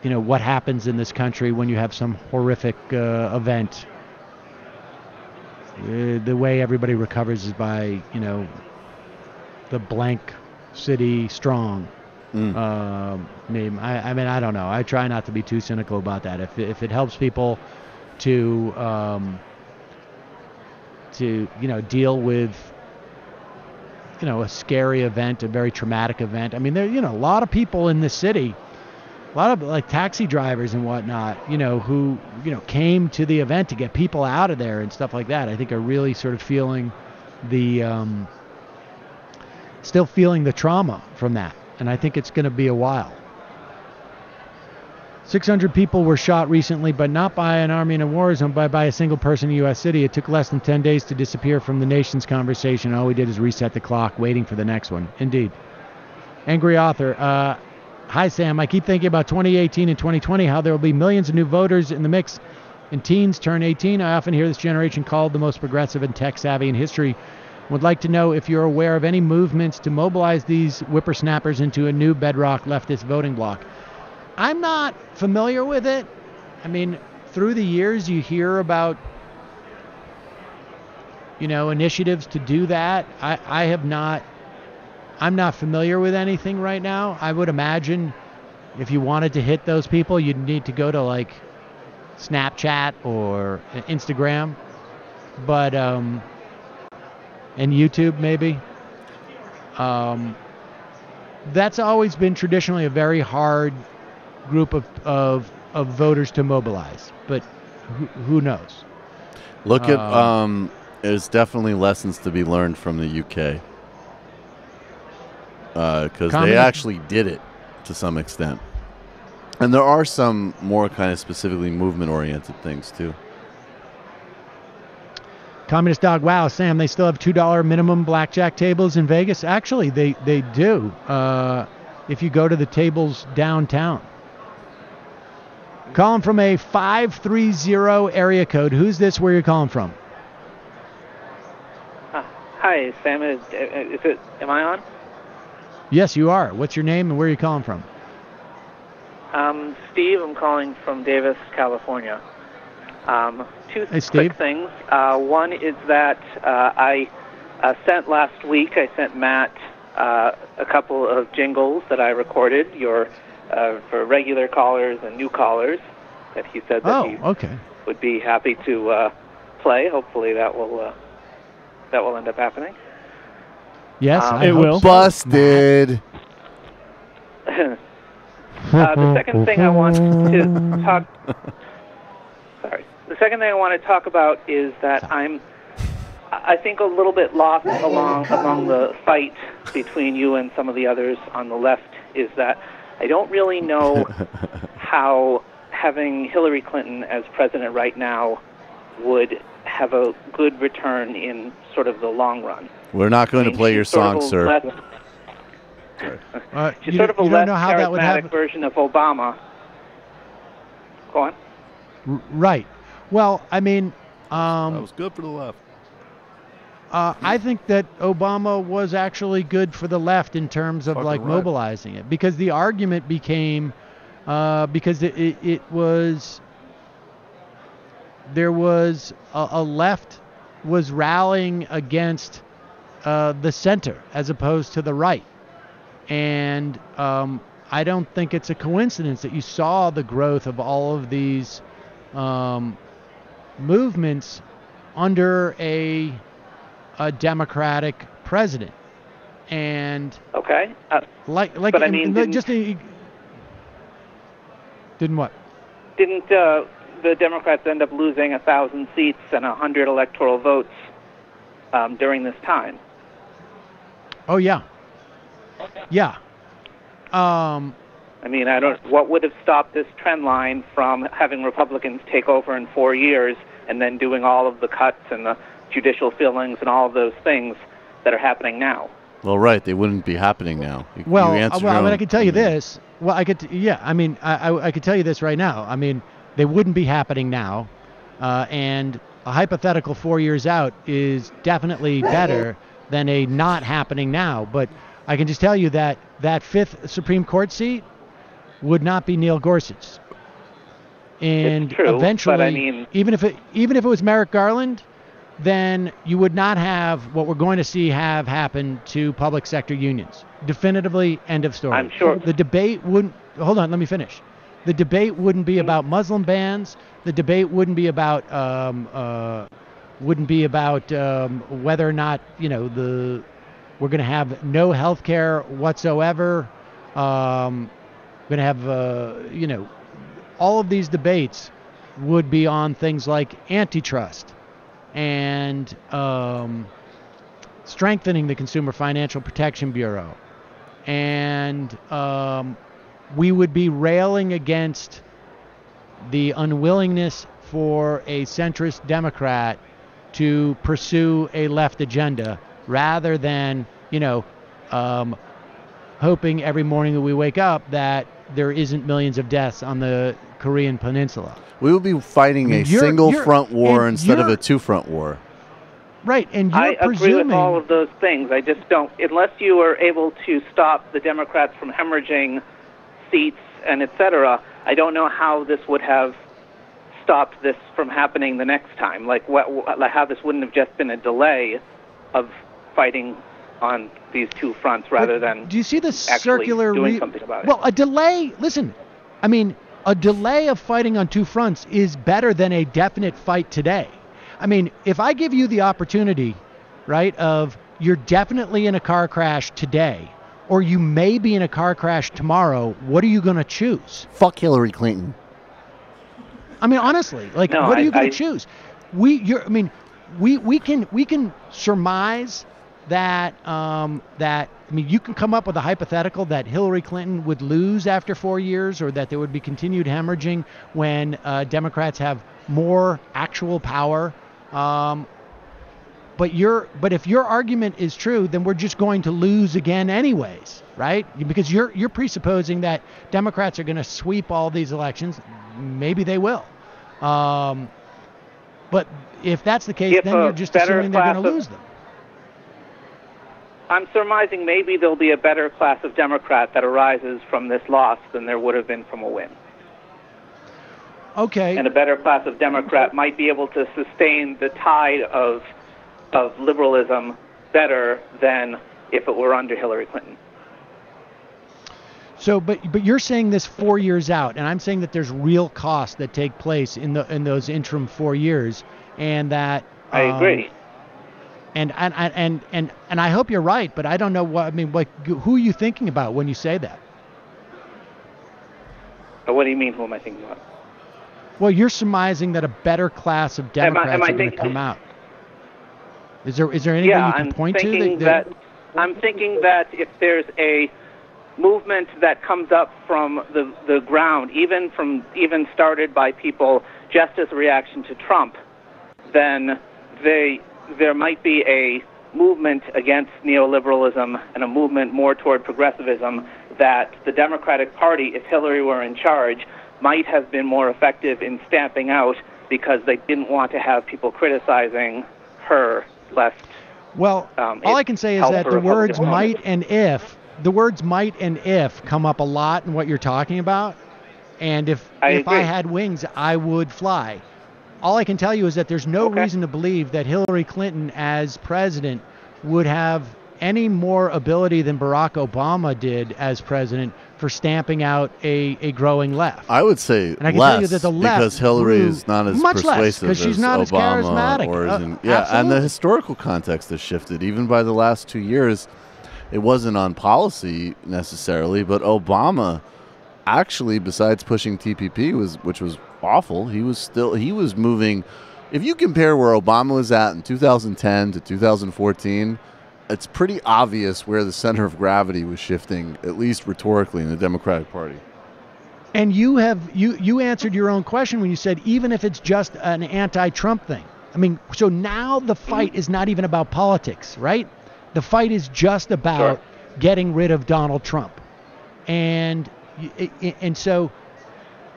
what happens in this country when you have some horrific event. The way everybody recovers is by, the blank city strong name. I mean, I don't know. I try not to be too cynical about that. If it helps people to deal with, a scary event, a very traumatic event. I mean, there, a lot of people in this city, a lot of like taxi drivers and whatnot, who, came to the event to get people out of there and stuff like that. I think are really sort of feeling still feeling the trauma from that. And I think it's going to be a while. 600 people were shot recently, but not by an army in a war zone, but by a single person in a U.S. city. It took less than 10 days to disappear from the nation's conversation. All we did is reset the clock, waiting for the next one. Indeed. Angry author. Hi, Sam. I keep thinking about 2018 and 2020, how there will be millions of new voters in the mix. And teens turn 18. I often hear this generation called the most progressive and tech-savvy in history. Would like to know if you're aware of any movements to mobilize these whippersnappers into a new bedrock leftist voting bloc. I'm not familiar with it. I mean, through the years, you hear about, initiatives to do that. I'm not familiar with anything right now. I would imagine if you wanted to hit those people, you'd need to go to like Snapchat or Instagram, but and YouTube maybe. That's always been traditionally a very hard group of voters to mobilize, but who knows? Look at there's definitely lessons to be learned from the UK because they actually did it to some extent. And there are some more kind of specifically movement-oriented things, too. Communist Dog, wow, Sam, they still have $2 minimum blackjack tables in Vegas? Actually, they do, if you go to the tables downtown. Calling from a 530 area code. Who's this? Where are you calling from? Hi, Sam. Am I on? Yes, you are. What's your name and where are you calling from? Steve, I'm calling from Davis, California. Two Hey, Steve. quick things. One is that I sent last week, I sent Matt a couple of jingles that I recorded for regular callers and new callers that he said that he would be happy to play. Hopefully that will end up happening. Yes, it will. Busted. The second thing I want to talk. The second thing I want to talk about is that I think a little bit lost among the fight between you and some of the others on the left is that I don't really know how having Hillary Clinton as president right now would have a good return in sort of the long run. We're not going to play your song, sir. She's sort of a less charismatic version of Obama. Go on. Right. Well, I mean... that was good for the left. I think that Obama was actually good for the left in terms of mobilizing it, because the argument became because it was there was a left was rallying against the center as opposed to the right, and I don't think it's a coincidence that you saw the growth of all of these movements under a Democratic president, and okay, but I mean, didn't what? Didn't the Democrats end up losing 1,000 seats and 100 electoral votes during this time? Oh yeah, yeah. I mean, what would have stopped this trend line from having Republicans take over in 4 years and then doing all of the cuts and the judicial fillings and all of those things that are happening now? Well, right, they wouldn't be happening now. I mean, I can tell you this. Well, I could, I mean, I could tell you this right now. I mean, they wouldn't be happening now, and a hypothetical 4 years out is definitely better than a not happening now. But I can just tell you that that fifth Supreme Court seat would not be Neil Gorsuch's, and eventually, but I mean, even if it was Merrick Garland, then you would not have what we're going to see have happen to public sector unions. Definitively, end of story. I'm sure. The debate wouldn't... Hold on, let me finish. The debate wouldn't be about Muslim bans. The debate wouldn't be about whether or not, we're going to have no health care whatsoever. Going to have, all of these debates would be on things like antitrust and strengthening the Consumer Financial Protection Bureau. And we would be railing against the unwillingness for a centrist Democrat to pursue a left agenda rather than, hoping every morning that we wake up that there isn't millions of deaths on the Korean Peninsula. We will be fighting a single front war instead of a two-front war. Right, and you're I agree presuming... with all of those things. I just don't, unless you are able to stop the Democrats from hemorrhaging seats and et cetera, I don't know how this would have stopped this from happening the next time. Like how this wouldn't have just been a delay of fighting on these two fronts rather than do you see the actually circular doing something about it. Well, a delay, listen, I mean, a delay of fighting on two fronts is better than a definite fight today. I mean, if I give you the opportunity, right, of you're definitely in a car crash today, or you may be in a car crash tomorrow, what are you going to choose? Fuck Hillary Clinton. I mean, honestly, like, what are you going to choose? We can surmise that you can come up with a hypothetical that Hillary Clinton would lose after 4 years, or that there would be continued hemorrhaging when Democrats have more actual power. But if your argument is true, then we're just going to lose again anyways, right? Because you're presupposing that Democrats are going to sweep all these elections. Maybe they will. But if that's the case, then you're just assuming they're going to lose them. I'm surmising maybe there'll be a better class of Democrat that arises from this loss than there would have been from a win. Okay. And a better class of Democrat might be able to sustain the tide of liberalism better than if it were under Hillary Clinton. So, but you're saying this 4 years out, and I'm saying that there's real costs that take place in those interim 4 years, and that I agree. And I hope you're right, but I don't know what I mean. Like, who are you thinking about when you say that? What do you mean? Who am I thinking about? Well, you're surmising that a better class of Democrats are going to come out. Is there anybody you can point to? I'm thinking that if there's a movement that comes up from the ground, even started by people just as a reaction to Trump, then there might be a movement against neoliberalism and a movement more toward progressivism that the Democratic Party, if Hillary were in charge, might have been more effective in stamping out because they didn't want to have people criticizing her lest. Well, all I can say is that the words might and if come up a lot in what you're talking about. And if I had wings, I would fly. All I can tell you is that there's no reason to believe that Hillary Clinton as president would have any more ability than Barack Obama did as president for stamping out a growing left. I would say and I can less, tell you that the left because Hillary is not as much persuasive less, she's as not Obama. as charismatic. And the historical context has shifted. Even by the last 2 years, it wasn't on policy necessarily, but Obama actually, besides pushing TPP, which was awful, he was moving. If you compare where Obama was at in 2010 to 2014, it's pretty obvious where the center of gravity was shifting, at least rhetorically, in the Democratic Party. And you answered your own question when you said even if it's just an anti-Trump thing. I mean, so now the fight is not even about politics, right? The fight is just about getting rid of Donald Trump. And so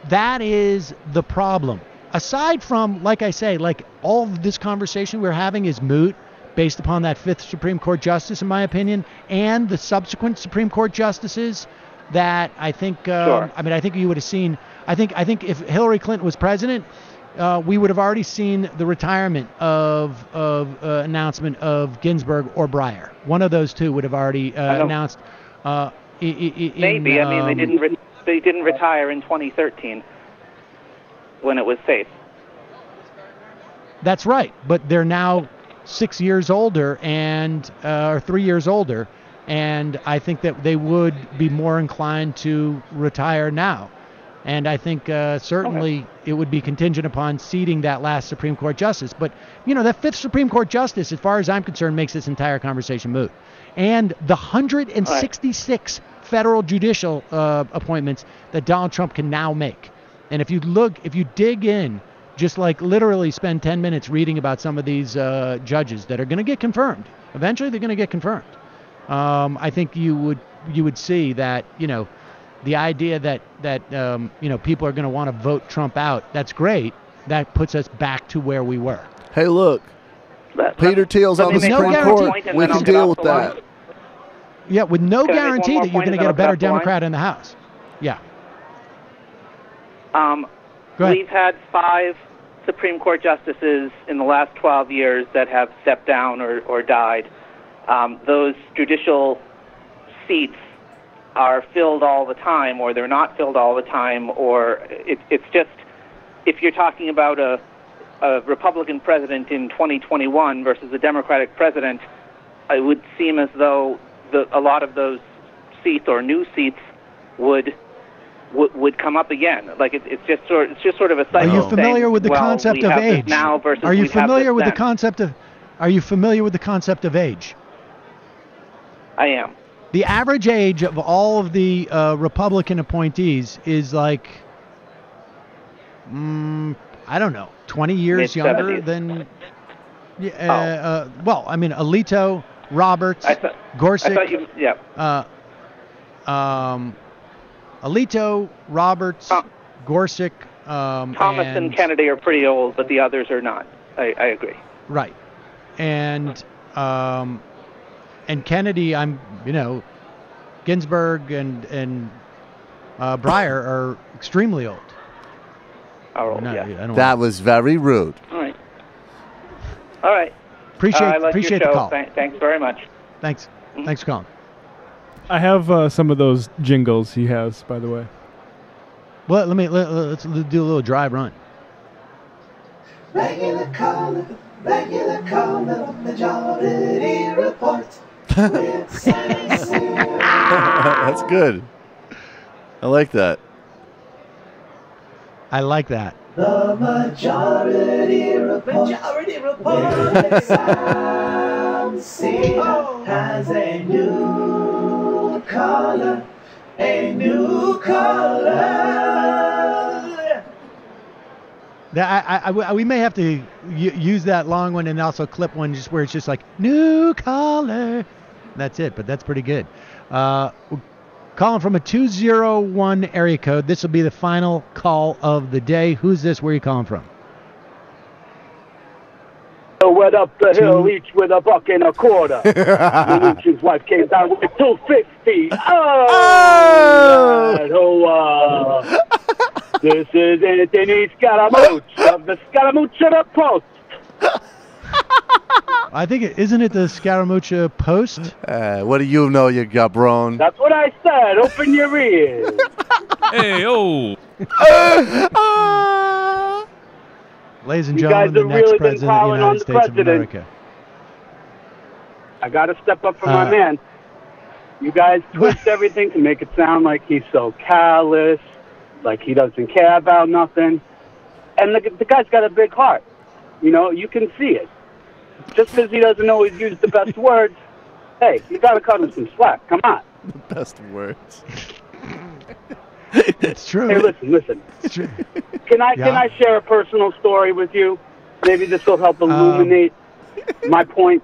that is the problem. Aside from, like I say, like all of this conversation we're having is moot based upon that fifth Supreme Court justice, in my opinion, and the subsequent Supreme Court justices that I think, I mean, I think you would have seen, I think if Hillary Clinton was president, we would have already seen the retirement of announcement of Ginsburg or Breyer. One of those two would have already announced. Maybe. I mean, they didn't retire in 2013 when it was safe. That's right, but they're now 6 years older or 3 years older, and I think that they would be more inclined to retire now. And I think certainly it would be contingent upon seating that last Supreme Court justice. But, you know, that fifth Supreme Court justice, as far as I'm concerned, makes this entire conversation moot. And the 166 federal judicial appointments that Donald Trump can now make. And if you dig in, just like literally spend 10 minutes reading about some of these judges that are going to get confirmed. Eventually they're going to get confirmed. I think you would see that, the idea that people are going to want to vote Trump out. That's great. That puts us back to where we were. Hey, look, Peter Thiel's on the Supreme Court. We can deal with that. Yeah, with no guarantee that you're going to get a better Democrat in the House. Yeah. We've had 5 Supreme Court justices in the last 12 years that have stepped down or died. Those judicial seats are filled all the time, or they're not filled all the time, or it's just, if you're talking about a Republican president in 2021 versus a Democratic president, it would seem as though a lot of those seats or new seats would come up again. Like it's just sort of a cycle. Are you familiar with the concept of age? Now versus Are you familiar with the then. concept of? Are you familiar with the concept of age? I am. The average age of all of the Republican appointees is like, I don't know, 20 years younger than. Well, I mean, Alito, Roberts, Gorsuch. I thought Alito, Roberts, Gorsuch, Thomas and Kennedy are pretty old, but the others are not. I agree. Right, and Kennedy, Ginsburg and Breyer are extremely old. That was very rude. All right. Appreciate your the show. call. Thanks very much. Thanks. Thanks for calling. I have some of those jingles he has, by the way. Well, let's do a little dry run. Regular caller, majority report. That's good. I like that. I like that. The majority report. Sam Seder has a new caller. We may have to use that long one and also clip one just where it's just like new caller. That's it, but that's pretty good. Calling from a 201 area code. This will be the final call of the day. Who's this? Where are you calling from? Went up the hill each with a buck and a quarter. Lucian's wife came down with 250. This is Anthony Scaramouche of the Scaramuccia Post. I think isn't it the Scaramuccia Post? What do you know, you gabron? That's what I said. Open your ears. Hey, oh. Ladies and You gentlemen, guys the have next really been president of the piling on United the States of president. America. I got to step up for my man. You guys twist everything to make it sound like he's so callous, like he doesn't care about nothing. And the guy's got a big heart. You can see it. Just because he doesn't always use the best words, hey, you got to cut him some slack. Come on. The best words. It's true. Hey, listen. It's true. Can I share a personal story with you? Maybe this will help illuminate my point.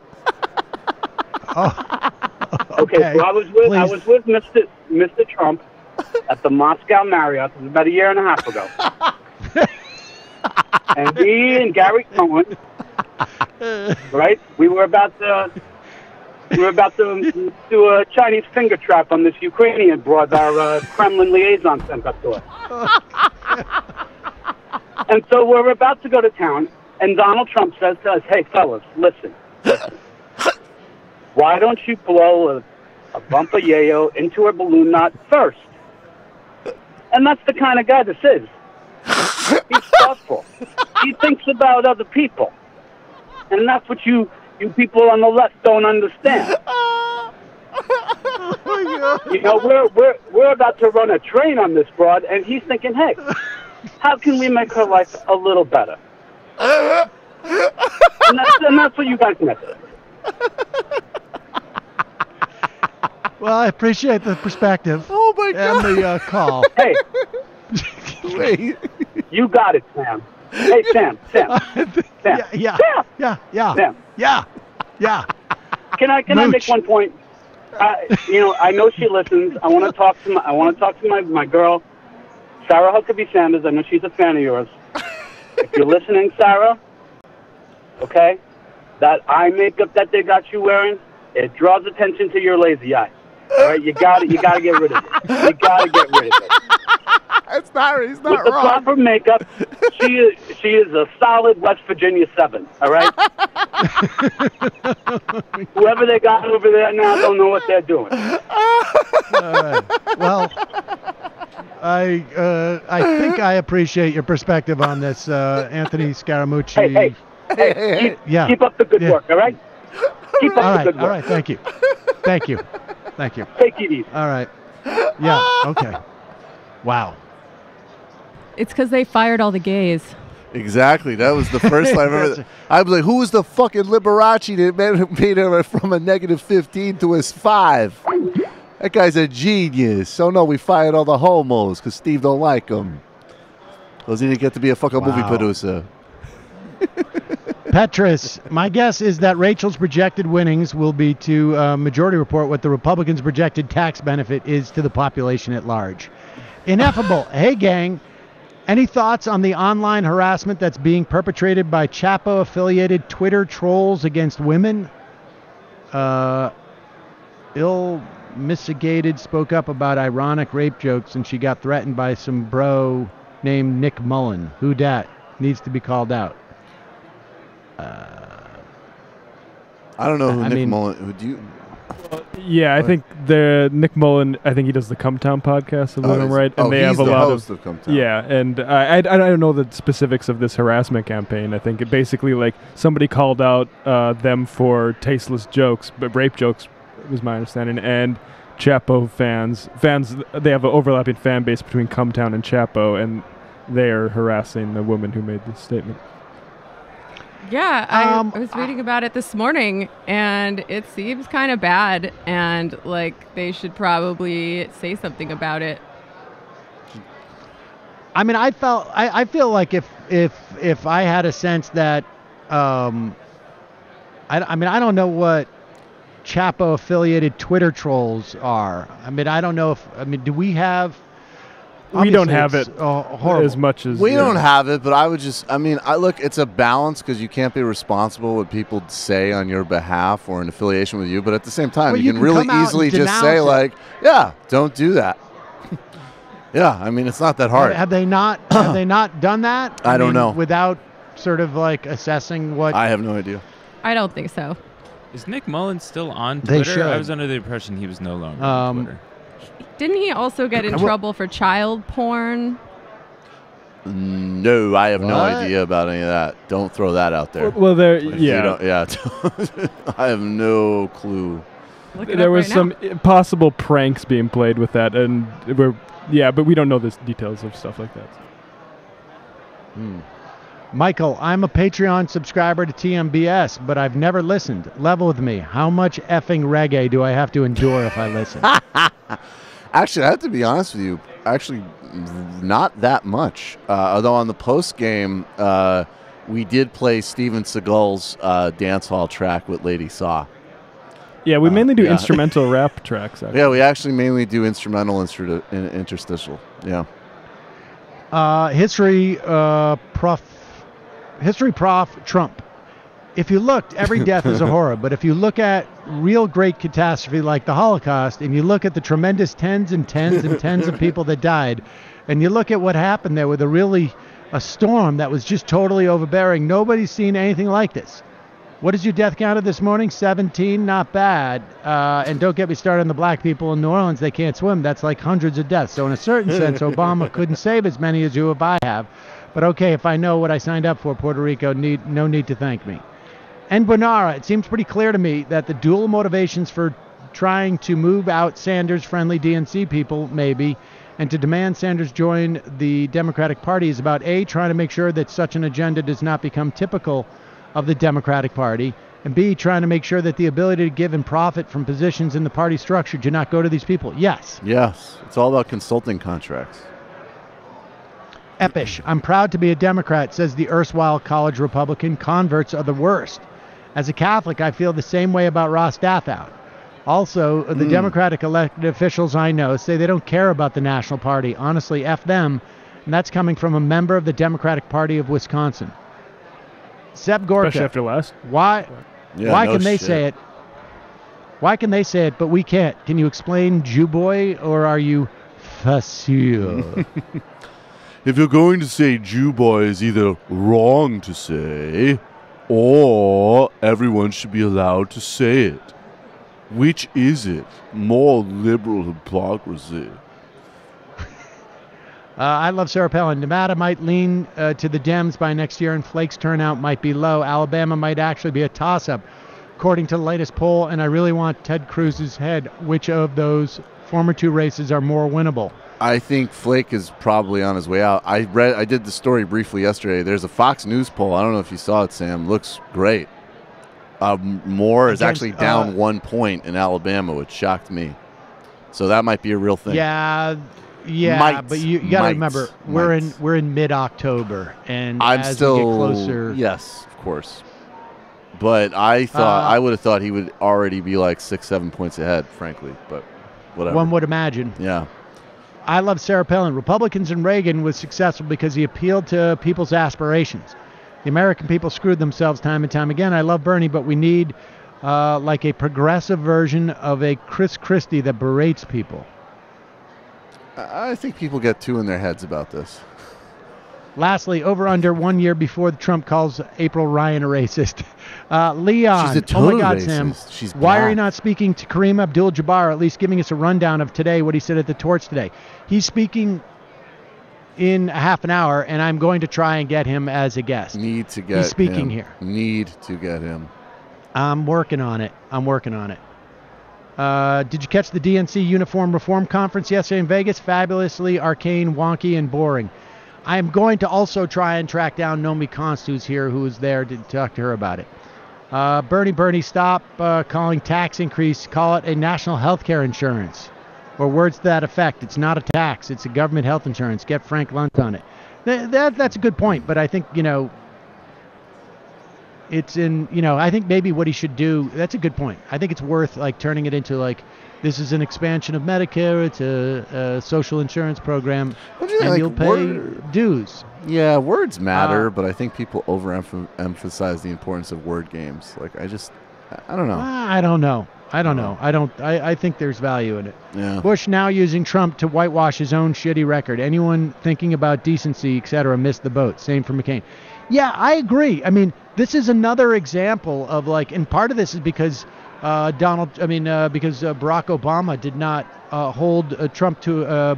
Okay, so I was with Mr. Trump at the Moscow Marriott. It was about a year and a half ago. And me and Gary Cohen, right? We were about to do a Chinese finger trap on this Ukrainian broad our Kremlin liaison sent up to us. And so we're about to go to town, and Donald Trump says to us, "Hey, fellas, listen. Why don't you blow a bump of yayo into a balloon knot first?" And that's the kind of guy this is. He's thoughtful. He thinks about other people. And that's what you people on the left don't understand. We're about to run a train on this broad, and he's thinking, hey, how can we make her life a little better? And that's what you guys missed. Well, I appreciate the perspective. Oh my God! And the call. Hey, wait. You got it, Sam. Hey, Sam. Yeah. Sam. Yeah. Can I make one point? I know she listens. I want to talk to my girl, Sarah Huckabee Sanders. I know she's a fan of yours. If you're listening, Sarah, okay, that eye makeup that they got you wearing, it draws attention to your lazy eye. All right, you got to get rid of it. You got to get rid of it. He's not With the wrong. proper makeup, she is a solid West Virginia 7. All right. Whoever they got over there now don't know what they're doing. All right. Well, I think I appreciate your perspective on this, Anthony Scaramucci. Hey, yeah. Keep up the good work. All right. Keep up the good work. All right. Thank you. Thank you. Take it easy. All right. Yeah. Okay. Wow. It's because they fired all the gays. Exactly. That was the first time I remember. I was like, who was the fucking Liberace that made her from a -15 to a 5? That guy's a genius. So no, we fired all the homos because Steve don't like them. Because he didn't get to be a fucking movie producer. Petrus, my guess is that Rachel's projected winnings will be to Majority Report what the Republicans' projected tax benefit is to the population at large. Ineffable. Hey, gang. Any thoughts on the online harassment that's being perpetrated by Chapo-affiliated Twitter trolls against women? Ill-mitigated spoke up about ironic rape jokes, and she got threatened by some bro named Nick Mullen. Who dat? Needs to be called out. I don't know who Nick Mullen. Who do you? Yeah, I think Nick Mullen. I think he does the Come Town podcast, if I'm right, and they have a lot of Come Town. Yeah, and I don't know the specifics of this harassment campaign. I think it basically like somebody called out them for tasteless jokes, but rape jokes was my understanding, and Chapo fans they have an overlapping fan base between Come Town and Chapo, and they are harassing the woman who made this statement. Yeah, I was reading about it this morning, and it seems kind of bad, and like they should probably say something about it. I mean, I feel like if I had a sense that, I don't know what Chapo affiliated Twitter trolls are. I mean, I don't know do we have? We don't have it horrible. as much as we don't have it, but I would just. I mean, look. It's a balance because you can't be responsible what people say on your behalf or in affiliation with you. But at the same time, you can really easily just say like, "Yeah, don't do that." Yeah, I mean, it's not that hard. Have they not? Have they not done that? I don't know. Without sort of like assessing what. I have no idea. I don't think so. Is Nick Mullen still on They Twitter? should. I was under the impression he was no longer on Twitter. Didn't he also get in trouble for child porn? No, I have no idea about any of that. Don't throw that out there. Well, Yeah, I have no clue. There was some possible pranks being played with that, and but we don't know the details of stuff like that. Michael, I'm a Patreon subscriber to TMBS, but I've never listened. Level with me. How much effing reggae do I have to endure if I listen? Actually, I have to be honest with you. Actually, not that much. Although on the post game, we did play Steven Seagal's dance hall track with Lady Saw. Yeah, we mainly do instrumental rap tracks. Actually. Yeah, we actually mainly do instrumental interstitial. Yeah. History prof Trump. If you looked, every death is a horror, but if you look at real great catastrophe like the Holocaust, and you look at the tremendous tens and tens and tens of people that died, and you look at what happened there with a storm that was just totally overbearing, nobody's seen anything like this. What is your death counted this morning? 17, not bad. And don't get me started on the black people in New Orleans. They can't swim. That's like hundreds of deaths. So in a certain sense, Obama couldn't save as many as you or I have. But okay, if I know what I signed up for, Puerto Rico, no need to thank me. And Bonara, it seems pretty clear to me that the dual motivations for trying to move out Sanders-friendly DNC people, maybe, and to demand Sanders join the Democratic Party is about A, trying to make sure that such an agenda does not become typical of the Democratic Party, and B, trying to make sure that the ability to give and profit from positions in the party structure do not go to these people. Yes. Yes. It's all about consulting contracts. Epish. I'm proud to be a Democrat, says the erstwhile college Republican. Converts are the worst. As a Catholic, I feel the same way about Ross Dathout. Also, the Democratic elected officials I know say they don't care about the National Party. Honestly, F them. And that's coming from a member of the Democratic Party of Wisconsin. Seb Gorka. Especially after last. Why can they say it? Why can they say it, but we can't? Can you explain, Jew boy, or are you facile? If you're going to say Jew boy is either wrong to say, or everyone should be allowed to say it. Which is it? More liberal hypocrisy. I love Sarah Palin. Nevada might lean to the Dems by next year, and Flake's turnout might be low. Alabama might actually be a toss-up, according to the latest poll, and I really want Ted Cruz's head. Which of those former two races are more winnable? I think Flake is probably on his way out. I did the story briefly yesterday. There's a Fox News poll. I don't know if you saw it, Sam. Looks great. Moore is actually down 1 point in Alabama, which shocked me. So that might be a real thing. Yeah, but you got to remember we're in mid-October, and I'm as still we get closer, yes, of course. But I thought I would have thought he would already be like 6-7 points ahead, frankly. But whatever. One would imagine. Yeah. I love Sarah Palin. Republicans and Reagan was successful because he appealed to people's aspirations. The American people screwed themselves time and time again. I love Bernie, but we need like a progressive version of a Chris Christie that berates people. I think people get too in their heads about this. Lastly, over under 1 year before Trump calls April Ryan a racist. Leon, She's a total oh my God, racist. Sam, She's why are black. you not speaking to Kareem Abdul-Jabbar, or at least giving us a rundown of today, what he said at the Torch today? He's speaking in a half an hour, and I'm going to try and get him as a guest. Need to get He's speaking him. here. Need to get him. I'm working on it. Did you catch the DNC Uniform Reform Conference yesterday in Vegas? Fabulously arcane, wonky, and boring. I am going to also try and track down Nomi Konst, who's here, who is there to talk to her about it. Bernie, stop calling tax increase. Call it a national health care insurance, or words to that effect. It's not a tax. It's a government health insurance. Get Frank Luntz on it. That's a good point, but I think, it's in, I think maybe what he should do, that's a good point. I think it's worth turning it into this is an expansion of Medicare. It's a social insurance program, and you'll pay dues. Yeah, words matter, but I think people overemphasize the importance of word games. I don't know. I don't know. I think there's value in it. Yeah. Bush now using Trump to whitewash his own shitty record. Anyone thinking about decency, etc., missed the boat. Same for McCain. Yeah, I agree. I mean, this is another example of and part of this is because because Barack Obama did not hold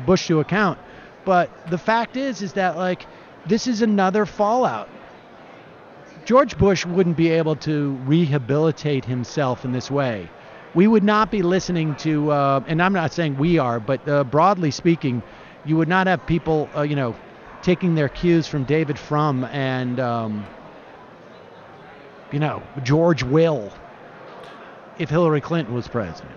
Bush to account. But the fact is that this is another fallout. George Bush wouldn't be able to rehabilitate himself in this way. We would not be listening to, and I'm not saying we are, but broadly speaking, you would not have people, taking their cues from David Frum and, George Will if Hillary Clinton was president.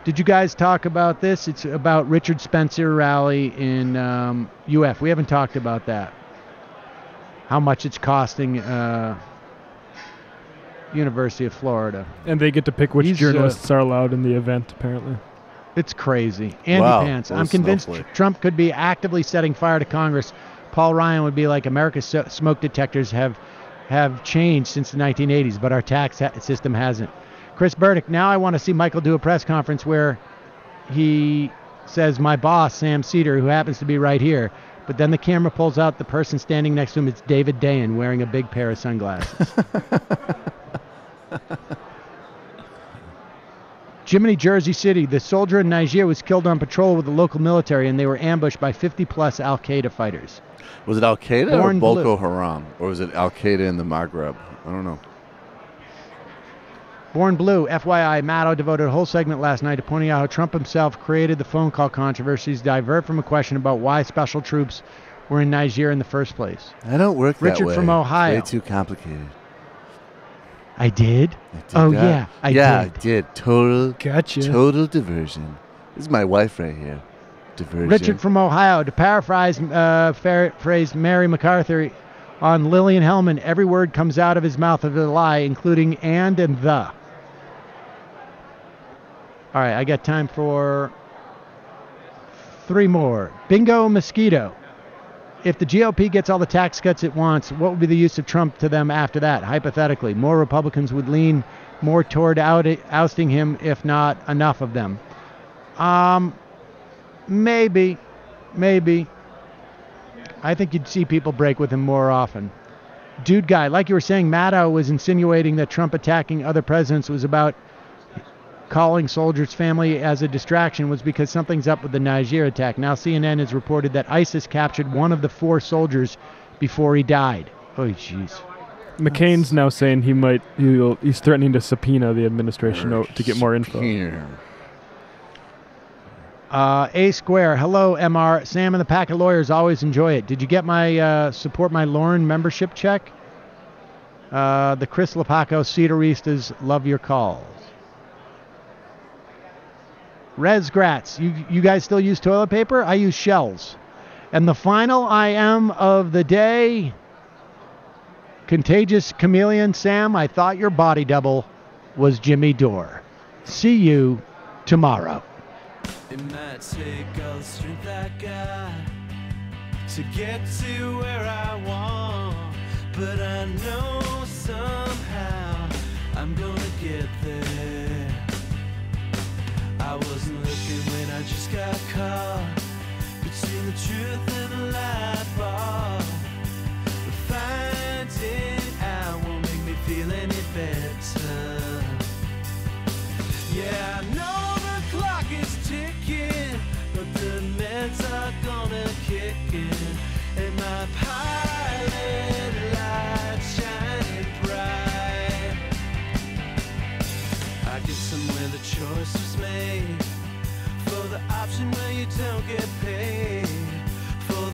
Did you guys talk about this? It's about Richard Spencer rally in UF. We haven't talked about that. How much it's costing University of Florida. And they get to pick which journalists are allowed in the event, apparently. It's crazy. Andy Pants. I'm convinced Trump could be actively setting fire to Congress. Paul Ryan would be like, America's smoke detectors have changed since the 1980s, but our tax system hasn't. Chris Burdick, now I want to see Michael do a press conference where he says, my boss, Sam Seder, who happens to be right here, but then the camera pulls out the person standing next to him. It's David Dayen wearing a big pair of sunglasses. Jiminy, Jersey City. The soldier in Niger was killed on patrol with the local military, and they were ambushed by 50-plus Al-Qaeda fighters. Was it Al-Qaeda or Boko Blue. Haram? Or was it Al-Qaeda in the Maghreb? I don't know. Born Blue, FYI, Maddow devoted a whole segment last night to pointing out how Trump himself created the phone call controversies to divert from a question about why special troops were in Niger in the first place. I don't work that way. Richard from Ohio. It's way too complicated. I did? I did. Yeah, I did. Yeah, I did. Gotcha. Total diversion. This is my wife right here. Diversion. Richard from Ohio. To paraphrase Mary McCarthy on Lillian Hellman, every word comes out of his mouth of a lie, including and the. All right, I got time for 3 more. Bingo Mosquito. If the GOP gets all the tax cuts it wants, what would be the use of Trump to them after that? Hypothetically, more Republicans would lean more toward ousting him, if not enough of them. Maybe. I think you'd see people break with him more often. Dude guy, like you were saying, Maddow was insinuating that Trump attacking other presidents was about calling soldiers' family as a distraction was because something's up with the Niger attack. Now CNN has reported that ISIS captured one of the 4 soldiers before he died. Oh, jeez. McCain's now saying he's threatening to subpoena the administration to get more info. A Square, hello, MR. Sam and the Pack of Lawyers always enjoy it. Did you get my Support My Lauren membership check? The Chris Lapaco Cederistas love your calls. Rez Gratz, you guys still use toilet paper? I use shells. And the final I am of the day, Contagious Chameleon Sam, I thought your body double was Jimmy Dore. See you tomorrow. It might take all the strength I got to get to where I want, but I know somehow I'm gonna get there. I wasn't looking when I just got caught between the truth and the lie bar, but finding out won't make me feel any better. Yeah, I know the clock is ticking, but the meds are gonna kick in, and my pilot light shining bright. I guess somewhere the choice was made for the option where you don't get